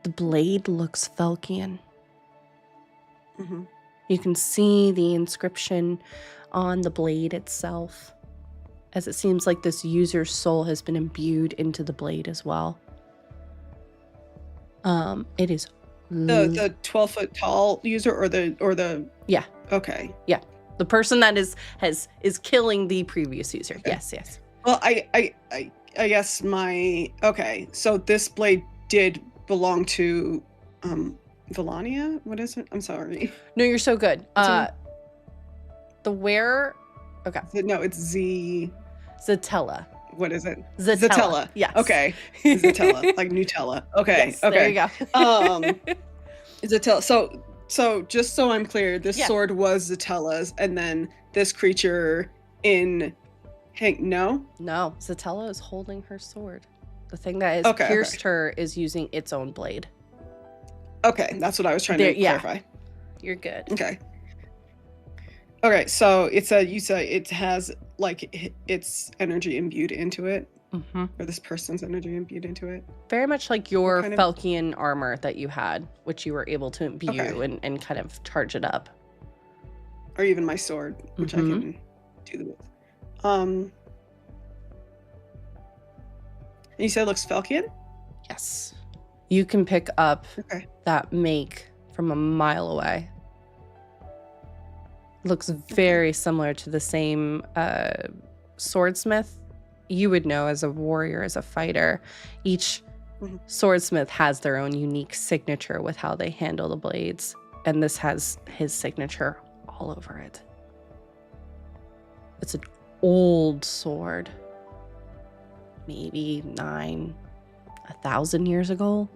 The blade looks Felkian. Mm-hmm. You can see the inscription on the blade itself, as it seems like this user's soul has been imbued into the blade as well. It is The 12-foot tall user or the yeah. Okay. Yeah. The person that is killing the previous user. Okay. Yes. Well, I guess okay. So this blade did belong to Valania? What is it? I'm sorry. No, you're so good. Sorry? The wearer. Okay. No, it's Zatella. What is it? Zatella. Yes. Okay. Zatella, like Nutella. Okay. Yes, okay. there you go. Zatella. So just so I'm clear, this Yeah. sword was Zatella's, and then this creature in no? No, Zatella is holding her sword. The thing that has pierced her is using its own blade. Okay, that's what I was trying to clarify. You're good. Okay. Okay, so you say it has like its energy imbued into it, Mm-hmm. or this person's energy imbued into it. Very much like your kind of- Felkian armor that you had, which you were able to imbue Okay. and kind of charge it up. Or even my sword, which I can do with. And you said it looks Felkian? Yes. You can pick up Okay. that make from a mile away. Looks very similar to the same swordsmith. You would know as a warrior, as a fighter, each swordsmith has their own unique signature with how they handle the blades. And this has his signature all over it. It's an old sword. Maybe 1,000 years ago,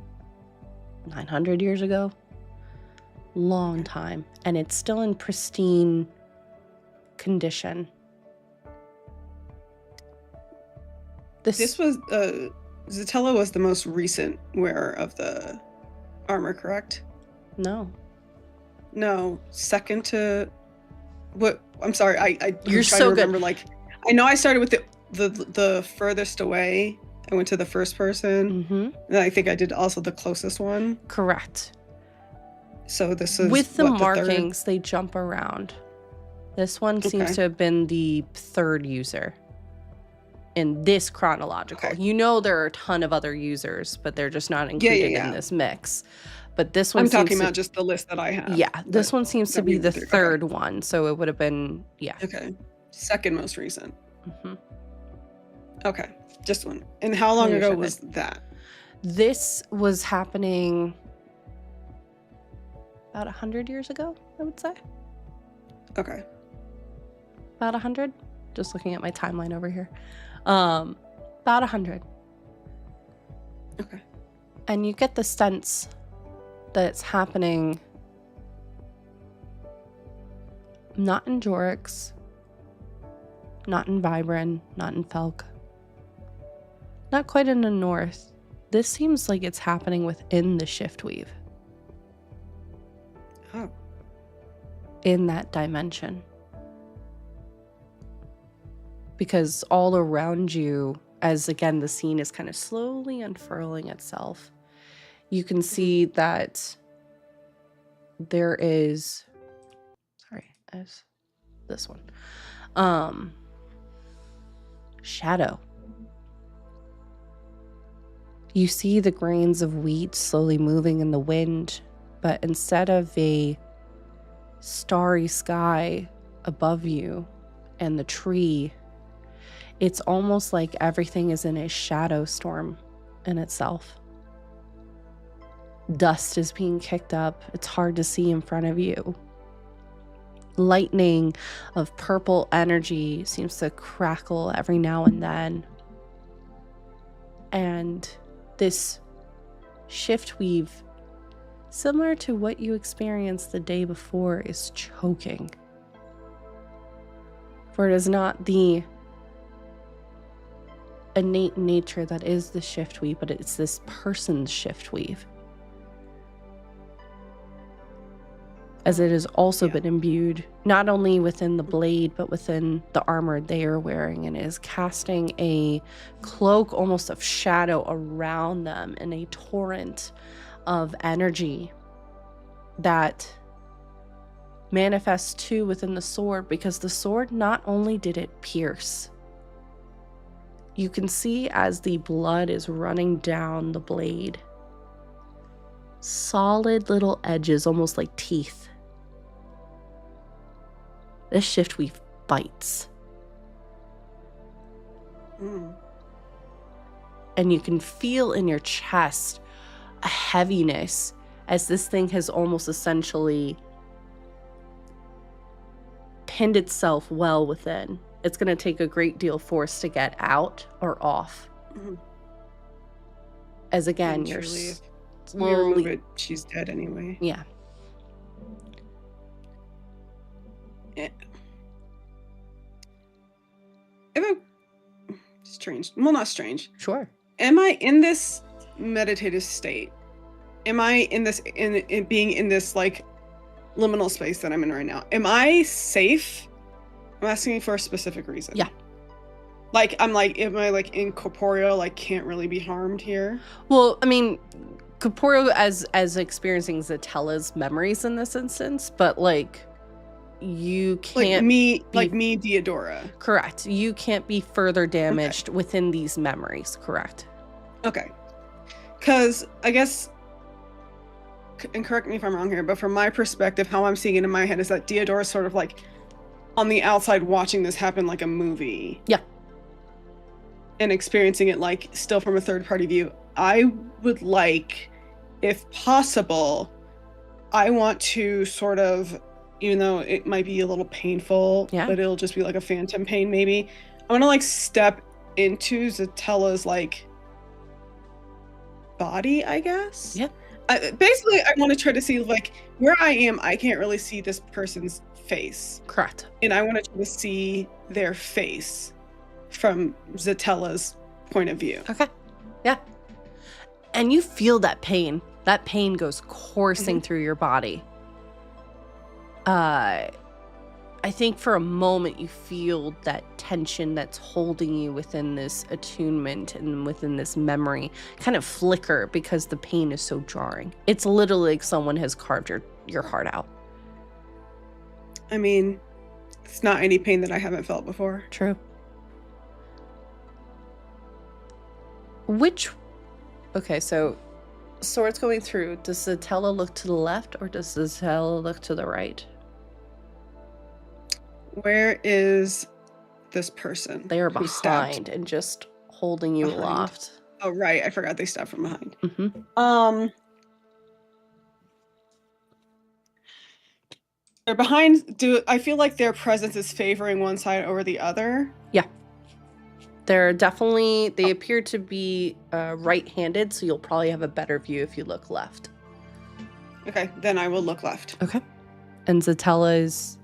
900 years ago. Long time. And it's still in pristine condition. This was Zatella was the most recent wearer of the armor, correct? No. No, second to what? I'm sorry. I'm You're trying so to good. remember. Like, I know I started with the furthest away. I went to the first person, Mm-hmm. and I think I did also the closest one. Correct. So this is With the what, markings, they jump around. This one seems Okay. to have been the third user in this chronological. Okay. You know there are a ton of other users, but they're just not included yeah. in this mix. But this one I'm seems talking to, about just the list that I have. yeah, this but one seems to that be we the went through. third one, so it would have been, yeah. Okay. Second most recent. Mm-hmm. Okay. Just one. And how long You're ago so was that? This was happening about 100 years ago, I would say. Okay. About 100. Just looking at my timeline over here. About 100. Okay. And you get the sense that it's happening not in Jorix, not in Vibran, not in Felk, not quite in the north. This seems like it's happening within the Shiftweave. Oh. In that dimension. Because all around you, as again the scene is kind of slowly unfurling itself, you can see that there is, as this one, shadow. You see the grains of wheat slowly moving in the wind, but instead of a starry sky above you and the tree, it's almost like everything is in a shadow storm in itself. Dust is being kicked up. It's hard to see in front of you. Lightning of purple energy seems to crackle every now and then. And this Shiftweave, similar to what you experienced the day before, is choking. For it is not the innate nature that is the Shiftweave, but it's this person's Shiftweave. As it has also been imbued, not only within the blade, but within the armor they are wearing, and is casting a cloak almost of shadow around them in a torrent of energy that manifests too within the sword, because the sword not only did it pierce, you can see as the blood is running down the blade, solid little edges, almost like teeth. This Shiftweave bites. And you can feel in your chest a heaviness as this thing has almost essentially pinned itself well within. It's going to take a great deal of force to get out or off. As again, you're slowly... she's dead anyway. Yeah. Strange. Well, not strange. Sure. Am I in this meditative state? Am I in this in being in this like liminal space that I'm in right now? Am I safe? I'm asking for a specific reason. Yeah. Like am I like incorporeal? Like can't really be harmed here? Well, I mean, corporeal as experiencing Zatella's memories in this instance, but like you can't me, Deodora. Correct. You can't be further damaged within these memories. Correct. Okay. Because I guess, and correct me if I'm wrong here, but from my perspective, how I'm seeing it in my head is that Deodora is sort of like on the outside watching this happen like a movie. Yeah. And experiencing it like still from a third party view. I would like, if possible, I want to sort of, even though it might be a little painful, but it'll just be like a phantom pain maybe. I want to like step into Zatella's like body, I guess. Yeah. Basically, I want to try to see like where I am. I can't really see this person's face. Correct. And I want to try to see their face from Zatella's point of view. Okay. Yeah. And you feel that pain. That pain goes coursing through your body. I think for a moment you feel that tension that's holding you within this attunement and within this memory kind of flicker because the pain is so jarring. It's literally like someone has carved your heart out. I mean, it's not any pain that I haven't felt before. True. Okay, so swords going through. Does Zatella look to the left or does Zatella look to the right? Where is this person? They are behind and just holding you aloft. Oh, right. I forgot they stabbed from behind. They're behind. I feel like their presence is favoring one side over the other? Yeah. They appear to be right-handed, so you'll probably have a better view if you look left. Okay, then I will look left. Okay. And Zatella's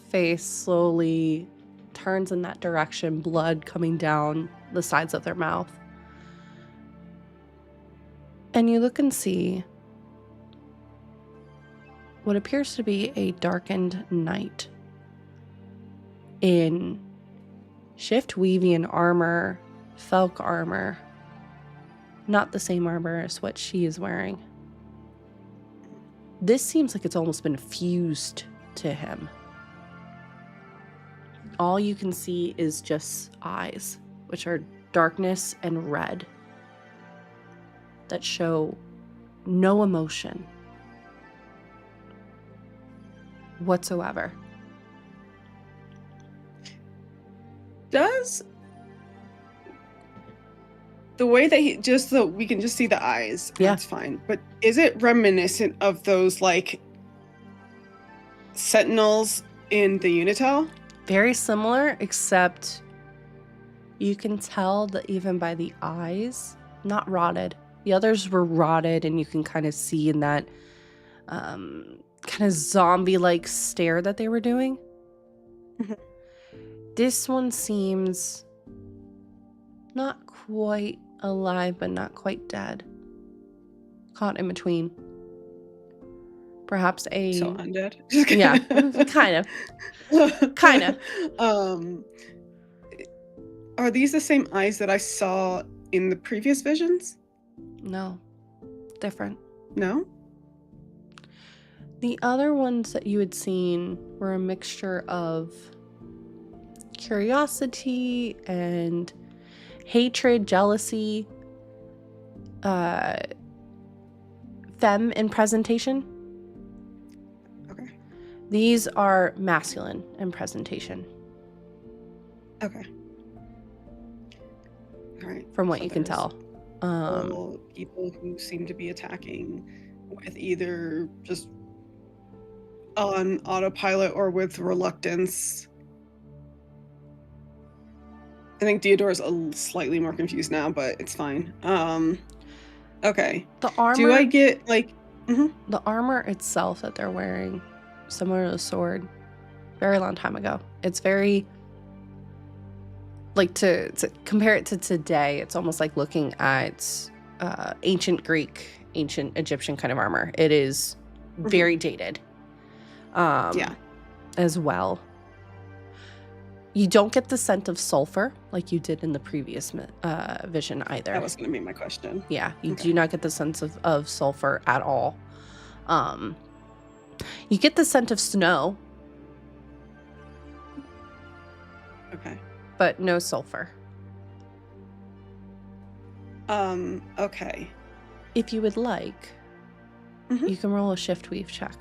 face slowly turns in that direction, blood coming down the sides of their mouth. And you look and see what appears to be a darkened night in shift weavian armor, Felk armor, not the same armor as what she is wearing. This seems like it's almost been fused to him. All you can see is just eyes, which are darkness and red, that show no emotion whatsoever. Does the way that we can just see the eyes, Yeah. that's fine. But is it reminiscent of those like sentinels in the Unitel? Very similar, except you can tell that even by the eyes, not rotted. The others were rotted, and you can kind of see in that kind of zombie-like stare that they were doing. Mhm. This one seems not quite alive, but not quite dead. Caught in between. Perhaps a... So undead? Yeah, kind of. Kind of. Are these the same eyes that I saw in the previous visions? No. Different. No? The other ones that you had seen were a mixture of curiosity and hatred, jealousy, femme in presentation. Okay. These are masculine in presentation. Okay. All right. From what So you can there's tell. people who seem to be attacking with either just on autopilot or with reluctance. I think Theodore's slightly more confused now, but it's fine. Okay. The armor. Do I get like? The armor itself that they're wearing, similar to the sword, very long time ago. It's very, like, to compare it to today, it's almost like looking at ancient Greek, ancient Egyptian kind of armor. It is very dated. Yeah. As well. You don't get the scent of sulfur like you did in the previous vision either. That was going to be my question. Yeah, you do not get the sense of sulfur at all. You get the scent of snow. Okay. But no sulfur. Okay. If you would like, Mhm. you can roll a shift weave check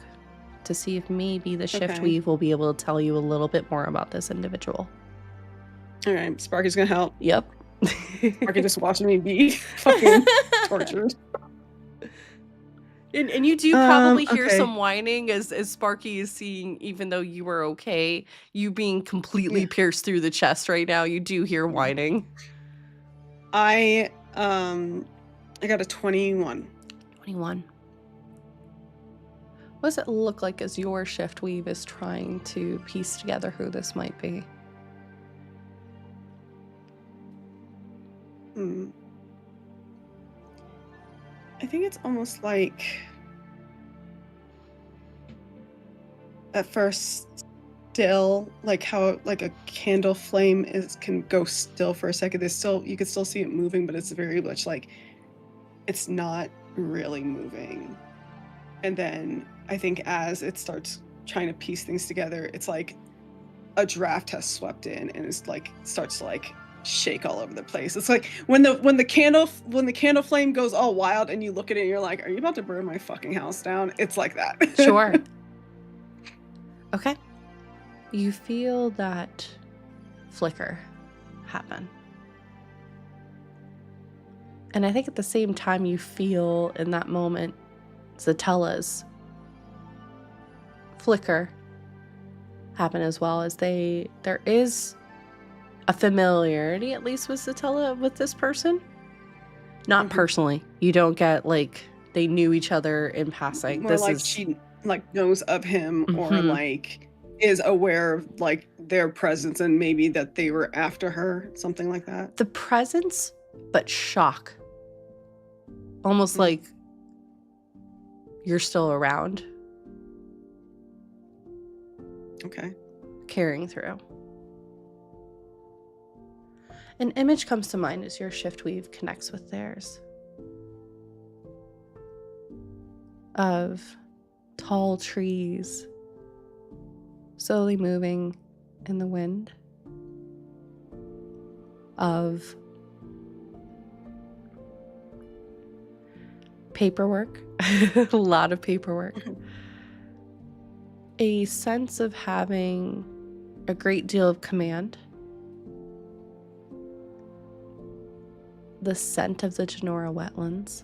to see if maybe the shift Okay. weave will be able to tell you a little bit more about this individual. All right. Sparky's going to help. Yep. Sparky just watching me be fucking tortured. And you do probably hear okay. some whining as Sparky is seeing, even though you were okay, you being completely pierced through the chest right now, you do hear whining. I got a 21. 21. What does it look like as your shift weave is trying to piece together who this might be? I think it's almost like at first still, like how like a candle flame can go still for a second. You can still see it moving, but it's very much like it's not really moving. And then I think as it starts trying to piece things together, it's like a draft has swept in and it's like starts to like shake all over the place. It's like when the candle flame goes all wild and you look at it and you're like, are you about to burn my fucking house down? It's like that. Sure. Okay. You feel that flicker happen. And I think at the same time you feel in that moment Zatella's flicker happen as well, as there is a familiarity, at least with Zatella, with this person. Not personally. You don't get like they knew each other in passing. More like she like knows of him or like is aware of like their presence and maybe that they were after her, something like that. The presence, but shock. Almost like you're still around. Okay. Carrying through. An image comes to mind as your shift weave connects with theirs. Of tall trees slowly moving in the wind. Of paperwork, a lot of paperwork. A sense of having a great deal of command. The scent of the Genora wetlands.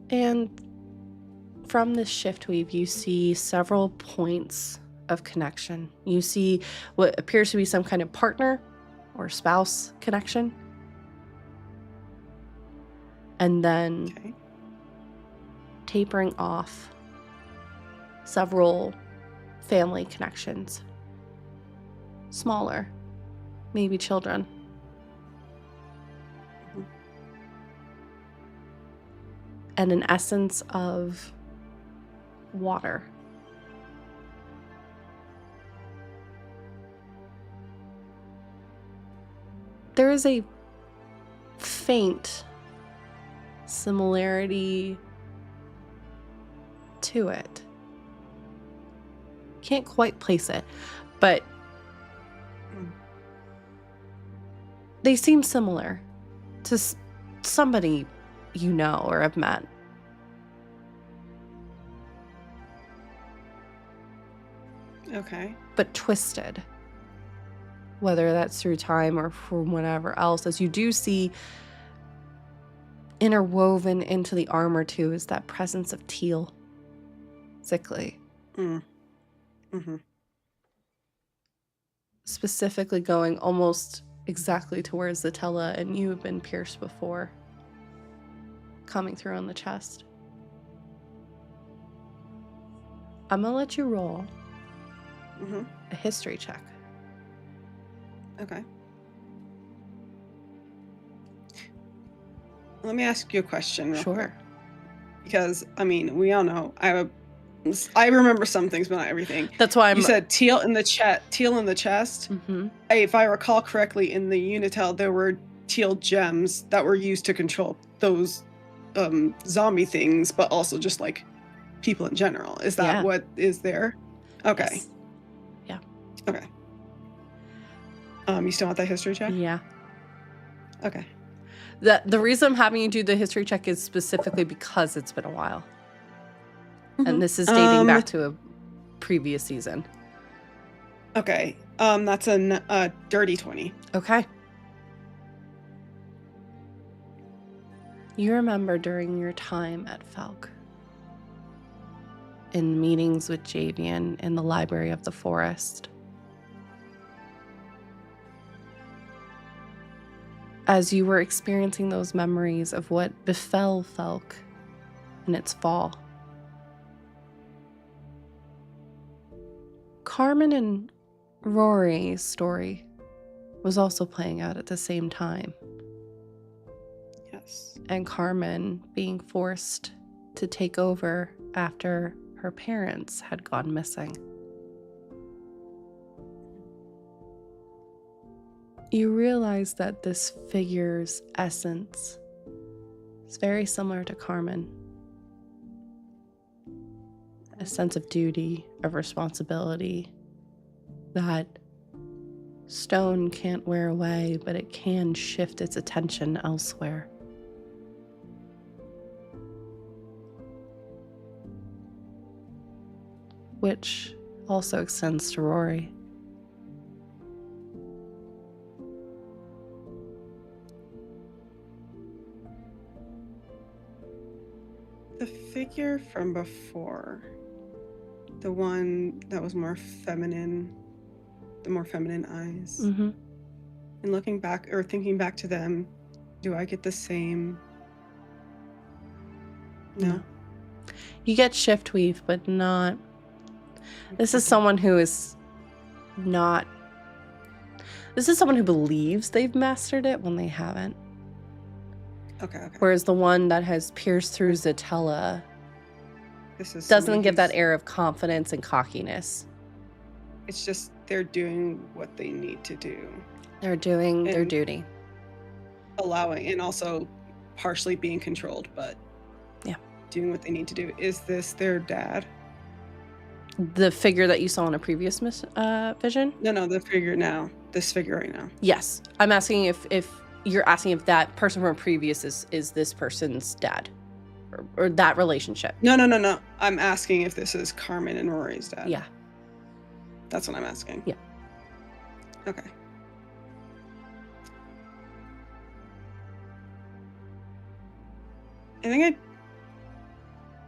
And from this shift weave, you see several points of connection. You see what appears to be some kind of partner or spouse connection. And then tapering off several family connections. Smaller, maybe children. And an essence of water. There is a faint similarity to it. Can't quite place it, but they seem similar to somebody you know or have met. Okay. But twisted. Whether that's through time or from whatever else, as you do see interwoven into the armor too is that presence of teal. Sickly. Specifically going almost exactly to where Zatella and you have been pierced before. Coming through on the chest. I'm gonna let you roll a history check. Okay. Let me ask you a question real quick. Because, I mean, we all know I remember some things, but not everything. That's why you said teal in the chest. If I recall correctly, in the Unitel, there were teal gems that were used to control those zombie things, but also just like people in general. Is that what is there? Okay. Yes. Yeah. Okay. You still want that history check? Yeah. Okay. The reason I'm having you do the history check is specifically because it's been a while. And this is dating back to a previous season. Okay. That's a dirty 20. Okay. You remember during your time at Felk, in meetings with Javian in the Library of the Forest, as you were experiencing those memories of what befell Felk in its fall. Carmen and Rory's story was also playing out at the same time. Yes. And Carmen being forced to take over after her parents had gone missing. You realize that this figure's essence is very similar to Carmen. A sense of duty, of responsibility, that stone can't wear away, but it can shift its attention elsewhere. Which also extends to Rory. The figure from before, the one that was more feminine, the more feminine eyes. Mm-hmm. And looking back or thinking back to them, do I get the same? No. You get shift weave, but not. This is someone who is not. This is someone who believes they've mastered it when they haven't. Okay. Whereas the one that has pierced through Zatella This is doesn't somebody give that who's- air of confidence and cockiness. It's just they're doing what they need to do, They're doing their And- duty. allowing and also partially being controlled, but Yeah. doing what they need to do. Is this their dad? The figure that you saw in a previous vision? No, the figure now. This figure right now. Yes. I'm asking if you're asking if that person from previous is this person's dad. Or that relationship. No. I'm asking if this is Carmen and Rory's dad. Yeah. That's what I'm asking. Yeah. Okay.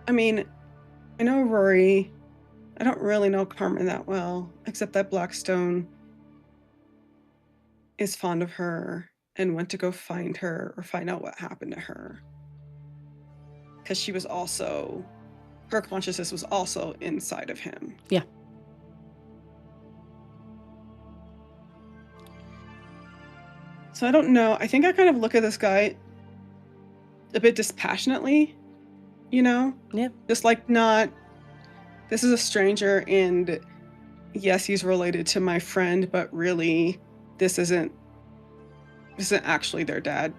I mean, I know Rory. I don't really know Carmen that well, except that Blackstone is fond of her and went to go find her or find out what happened to her. Because she was also, her consciousness was also inside of him. Yeah. So I don't know. I think I kind of look at this guy a bit dispassionately, you know? Yeah. Just like not, this is a stranger and yes, he's related to my friend, but really this isn't actually their dad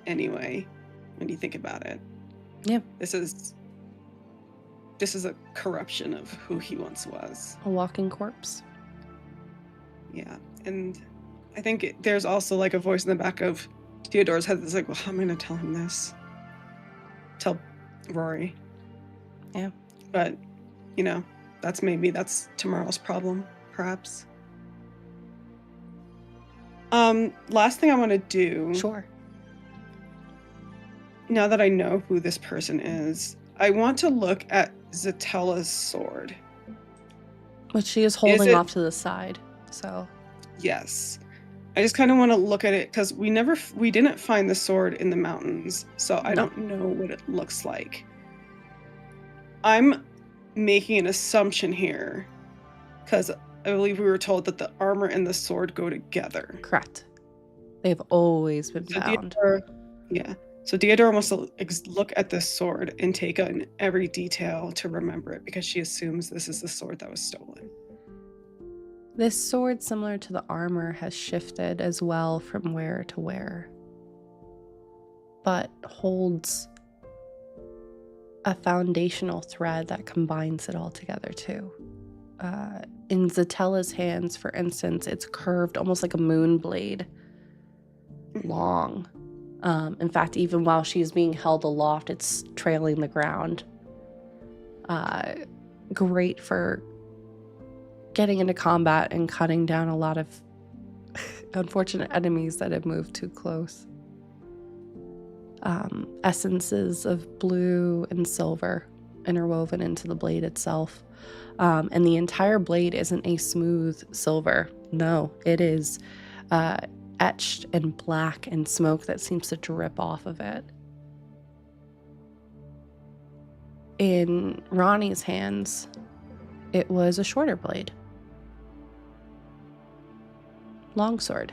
anyway, when you think about it. Yeah. This is a corruption of who he once was. A walking corpse. Yeah. And I think there's also like a voice in the back of Theodore's head that's like, well, how am I going to tell him this? Tell Rory. Yeah. But, you know, that's tomorrow's problem, perhaps. Last thing I want to do. Sure. Now that I know who this person is, I want to look at Zatella's sword. Which she is holding off to the side. So. Yes. I just kind of want to look at it because we didn't find the sword in the mountains, so I don't know what it looks like. I'm making an assumption here because I believe we were told that the armor and the sword go together. Correct. They've always been So found. So Theodora wants to look at this sword and take in every detail to remember it because she assumes this is the sword that was stolen. This sword, similar to the armor, has shifted as well from wearer to wearer, but holds a foundational thread that combines it all together too. In Zatella's hands, for instance, it's curved almost like a moon blade, long. In fact, even while she's being held aloft, it's trailing the ground. Great for getting into combat and cutting down a lot of unfortunate enemies that have moved too close. Essences of blue and silver interwoven into the blade itself. And the entire blade isn't a smooth silver. No, it is etched in black and smoke that seems to drip off of it. In Ronnie's hands, it was a shorter blade. Longsword.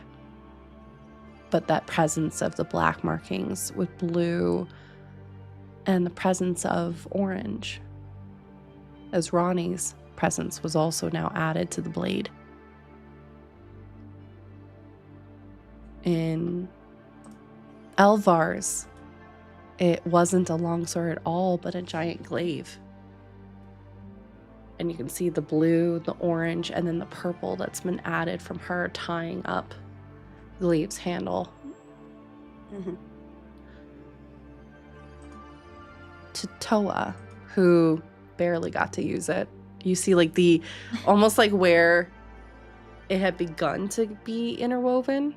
But that presence of the black markings with blue and the presence of orange, as Ronnie's presence was also now added to the blade. In Elvar's, it wasn't a longsword at all, but a giant glaive. And you can see the blue, the orange, and then the purple that's been added from her tying up the glaive's handle. Mm-hmm. To Toa, who barely got to use it, you see like almost like where it had begun to be interwoven,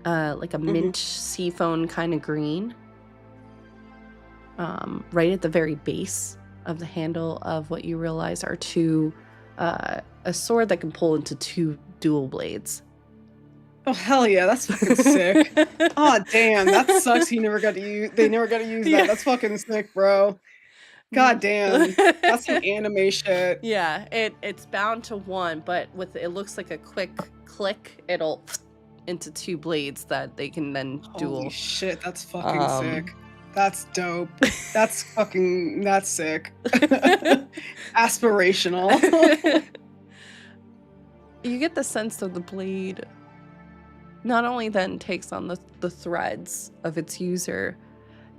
like a mint seafoam kind of green. right at the very base of the handle of what you realize are a sword that can pull into 2 dual blades. Oh hell yeah, that's fucking sick. Oh damn, that sucks. They never got to use Yeah. that. That's fucking sick, bro. God damn, that's some anime shit. Yeah, it's bound to 1, but it looks like a quick click. It'll into 2 blades that they can then duel. Holy shit, that's fucking sick. That's dope. That's sick. Aspirational. You get the sense that the blade not only then takes on the threads of its user,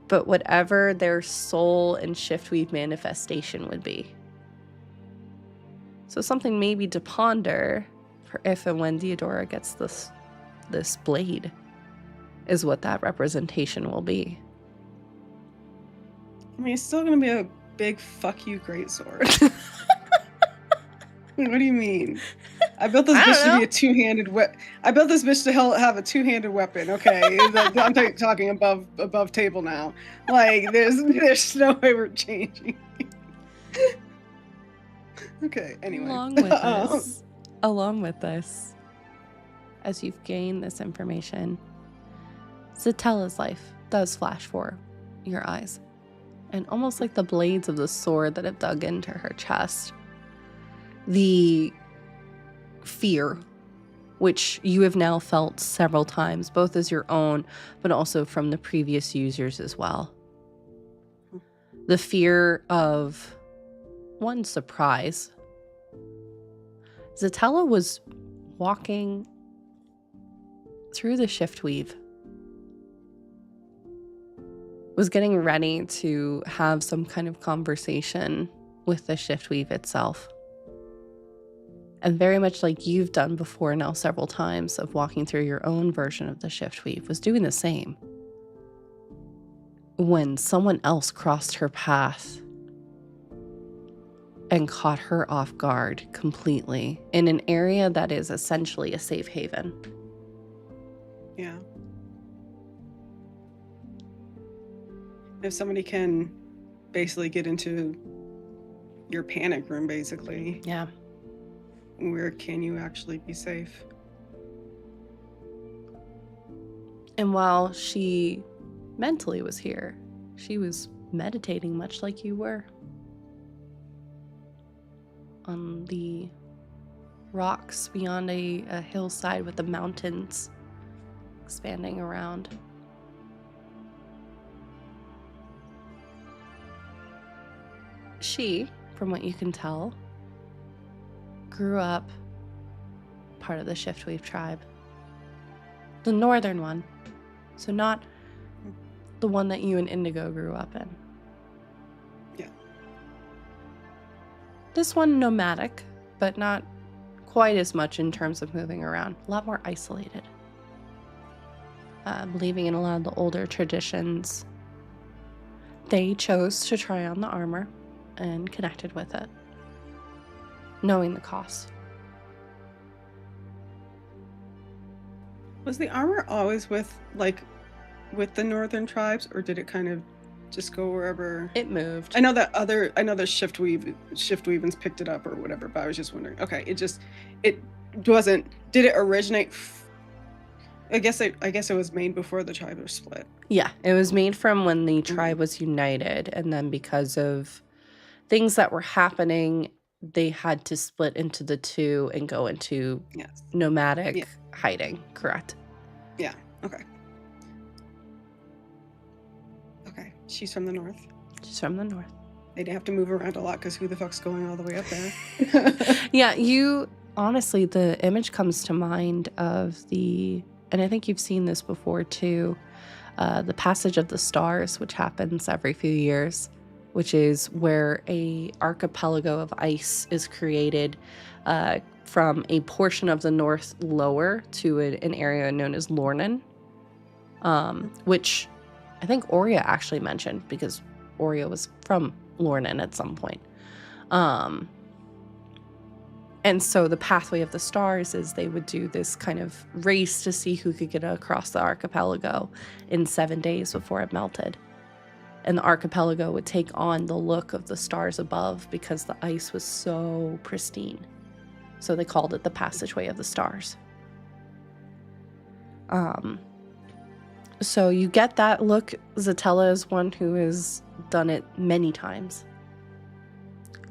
but whatever their soul and shiftweave manifestation would be. So something maybe to ponder for if and when Theodora gets this blade is what that representation will be. I mean, it's still gonna be a big fuck you greatsword. What do you mean? I built this bitch to be a two-handed weapon. I built this bitch to have a two-handed weapon. Okay, I'm talking above table now. Like, there's no way we're changing. Okay. Anyway. Along with this, as you've gained this information, Zatella's life does flash for your eyes, and almost like the blades of the sword that have dug into her chest, the fear, which you have now felt several times, both as your own, but also from the previous users as well. The fear of, one, surprise. Zatella was walking through the shiftweave, was getting ready to have some kind of conversation with the shiftweave itself. And very much like you've done before now several times of walking through your own version of the shiftweave, was doing the same. When someone else crossed her path and caught her off guard completely in an area that is essentially a safe haven. Yeah. If somebody can basically get into your panic room, basically. Yeah. Where can you actually be safe? And while she mentally was here, she was meditating much like you were. On the rocks beyond a hillside with the mountains expanding around. She, from what you can tell, grew up part of the Shiftweave tribe. The northern one. So not the one that you and Indigo grew up in. Yeah. This one nomadic, but not quite as much in terms of moving around. A lot more isolated. Believing in a lot of the older traditions. They chose to try on the armor and connected with it, knowing the cost. Was the armor always with the northern tribes, or did it kind of just go wherever it moved? I know the Shiftweavens picked it up or whatever, but I was just wondering. Okay, it wasn't. Did it originate? I guess it was made before the tribe was split. Yeah, it was made from when the tribe was united, and then because of things that were happening, they had to split into the two and go into nomadic hiding. Correct. Yeah. Okay. Okay. She's from the north. She's from the north. They'd have to move around a lot because who the fuck's going all the way up there? Yeah, honestly, the image comes to mind of and I think you've seen this before too, the passage of the stars, which happens every few years, which is where a archipelago of ice is created from a portion of the north lower to an area known as Lornan, which I think Oria actually mentioned because Oria was from Lornan at some point. And so the pathway of the stars is they would do this kind of race to see who could get across the archipelago in 7 days before it melted. and the archipelago would take on the look of the stars above because the ice was so pristine. So they called it the passageway of the stars. So you get that look. Zatella is one who has done it many times.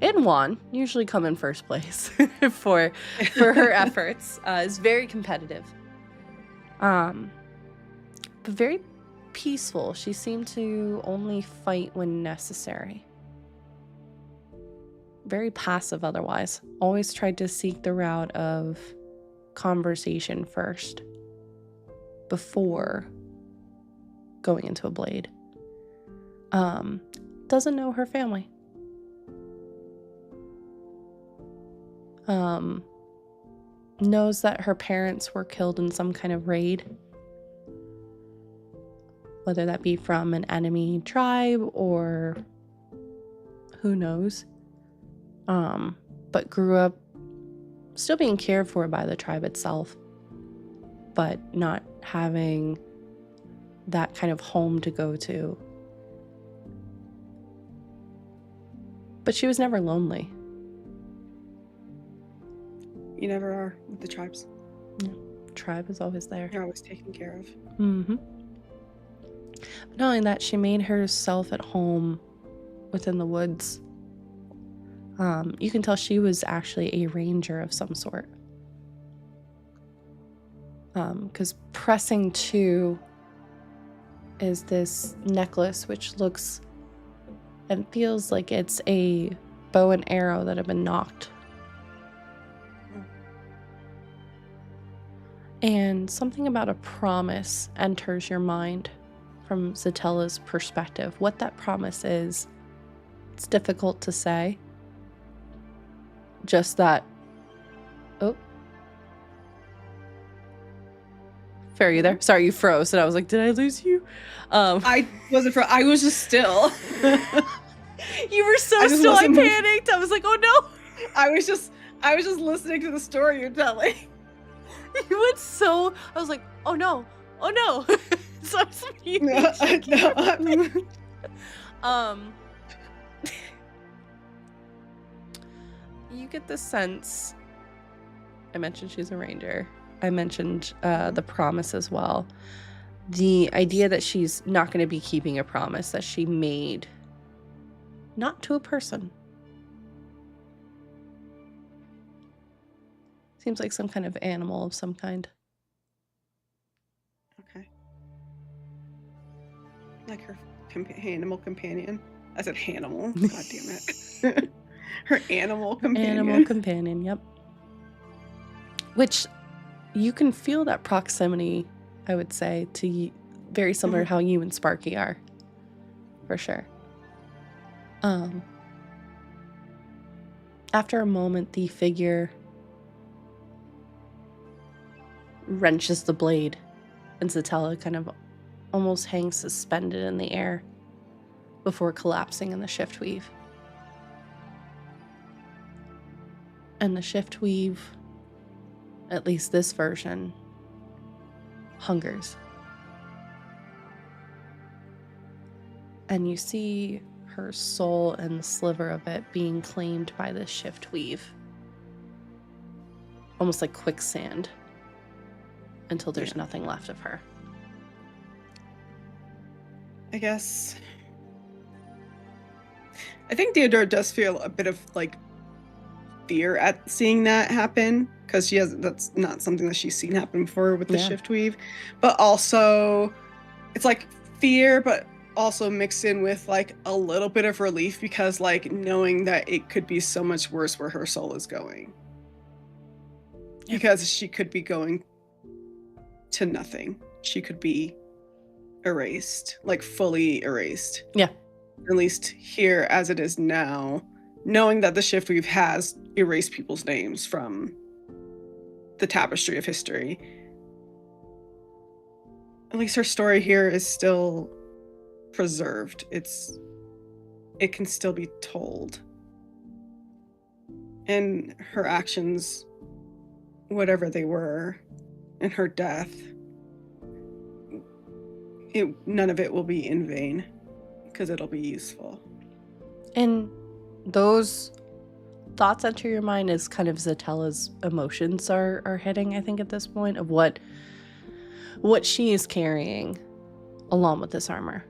And Juan usually come in first place for her efforts. Is very competitive. But very peaceful. She seemed to only fight when necessary. Very passive otherwise. Always tried to seek the route of conversation first before going into a blade. Doesn't know her family. Knows that her parents were killed in some kind of raid. Whether that be from an enemy tribe or who knows. But grew up still being cared for by the tribe itself, but not having that kind of home to go to. But she was never lonely. You never are with the tribes. Yeah. Tribe is always there. You're always taken care of. Mm-hmm. But not only that, she made herself at home within the woods. You can tell she was actually a ranger of some sort. Because pressing to is this necklace which looks and feels like it's a bow and arrow that have been knocked. And something about a promise enters your mind from Zatella's perspective. What that promise is, it's difficult to say. Just that, oh. Fair, are you there? Sorry, you froze, and I was like, did I lose you? I wasn't I was just still. You were so still, I panicked. I was like, oh no. I was just listening to the story you're telling. You went so, I was like, oh no. So I was muted. You get the sense, I mentioned she's a ranger. I mentioned the promise as well. The idea that she's not going to be keeping a promise that she made, not to a person. Seems like some kind of animal of some kind. Okay. Like her animal companion. I said animal. God damn it. Her animal companion. Animal companion, yep. Which you can feel that proximity, I would say, to very similar to how you and Sparky are. For sure. After a moment, the figure wrenches the blade, and Zatella kind of almost hangs suspended in the air before collapsing in the shift weave. And the shift weave, at least this version, hungers. And you see her soul and the sliver of it being claimed by this shift weave. Almost like quicksand. Until there's nothing left of her. I guess. I think Theodora does feel a bit of like fear at seeing that happen, because that's not something that she's seen happen before with the shift weave. But also it's like fear, but also mixed in with like a little bit of relief, because like knowing that it could be so much worse where her soul is going. Because she could be going to nothing. She could be erased, like fully erased. Yeah. At least here as it is now, knowing that the shift weave has erased people's names from the tapestry of history. At least her story here is still preserved. It can still be told. And her actions, whatever they were, and her death, none of it will be in vain, because it'll be useful. And those thoughts enter your mind as kind of Zatella's emotions are hitting, I think, at this point, of what she is carrying along with this armor.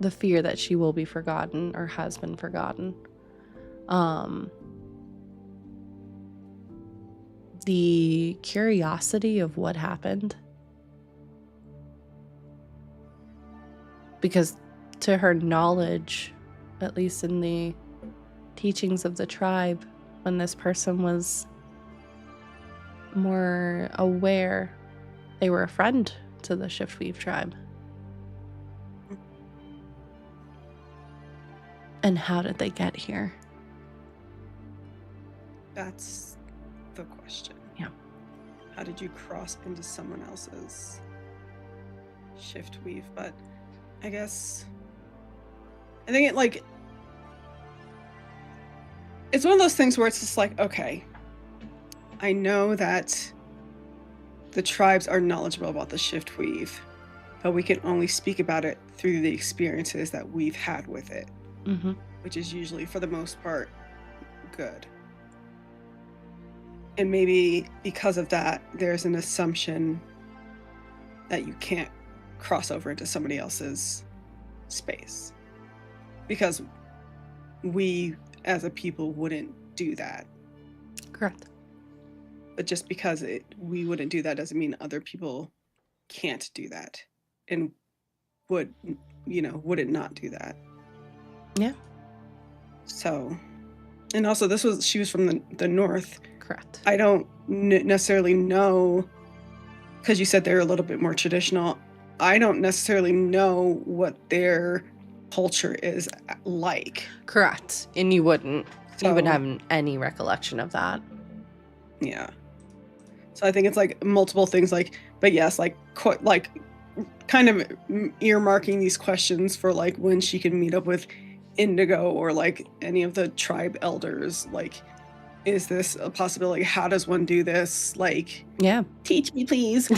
The fear that she will be forgotten or has been forgotten. The curiosity of what happened. Because to her knowledge, at least in the teachings of the tribe, when this person was more aware, they were a friend to the Shiftweave tribe. And how did they get here? That's the question. Yeah. How did you cross into someone else's Shiftweave? But I guess I think it's one of those things where it's just like, okay, I know that the tribes are knowledgeable about the Shiftweave, but we can only speak about it through the experiences that we've had with it, which is usually, for the most part, good. And maybe because of that, there's an assumption that you can't cross over into somebody else's space. Because we, as a people, wouldn't do that. Correct. But just because we wouldn't do that doesn't mean other people can't do that. And wouldn't not do that. Yeah. So, and also she was from the north. Correct. I don't necessarily know, because you said they're a little bit more traditional. I don't necessarily know what their culture is like. Correct. And you wouldn't So- have any recollection of that. Yeah. So I think it's like multiple things, but yes, kind of earmarking these questions for when she can meet up with Indigo or any of the tribe elders. Is this a possibility? How does one do this? Yeah. Teach me, please.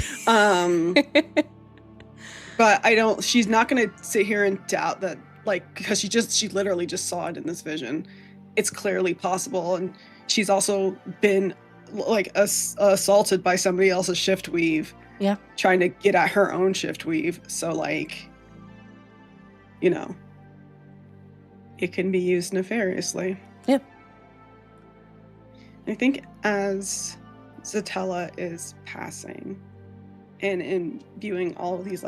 But she's not going to sit here and doubt that, because she literally just saw it in this vision. It's clearly possible. And she's also been assaulted by somebody else's Shiftweave. Yeah. Trying to get at her own Shiftweave. So it can be used nefariously. Yeah. I think as Zatella is passing and in viewing all of these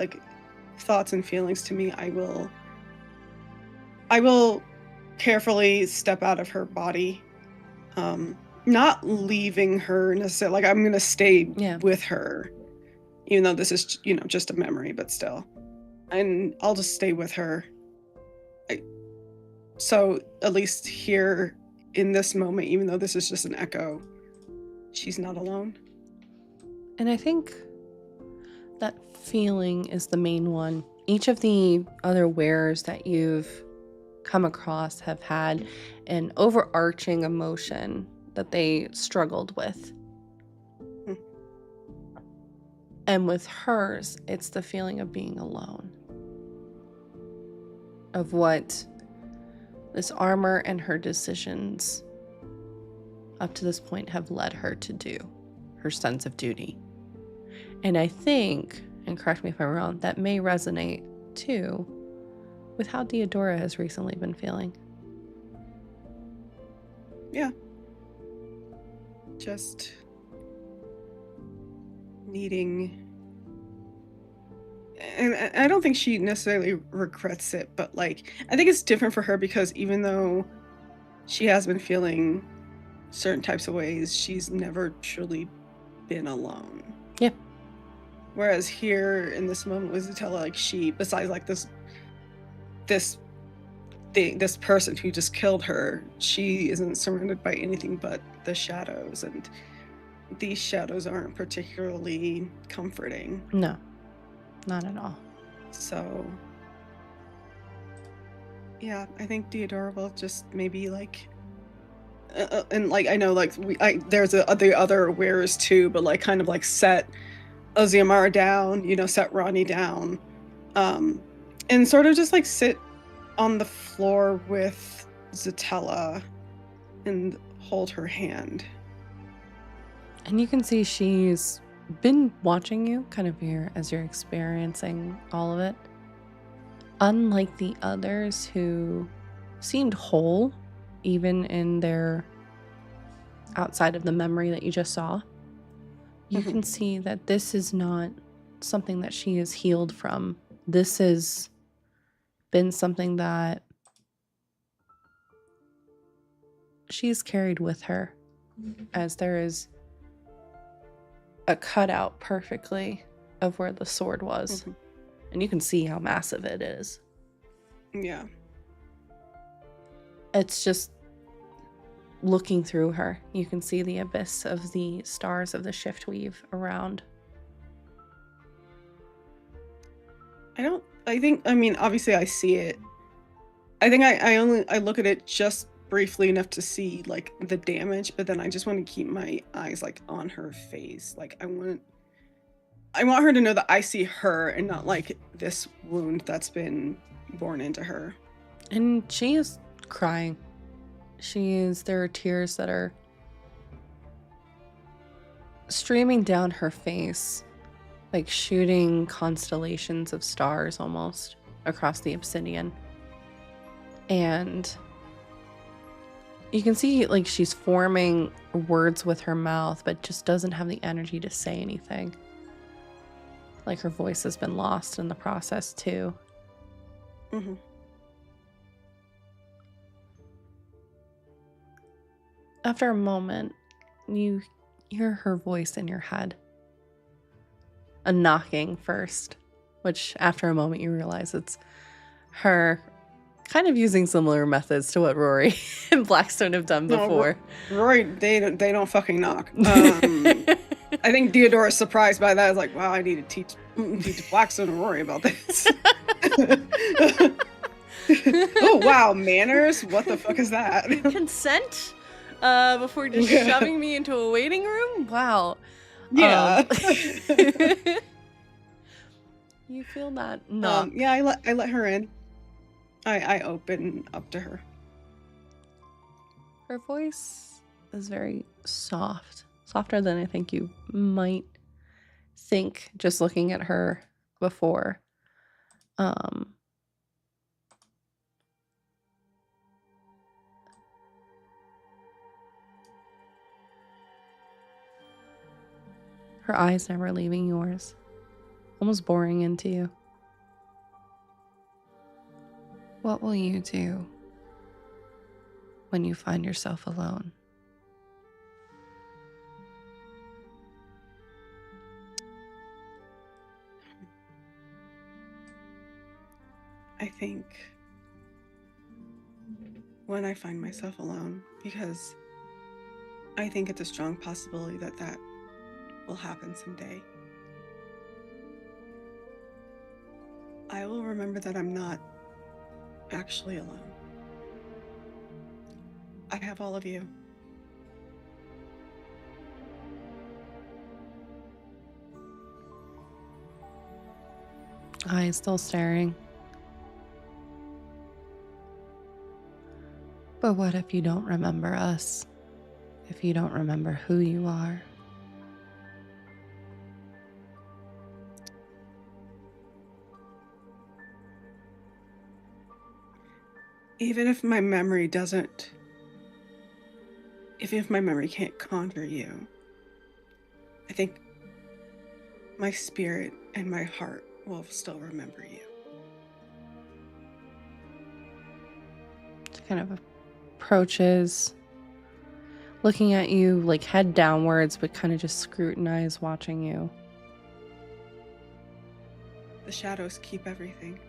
thoughts and feelings to me, I will carefully step out of her body, not leaving her necessarily. I'm going to stay with her, even though this is just a memory, but still, and I'll just stay with her. So at least here in this moment, even though this is just an echo, she's not alone. And I think that feeling is the main one. Each of the other wearers that you've come across have had an overarching emotion that they struggled with. And with hers, it's the feeling of being alone. Of what this armor and her decisions up to this point have led her to do. Her sense of duty. And I think, and correct me if I'm wrong, that may resonate too with how Deodora has recently been feeling. Yeah. Just needing, and I don't think she necessarily regrets it, but I think it's different for her because even though she has been feeling certain types of ways, she's never truly been alone. Yeah. Whereas here in this moment with Zatella, she, besides this person who just killed her, she isn't surrounded by anything but the shadows, and these shadows aren't particularly comforting. No, not at all. So yeah, I think Deodora will just maybe and I know there's the other wearers too, but set Oziamara down, set Ronnie down, and sort of just like sit on the floor with Zatella and hold her hand. And you can see she's been watching you kind of here as you're experiencing all of it. Unlike the others who seemed whole, even in their outside of the memory that you just saw, you can see that this is not something that she is healed from. This has been something that she's carried with her, as there is a cutout perfectly of where the sword was. And you can see how massive it is. Yeah. It's just looking through her. You can see the abyss of the stars of the shift weave around. I mean, obviously I see it. I think I look at it just briefly enough to see like the damage, but then I just want to keep my eyes like on her face. Like I want her to know that I see her and not like this wound that's been born into her. And she is crying. There are tears that are streaming down her face, like shooting constellations of stars almost across the obsidian. And you can see like she's forming words with her mouth, but just doesn't have the energy to say anything. Like her voice has been lost in the process too. After a moment, you hear her voice in your head. A knocking first, which after a moment you realize it's her kind of using similar methods to what Rory and Blackstone have done before. No, Rory, they don't fucking knock. I think Theodora's surprised by that. It's like, wow, I need to teach Blackstone and Rory about this. Oh wow, manners? What the fuck is that? Consent? Before just shoving me into a waiting room? Wow. Yeah. You feel that knock. Yeah, I let her in. I open up to her. Her voice is very soft. Softer than I think you might think just looking at her before. Her eyes never leaving yours, almost boring into you. What will you do when you find yourself alone? I think when I find myself alone, because I think it's a strong possibility that will happen someday, I will remember that I'm not actually alone. I have all of you. Eyes still staring. But what if you don't remember us? If you don't remember who you are? Even if my memory can't conjure you, I think my spirit and my heart will still remember you. She kind of approaches, looking at you like head downwards, but kind of just scrutinize, watching you. The shadows keep everything.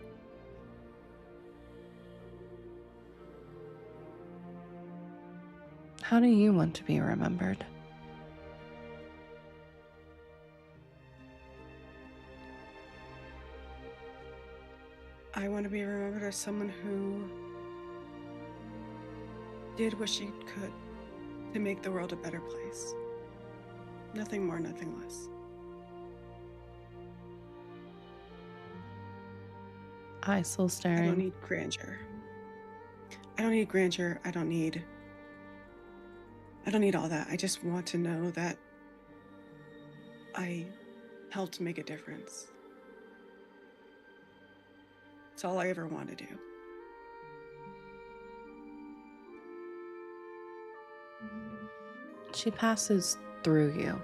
How do you want to be remembered? I want to be remembered as someone who did what she could to make the world a better place. Nothing more, nothing less. Hi, soul I staring. don't need grandeur. I don't need grandeur. I don't need all that. I just want to know that I helped make a difference. It's all I ever want to do. She passes through you.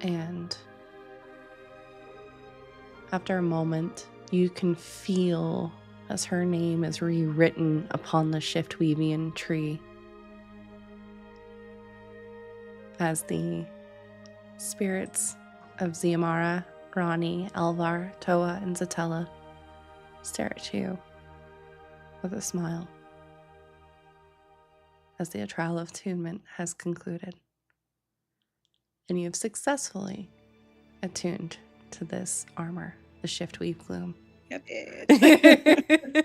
And after a moment, you can feel as her name is rewritten upon the Shiftweavian tree. As the spirits of Ziamara, Rani, Alvar, Toa, and Zatella stare at you with a smile as the trial of attunement has concluded. And you have successfully attuned to this armor, the Shiftweave Gloom. Yeah, bitch.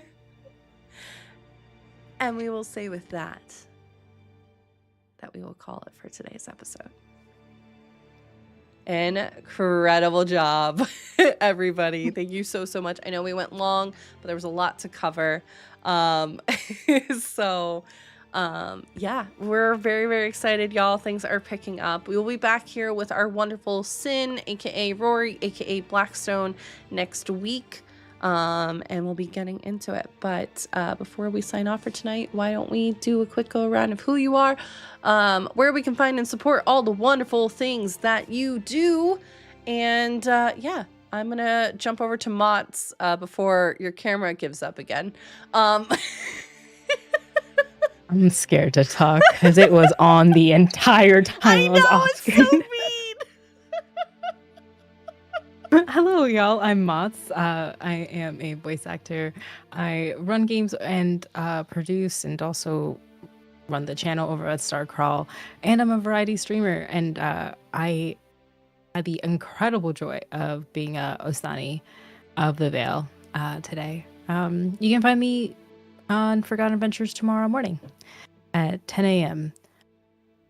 And we will say with that we will call it for today's episode. Incredible job, everybody. Thank you so much. I know we went long, but there was a lot to cover. Yeah, we're very, very excited, y'all. Things are picking up. We will be back here with our wonderful Sin, aka Rory, aka Blackstone, next week. And we'll be getting into it. But before we sign off for tonight, why don't we do a quick go around of who you are, where we can find and support all the wonderful things that you do. And yeah, I'm going to jump over to Mott's before your camera gives up again. I'm scared to talk because it was on the entire time I was off screen. It's so mean. Hello, y'all. I'm Mots. I am a voice actor. I run games and produce and also run the channel over at Starcrawl. And I'm a variety streamer. And I had the incredible joy of being Ostani of the Veil today. You can find me on Forgotten Adventures tomorrow morning at 10 a.m.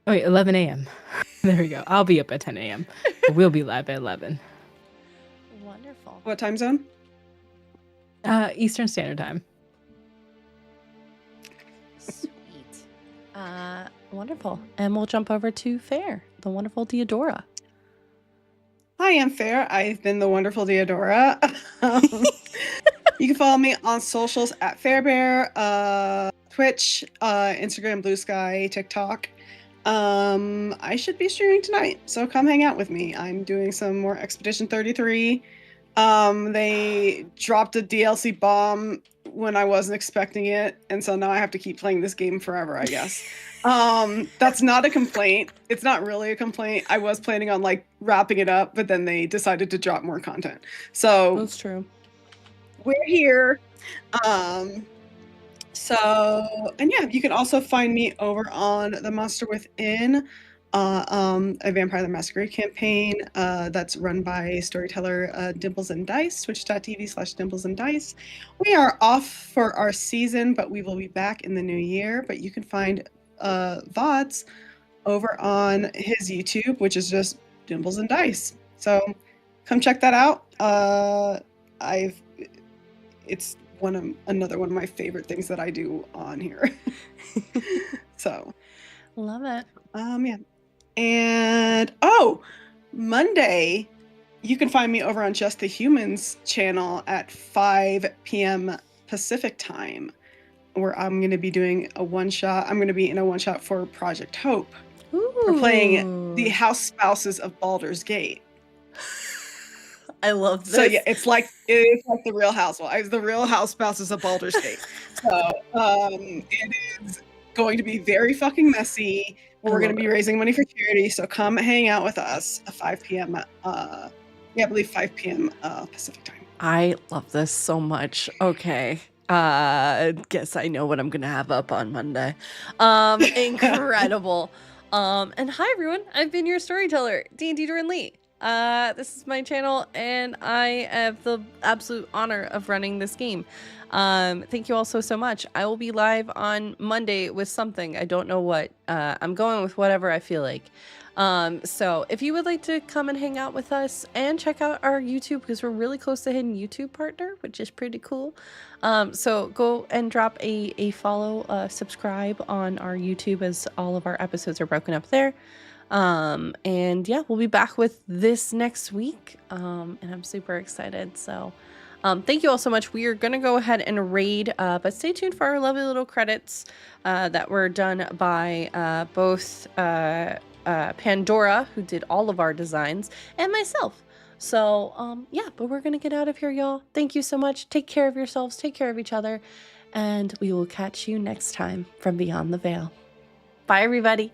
Oh, wait, 11 a.m. There we go. I'll be up at 10 a.m. We'll be live at 11. Wonderful. What time zone? Eastern Standard Time. Sweet. Wonderful. And we'll jump over to Fair, the wonderful Deodora. Hi, I'm Fair. I've been the wonderful Deodora. You can follow me on socials at Fairbear, Twitch, Instagram, Blue Sky, TikTok. I should be streaming tonight, so come hang out with me. I'm doing some more Expedition 33. They dropped a DLC bomb when I wasn't expecting it, and so now I have to keep playing this game forever, I guess. That's not a complaint. It's not really a complaint. I was planning on like wrapping it up, but then they decided to drop more content. So That's true. We're here. And yeah, you can also find me over on The Monster Within, a Vampire the Masquerade campaign that's run by storyteller Dimples and Dice, twitch.tv/Dimples and Dice. We are off for our season, but we will be back in the new year. But you can find VODs over on his YouTube, which is just Dimples and Dice. So come check that out. It's another one of my favorite things that I do on here. So Love it. yeah. And Monday, you can find me over on Just the Humans channel at 5 p.m. Pacific time, where I'm going to be doing a one-shot. I'm going to be in a one-shot for Project Hope. Ooh. We're playing the house spouses of Baldur's Gate. I love this. So yeah, it's like the Real Housewives, the Real House spouses of Baldur's Gate. So it is going to be very fucking messy. We're going to be raising money for charity, so come hang out with us at 5 p.m. I believe 5 p.m. Pacific time. I love this so much. Okay. Guess I know what I'm gonna have up on Monday. Incredible. And hi everyone, I've been your storyteller, D&D Lee. This is my channel, and I have the absolute honor of running this game. Thank you all so much. I will be live on Monday with something. I don't know what. I'm going with whatever I feel like. So if you would like to come and hang out with us and check out our YouTube, because we're really close to hitting YouTube partner, which is pretty cool. So go and drop a follow, subscribe on our YouTube, as all of our episodes are broken up there. And yeah, we'll be back with this next week. And I'm super excited. So, thank you all so much. We are going to go ahead and raid, but stay tuned for our lovely little credits, that were done by, both, Pandora, who did all of our designs, and myself. So, yeah, but we're going to get out of here, y'all. Thank you so much. Take care of yourselves. Take care of each other. And we will catch you next time from Beyond the Veil. Bye, everybody.